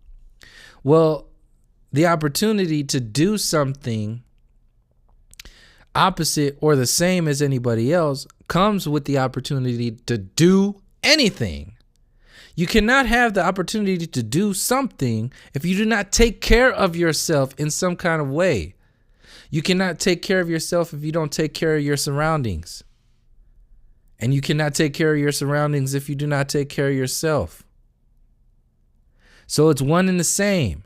Well, the opportunity to do something opposite or the same as anybody else comes with the opportunity to do anything. You cannot have the opportunity to do something if you do not take care of yourself in some kind of way. You cannot take care of yourself if you don't take care of your surroundings. And you cannot take care of your surroundings if you do not take care of yourself. So it's one and the same.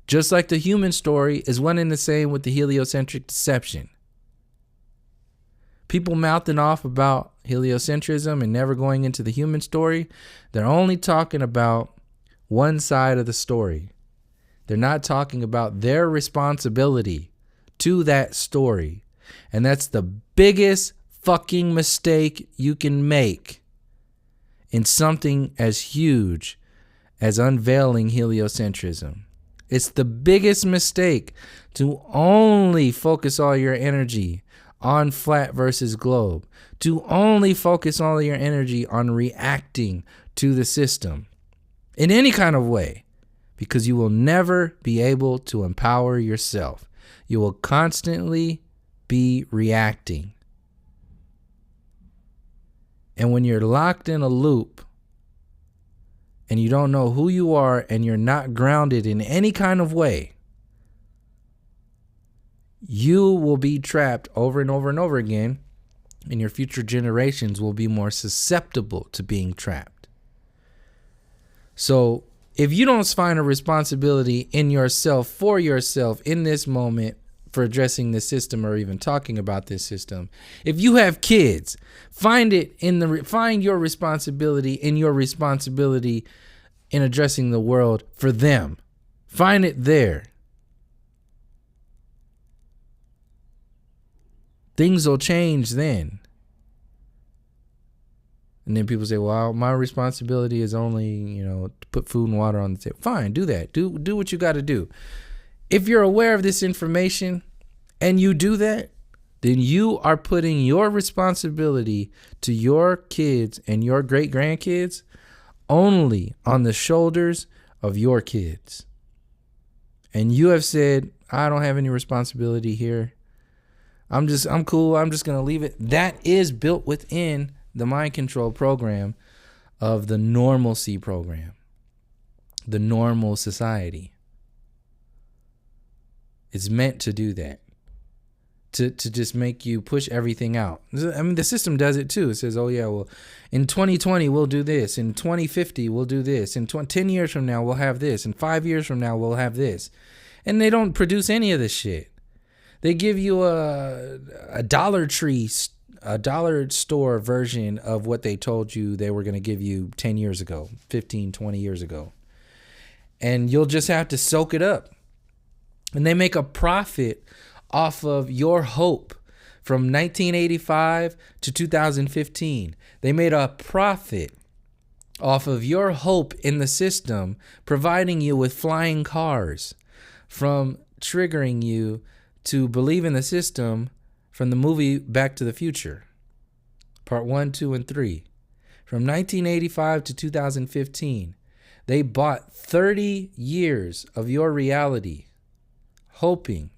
Just like the human story is one and the same with the heliocentric deception. People mouthing off about heliocentrism and never going into the human story, they're only talking about one side of the story. They're not talking about their responsibility to that story. And that's the biggest fucking mistake you can make in something as huge as unveiling heliocentrism. It's the biggest mistake to only focus all your energy on flat versus globe, to only focus all your energy on reacting to the system in any kind of way, because you will never be able to empower yourself. You will constantly be reacting. And when you're locked in a loop and you don't know who you are and you're not grounded in any kind of way, you will be trapped over and over and over again, and your future generations will be more susceptible to being trapped. So if you don't find a responsibility in yourself, for yourself, in this moment, for addressing the system or even talking about this system, if you have kids, find your responsibility in addressing the world for them. Find it there. Things will change then. And then people say, well, my responsibility is only, to put food and water on the table. Fine, do that. Do what you got to do. If you're aware of this information and you do that, then you are putting your responsibility to your kids and your great grandkids only on the shoulders of your kids. And you have said, I don't have any responsibility here. I'm cool. I'm just going to leave it. That is built within the mind control program of the normalcy program, the normal society. It's meant to do that, to just make you push everything out. I mean, the system does it too. It says, oh yeah, well, in 2020, we'll do this. In 2050, we'll do this. In 10 years from now, we'll have this. In 5 years from now, we'll have this. And they don't produce any of this shit. They give you a Dollar Tree, a dollar store version of what they told you they were going to give you 10 years ago, 15, 20 years ago. And you'll just have to soak it up. And they make a profit off of your hope from 1985 to 2015. They made a profit off of your hope in the system, providing you with flying cars, from triggering you to believe in the system from the movie Back to the Future, part 1, 2, and 3. From 1985 to 2015, they bought 30 years of your reality,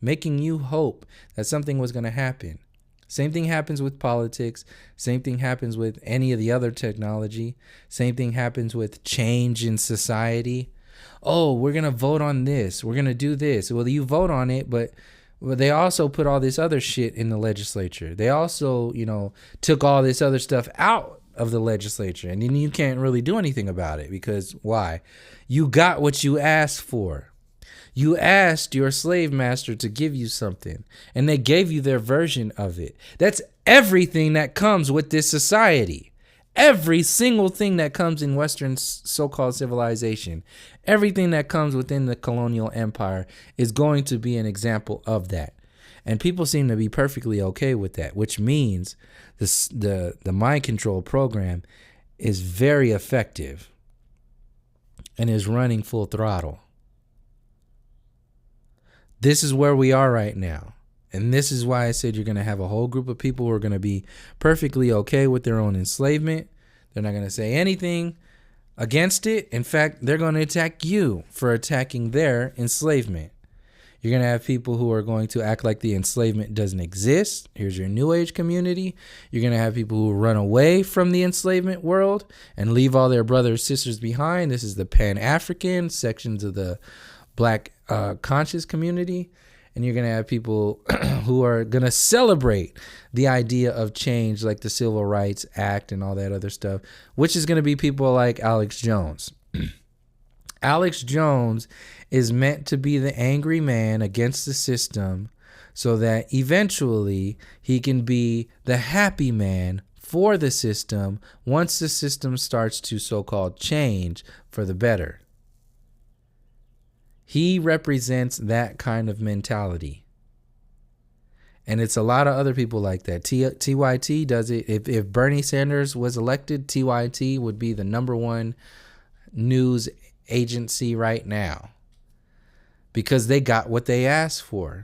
making you hope that something was going to happen. Same thing happens with politics. Same thing happens with any of the other technology. Same thing happens with change in society. Oh, we're going to vote on this. We're going to do this. Well, you vote on it, but they also put all this other shit in the legislature. They also, took all this other stuff out of the legislature. And then you can't really do anything about it because why? You got what you asked for. You asked your slave master to give you something, and they gave you their version of it. That's everything that comes with this society. Every single thing that comes in Western so-called civilization, everything that comes within the colonial empire is going to be an example of that. And people seem to be perfectly okay with that, which means the mind control program is very effective and is running full throttle. This is where we are right now. And this is why I said you're going to have a whole group of people who are going to be perfectly okay with their own enslavement. They're not going to say anything against it. In fact, they're going to attack you for attacking their enslavement. You're going to have people who are going to act like the enslavement doesn't exist. Here's your New Age community. You're going to have people who run away from the enslavement world and leave all their brothers, sisters behind. This is the Pan-African sections of the Black conscious community. And you're going to have people who are going to celebrate the idea of change, like the Civil Rights Act and all that other stuff, which is going to be people like Alex Jones. Alex Jones is meant to be the angry man against the system so that eventually he can be the happy man for the system once the system starts to so-called change for the better. He represents that kind of mentality. And it's a lot of other people like that. TYT does it. If Bernie Sanders was elected, TYT would be the number 1 news agency right now. Because they got what they asked for.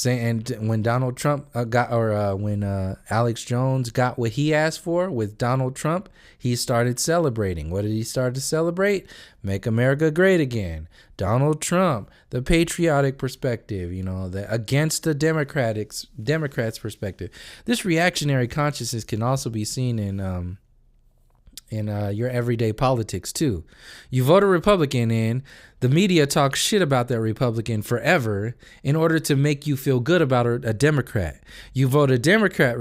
And when Donald Trump when Alex Jones got what he asked for with Donald Trump, he started celebrating. What did he start to celebrate? Make America great again. Donald Trump, the patriotic perspective, against the Democrats' perspective. This reactionary consciousness can also be seen in in your everyday politics too. You vote a Republican in, the media talks shit about that Republican forever in order to make you feel good about a Democrat. You vote a Democrat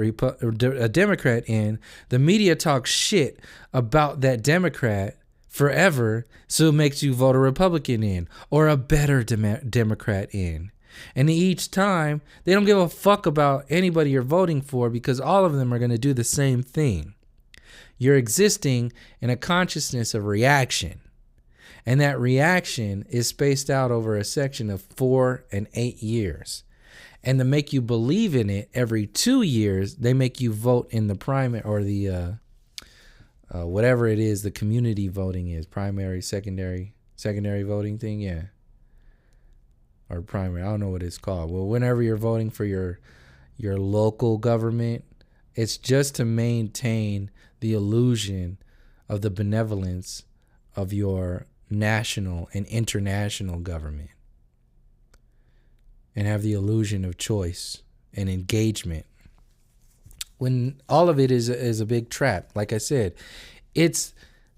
in, the media talks shit about that Democrat forever, so it makes you vote a Republican in or a better Democrat in. And each time, they don't give a fuck about anybody you're voting for because all of them are going to do the same thing. You're existing in a consciousness of reaction. And that reaction is spaced out over a section of 4 and 8 years. And to make you believe in it, every 2 years, they make you vote in the primary or the whatever it is the community voting is. Primary, secondary voting thing, yeah. Or primary, I don't know what it's called. Well, whenever you're voting for your local government, it's just to maintain the illusion of the benevolence of your national and international government, and have the illusion of choice and engagement, when all of it is a big trap. Like I said, it's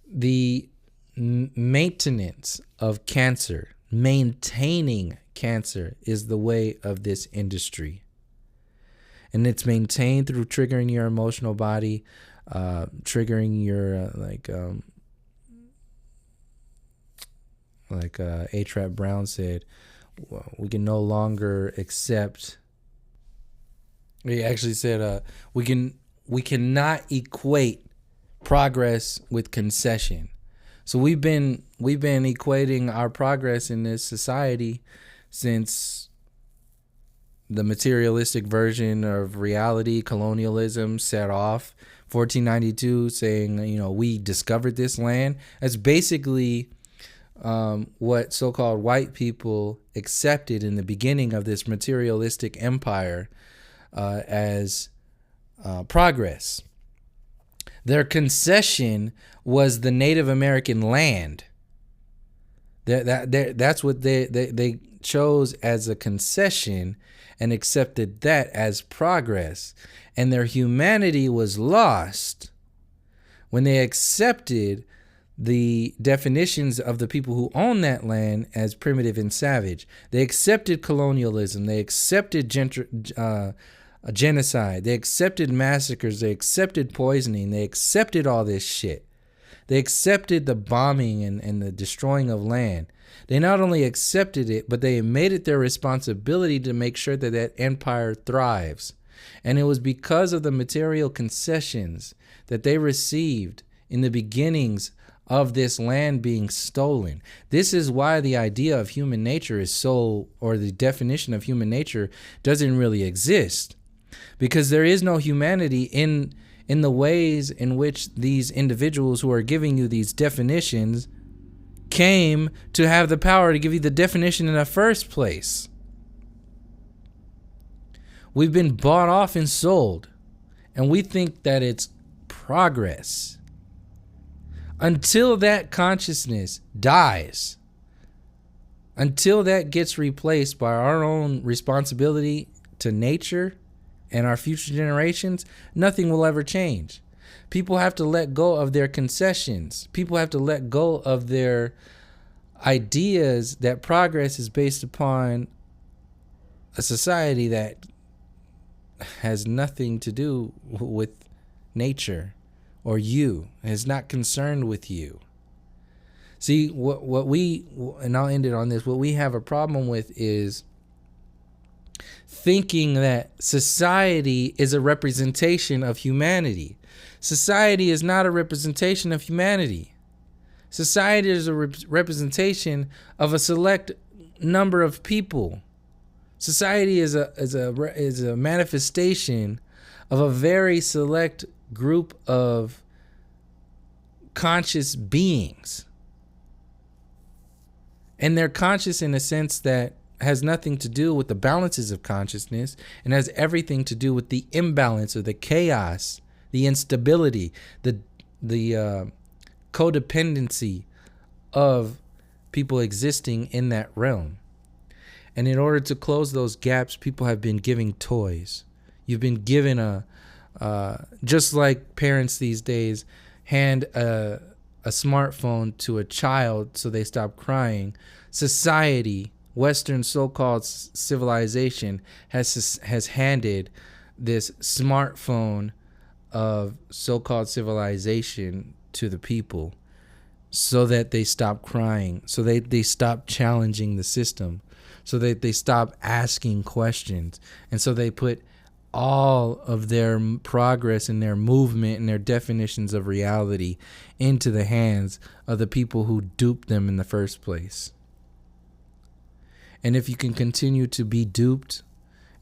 the maintenance of cancer. Maintaining cancer is the way of this industry, and it's maintained through triggering your emotional body, triggering your like A-Trap Brown said, we can no longer accept. He actually said, we cannot equate progress with concession. So we've been equating our progress in this society since the materialistic version of reality, colonialism, set off. 1492, saying, we discovered this land. That's basically what so-called white people accepted in the beginning of this materialistic empire as progress. Their concession was the Native American land. That's what they chose as a concession and accepted that as progress. And their humanity was lost when they accepted the definitions of the people who own that land as primitive and savage. They accepted colonialism. They accepted genocide. They accepted massacres. They accepted poisoning. They accepted all this shit. They accepted the bombing and the destroying of land. They not only accepted it, but they made it their responsibility to make sure that that empire thrives. And it was because of the material concessions that they received in the beginnings of this land being stolen. This is why the idea of human nature is so, or the definition of human nature doesn't really exist. Because there is no humanity in the ways in which these individuals who are giving you these definitions came to have the power to give you the definition in the first place. We've been bought off and sold, and we think that it's progress. Until that consciousness dies, until that gets replaced by our own responsibility to nature and our future generations, nothing will ever change. People have to let go of their concessions. People have to let go of their ideas that progress is based upon a society that has nothing to do with nature or you, is not concerned with you. See, what we, and I'll end it on this, what we have a problem with is thinking that society is a representation of humanity. Society is not a representation of humanity. Society is a representation of a select number of people. Society is a manifestation of a very select group of conscious beings. And they're conscious in a sense that has nothing to do with the balances of consciousness and has everything to do with the imbalance or the chaos, the instability, the codependency of people existing in that realm. And in order to close those gaps, people have been giving toys. You've been given just like parents these days hand a smartphone to a child so they stop crying, society, Western so-called civilization, has handed this smartphone of so-called civilization to the people so that they stop crying, so they stop challenging the system, so that they stop asking questions. And so they put all of their progress and their movement and their definitions of reality into the hands of the people who duped them in the first place. And if you can continue to be duped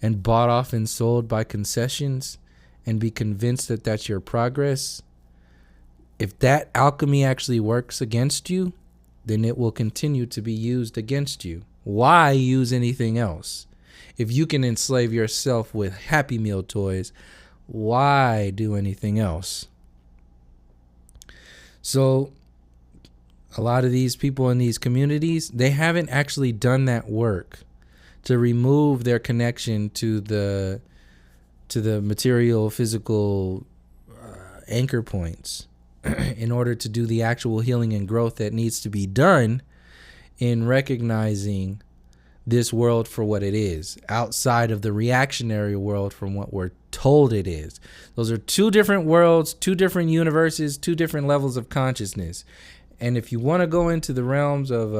and bought off and sold by concessions and be convinced that that's your progress, if that alchemy actually works against you, then it will continue to be used against you. Why use anything else? If you can enslave yourself with Happy Meal toys, why do anything else? So a lot of these people in these communities, they haven't actually done that work to remove their connection to the material, physical anchor points in order to do the actual healing and growth that needs to be done in recognizing this world for what it is, outside of the reactionary world from what we're told it is. Those are two different worlds, two different universes, two different levels of consciousness. And if you want to go into the realms of,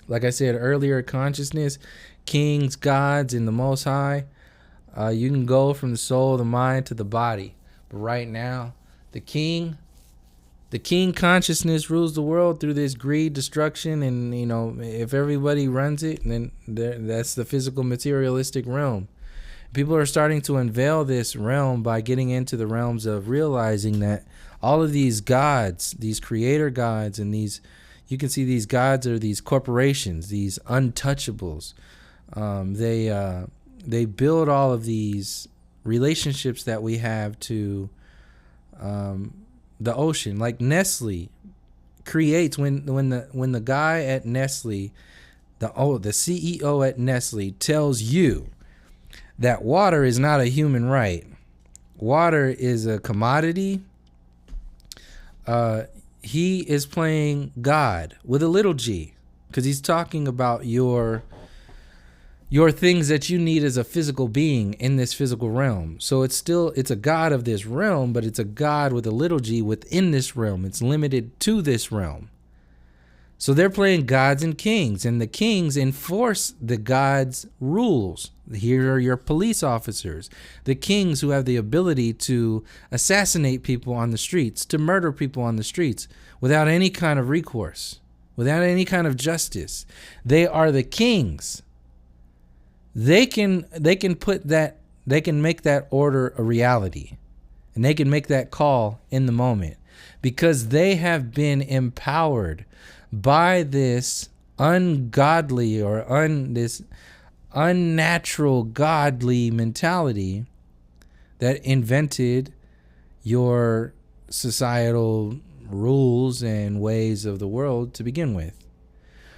like I said earlier, consciousness, kings, gods, and the Most High, you can go from the soul, the mind, to the body. But right now, the king consciousness rules the world through this greed, destruction, and if everybody runs it, then that's the physical, materialistic realm. People are starting to unveil this realm by getting into the realms of realizing that all of these gods, these creator gods, and you can see these gods are these corporations, these untouchables. They build all of these relationships that we have to the ocean. Like Nestle creates when the guy at Nestle, the CEO at Nestle tells you that water is not a human right. Water is a commodity. He is playing God with a little g, because he's talking about your things that you need as a physical being in this physical realm. So it's a God of this realm, but it's a God with a little g within this realm. It's limited to this realm. So they're playing gods and kings, and the kings enforce the gods' rules. Here are your police officers, the kings who have the ability to assassinate people on the streets, to murder people on the streets without any kind of recourse, without any kind of justice. They are the kings. They can make that order a reality, and they can make that call in the moment, because they have been empowered by this ungodly or this unnatural godly mentality that invented your societal rules and ways of the world to begin with.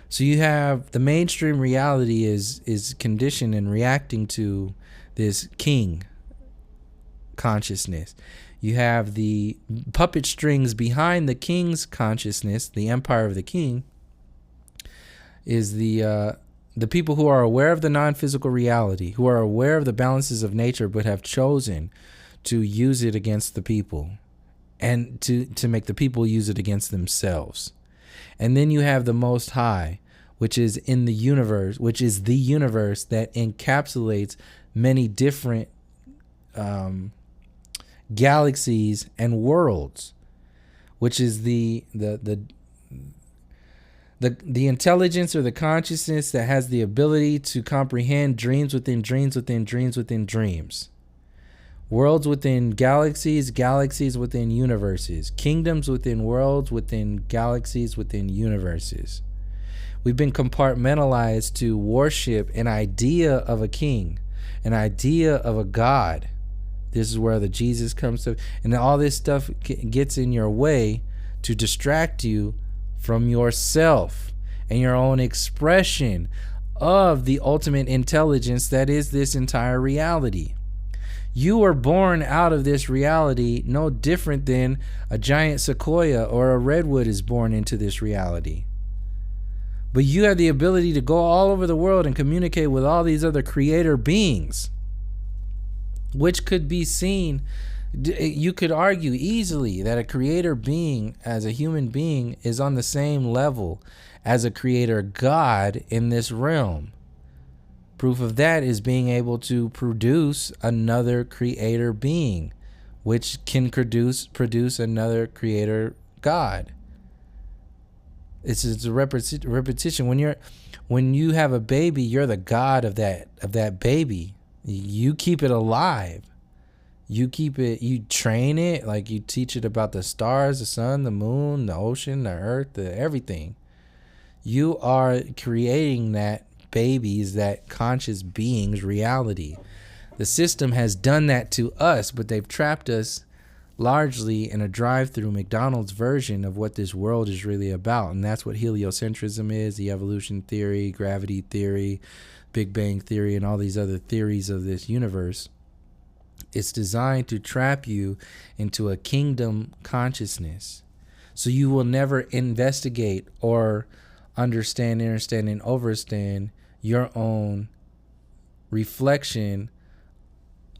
So you have the mainstream reality is conditioned and reacting to this king consciousness. You have the puppet strings behind the king's consciousness, the empire of the king, is the people who are aware of the non-physical reality, who are aware of the balances of nature, but have chosen to use it against the people and to make the people use it against themselves. And then you have the Most High, which is in the universe, which is the universe that encapsulates many different galaxies and worlds, which is the intelligence or the consciousness that has the ability to comprehend dreams within dreams within dreams within dreams, worlds within galaxies, galaxies within universes, kingdoms within worlds within galaxies within universes. We've been compartmentalized to worship an idea of a king, an idea of a God. This is where the Jesus comes to, and all this stuff gets in your way to distract you from yourself and your own expression of the ultimate intelligence that is this entire reality. You were born out of this reality, no different than a giant sequoia or a redwood is born into this reality. But you have the ability to go all over the world and communicate with all these other creator beings, which could be seen. You could argue easily that a creator being as a human being is on the same level as a creator God in this realm. Proof of that is being able to produce another creator being, which can produce another creator God. It's a repetition. When you have a baby, you're the God of that baby. You keep it alive. You train it, like you teach it about the stars, the sun, the moon, the ocean, the earth, everything. You are creating that baby's, that conscious being's reality. The system has done that to us, but they've trapped us largely in a drive-through McDonald's version of what this world is really about. And that's what heliocentrism is, the evolution theory, gravity theory, Big Bang theory, and all these other theories of this universe. It's designed to trap you into a kingdom consciousness. So you will never investigate or understand, and overstand your own reflection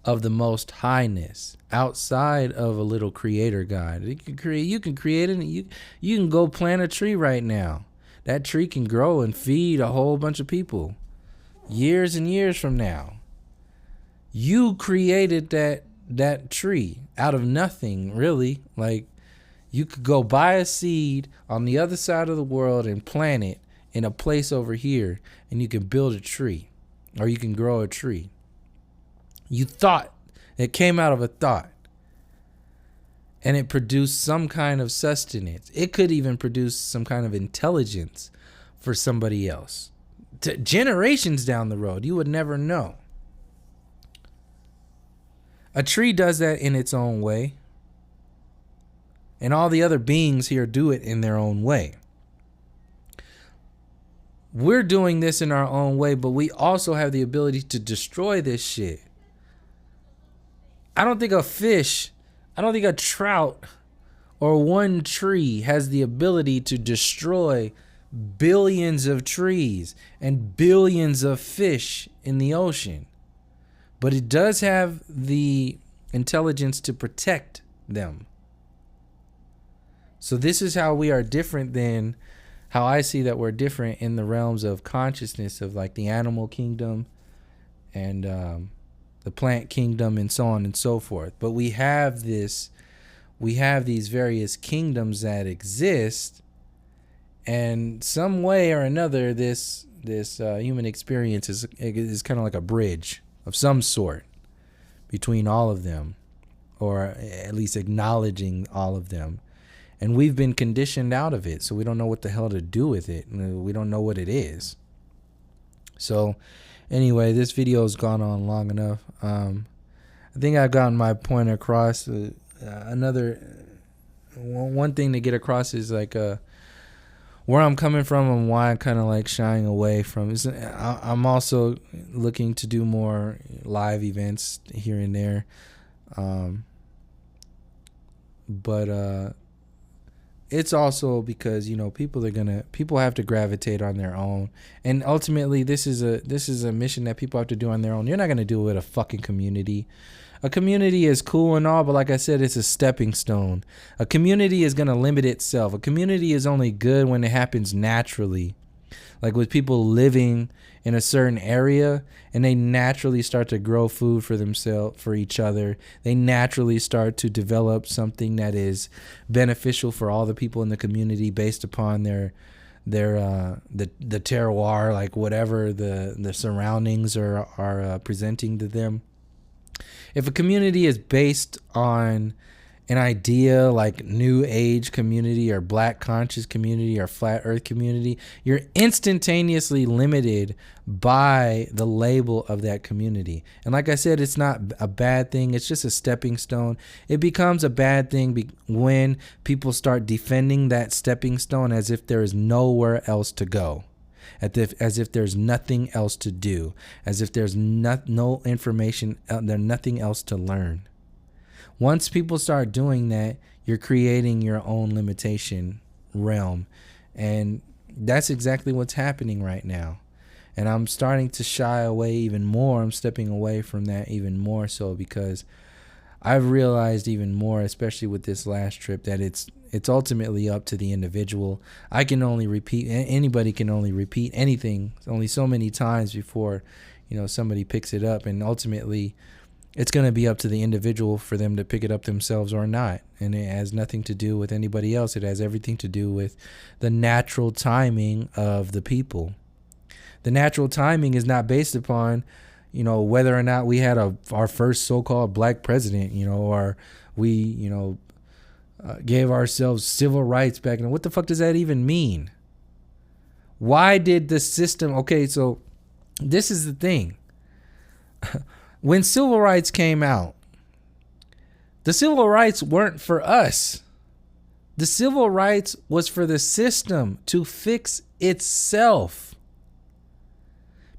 of the most highness outside of a little creator God. You can create it. You can go plant a tree right now. That tree can grow and feed a whole bunch of people years and years from now. You created that tree out of nothing, really. Like, you could go buy a seed on the other side of the world and plant it in a place over here, and you can build a tree, or you can grow a tree. You thought, it came out of a thought, and it produced some kind of sustenance. It could even produce some kind of intelligence for somebody else. Generations down the road, you would never know. A tree does that in its own way, and all the other beings here do it in their own way. We're doing this in our own way, but we also have the ability to destroy this shit. I don't think a trout or one tree has the ability to destroy billions of trees and billions of fish in the ocean. But it does have the intelligence to protect them. So this is how we are different than how I see that we're different in the realms of consciousness of like the animal kingdom and the plant kingdom and so on and so forth. But we have these various kingdoms that exist, and some way or another this human experience is kind of like a bridge of some sort between all of them, or at least acknowledging all of them. And we've been conditioned out of it, so we don't know what the hell to do with it. We don't know what it is. So anyway, this video has gone on long enough. I think I've gotten my point across. One thing to get across is like where I'm coming from and why I'm kind of like shying away from. I'm also looking to do more live events here and there. But it's also because, you know, people have to gravitate on their own, and ultimately this is a mission that people have to do on their own. You're not gonna do it with a fucking community. A community is cool and all, but like I said, it's a stepping stone. A community is gonna limit itself. A community is only good when it happens naturally, like with people living in a certain area, and they naturally start to grow food for themselves, for each other. They naturally start to develop something that is beneficial for all the people in the community based upon the terroir, like whatever the surroundings are presenting to them. If a community is based on an idea like New Age community or Black conscious community or Flat Earth community, you're instantaneously limited by the label of that community. And like I said, it's not a bad thing. It's just a stepping stone. It becomes a bad thing when people start defending that stepping stone as if there is nowhere else to go. as if there's nothing else to do, as if there's no information, there's nothing else to learn. Once people start doing that, you're creating your own limitation realm. And that's exactly what's happening right now. And I'm starting to shy away even more. I'm stepping away from that even more so, because I've realized even more, especially with this last trip, that it's ultimately up to the individual. I can only repeat, anybody can only repeat anything only so many times before, somebody picks it up. And ultimately, it's going to be up to the individual for them to pick it up themselves or not. And it has nothing to do with anybody else. It has everything to do with the natural timing of the people. The natural timing is not based upon, whether or not we had our first so-called black president, or we, gave ourselves civil rights back. And what the fuck does that even mean? Why did the system... Okay, so this is the thing. When civil rights came out, the civil rights weren't for us. The civil rights was for the system to fix itself.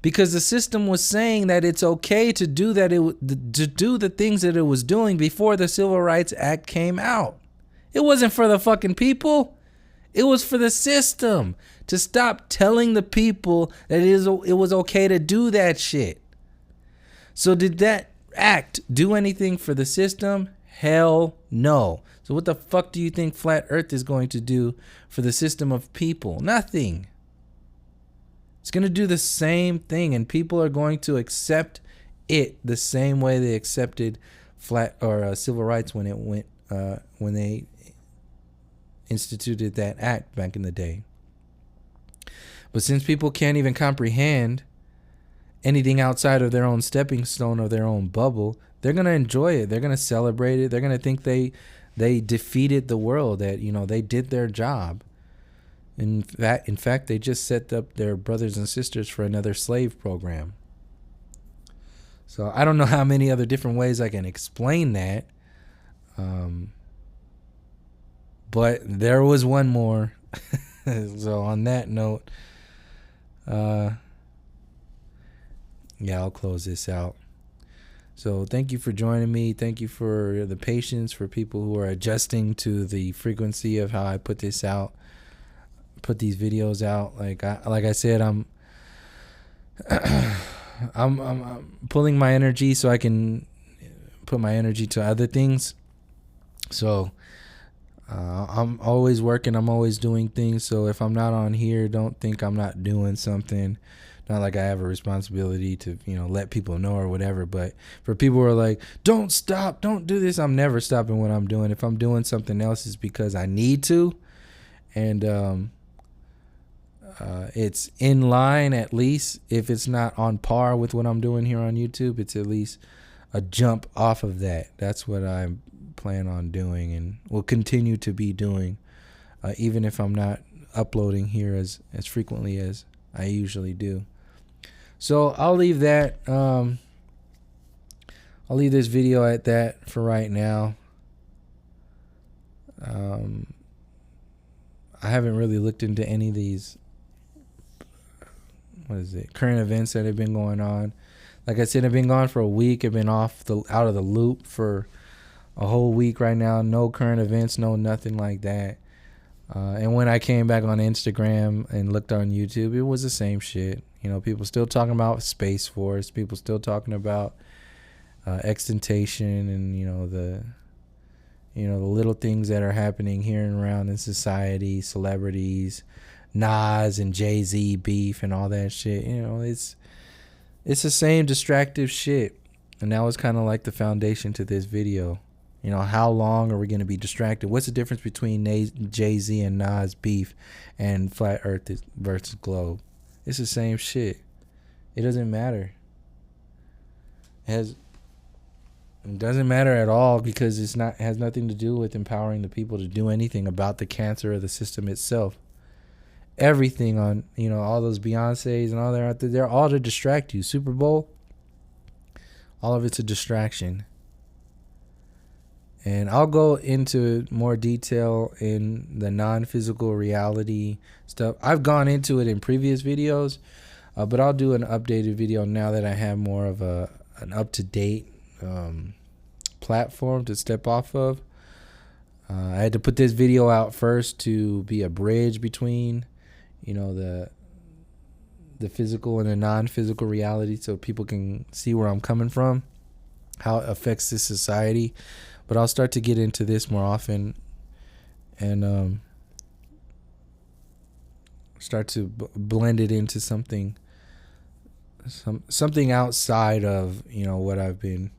Because the system was saying that it's okay to do that, to do the things that it was doing before the Civil Rights Act came out. It wasn't for the fucking people. It was for the system to stop telling the people that it was okay to do that shit. So did that act do anything for the system? Hell no. So what the fuck do you think Flat Earth is going to do for the system of people? Nothing. It's going to do the same thing, and people are going to accept it the same way they accepted civil rights when it went when they instituted that act back in the day. But since people can't even comprehend anything outside of their own stepping stone or their own bubble, they're going to enjoy it. They're going to celebrate it. They're going to think they defeated the world, that they did their job. In fact, they just set up their brothers and sisters for another slave program. So I don't know how many other different ways I can explain that. But there was one more. So on that note, I'll close this out. So thank you for joining me. Thank you for the patience for people who are adjusting to the frequency of how I put this out. Put these videos out. Like I said, I'm pulling my energy so I can put my energy to other things. So I'm always working. I'm always doing things. So if I'm not on here, don't think I'm not doing something. Not like I have a responsibility to let people know or whatever. But for people who are like, don't stop, don't do this, I'm never stopping what I'm doing. If I'm doing something else, it's because I need to. And it's in line, at least. If it's not on par with what I'm doing here on YouTube, it's at least a jump off of that. That's what I plan on doing and will continue to be doing, even if I'm not uploading here as frequently as I usually do. So I'll leave that. I'll leave this video at that for right now. I haven't really looked into any of these current events that have been going on. Like I said, I've been gone for a week. I've been out of the loop for a whole week right now. No current events, no nothing like that. And when I came back on Instagram and looked on YouTube, it was the same shit. People still talking about Space Force. People still talking about extentation and the little things that are happening here and around in society, celebrities, Nas and Jay-Z beef and all that shit. It's the same distractive shit. And that was kind of like the foundation to this video. How long are we going to be distracted? What's the difference between Jay-Z and Nas beef and Flat Earth versus Globe? It's the same shit. It doesn't matter. It doesn't matter at all, because it has nothing to do with empowering the people to do anything about the cancer of the system itself. Everything on, all those Beyoncés and all that out there, they're all to distract you. Super Bowl, all of it's a distraction. And I'll go into more detail in the non-physical reality stuff. I've gone into it in previous videos, but I'll do an updated video now that I have more of an up-to-date platform to step off of. I had to put this video out first to be a bridge between, the physical and the non-physical reality, so people can see where I'm coming from, how it affects this society. But I'll start to get into this more often and start to blend it into something outside of, what I've been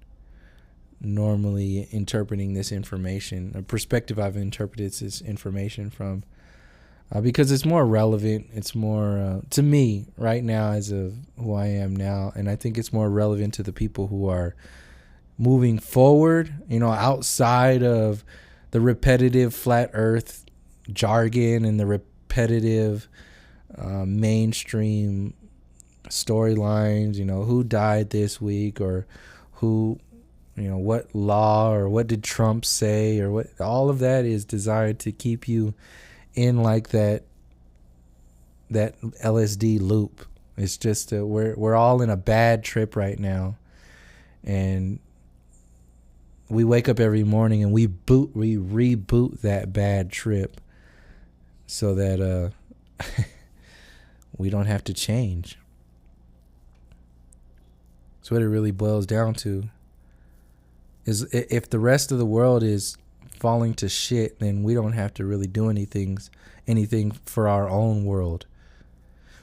normally interpreting this information, a perspective I've interpreted this information from, because it's more relevant. It's more to me right now as of who I am now, and I think it's more relevant to the people who are moving forward, outside of the repetitive flat earth jargon and the repetitive mainstream storylines, who died this week, or who, what law, or what did Trump say, or what. All of that is designed to keep you in like that LSD loop. It's just that we're all in a bad trip right now, and we wake up every morning and we reboot that bad trip so that we don't have to change. So what it really boils down to is, if the rest of the world is falling to shit, then we don't have to really do anything for our own world.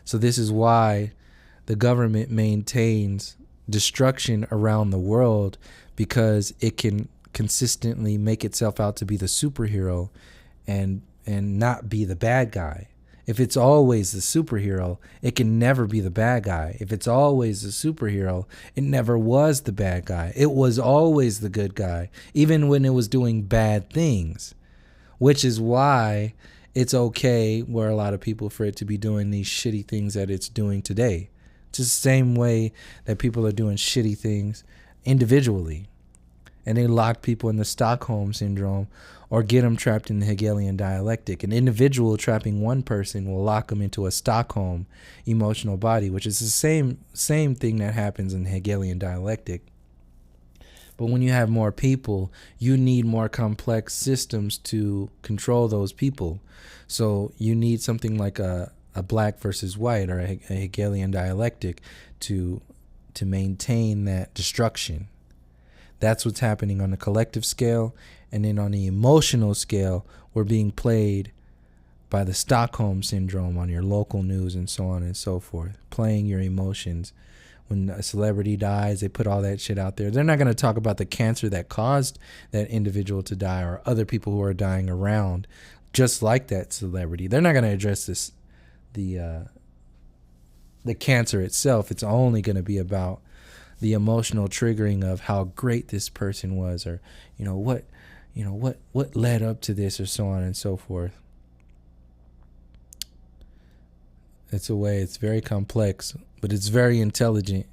So this is why the government maintains destruction around the world, because it can consistently make itself out to be the superhero and not be the bad guy. If it's always the superhero, it can never be the bad guy. If it's always the superhero, it never was the bad guy. It was always the good guy, even when it was doing bad things, which is why it's okay where a lot of people for it to be doing these shitty things that it's doing today. It's the same way that people are doing shitty things individually, and they lock people in the Stockholm syndrome or get them trapped in the Hegelian dialectic. An individual trapping one person will lock them into a Stockholm emotional body, which is the same thing that happens in the Hegelian dialectic. But when you have more people, you need more complex systems to control those people. So you need something like a black versus white, or a Hegelian dialectic to maintain that destruction. That's what's happening on the collective scale. And then on the emotional scale, we're being played by the Stockholm syndrome on your local news and so on and so forth, playing your emotions. When a celebrity dies, they put all that shit out there. They're not going to talk about the cancer that caused that individual to die, or other people who are dying around just like that celebrity. They're not going to address this, the cancer itself. It's only going to be about the emotional triggering of how great this person was, or what led up to this, or so on and so forth. It's very complex, but it's very intelligent,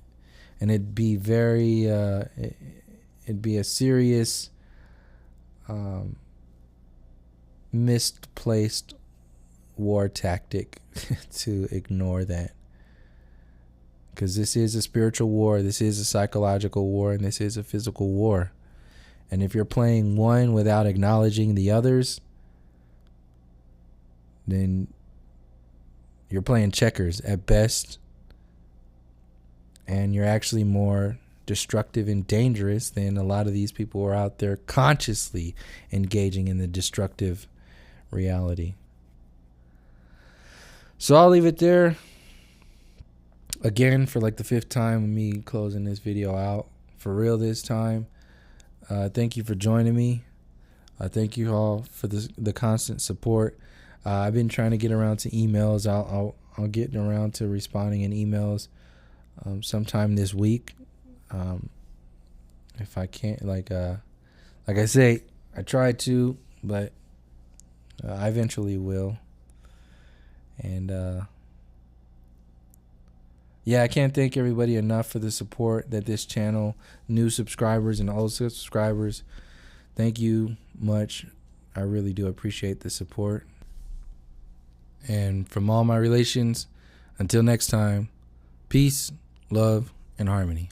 and it'd be a serious misplaced war tactic to ignore that. Because this is a spiritual war, this is a psychological war, and this is a physical war. And if you're playing one without acknowledging the others, then you're playing checkers at best. And you're actually more destructive and dangerous than a lot of these people who are out there consciously engaging in the destructive reality. So I'll leave it there. Again, for like the 5th time, me closing this video out for real this time. Thank you for joining me. Thank you all for the constant support. I've been trying to get around to emails. I'll get around to responding in emails sometime this week. If I can't, like I say, I try to, but I eventually will. And yeah, I can't thank everybody enough for the support that this channel, new subscribers and old subscribers, Thank you much. I really do appreciate the support. And from all my relations, until next time, peace, love, and harmony.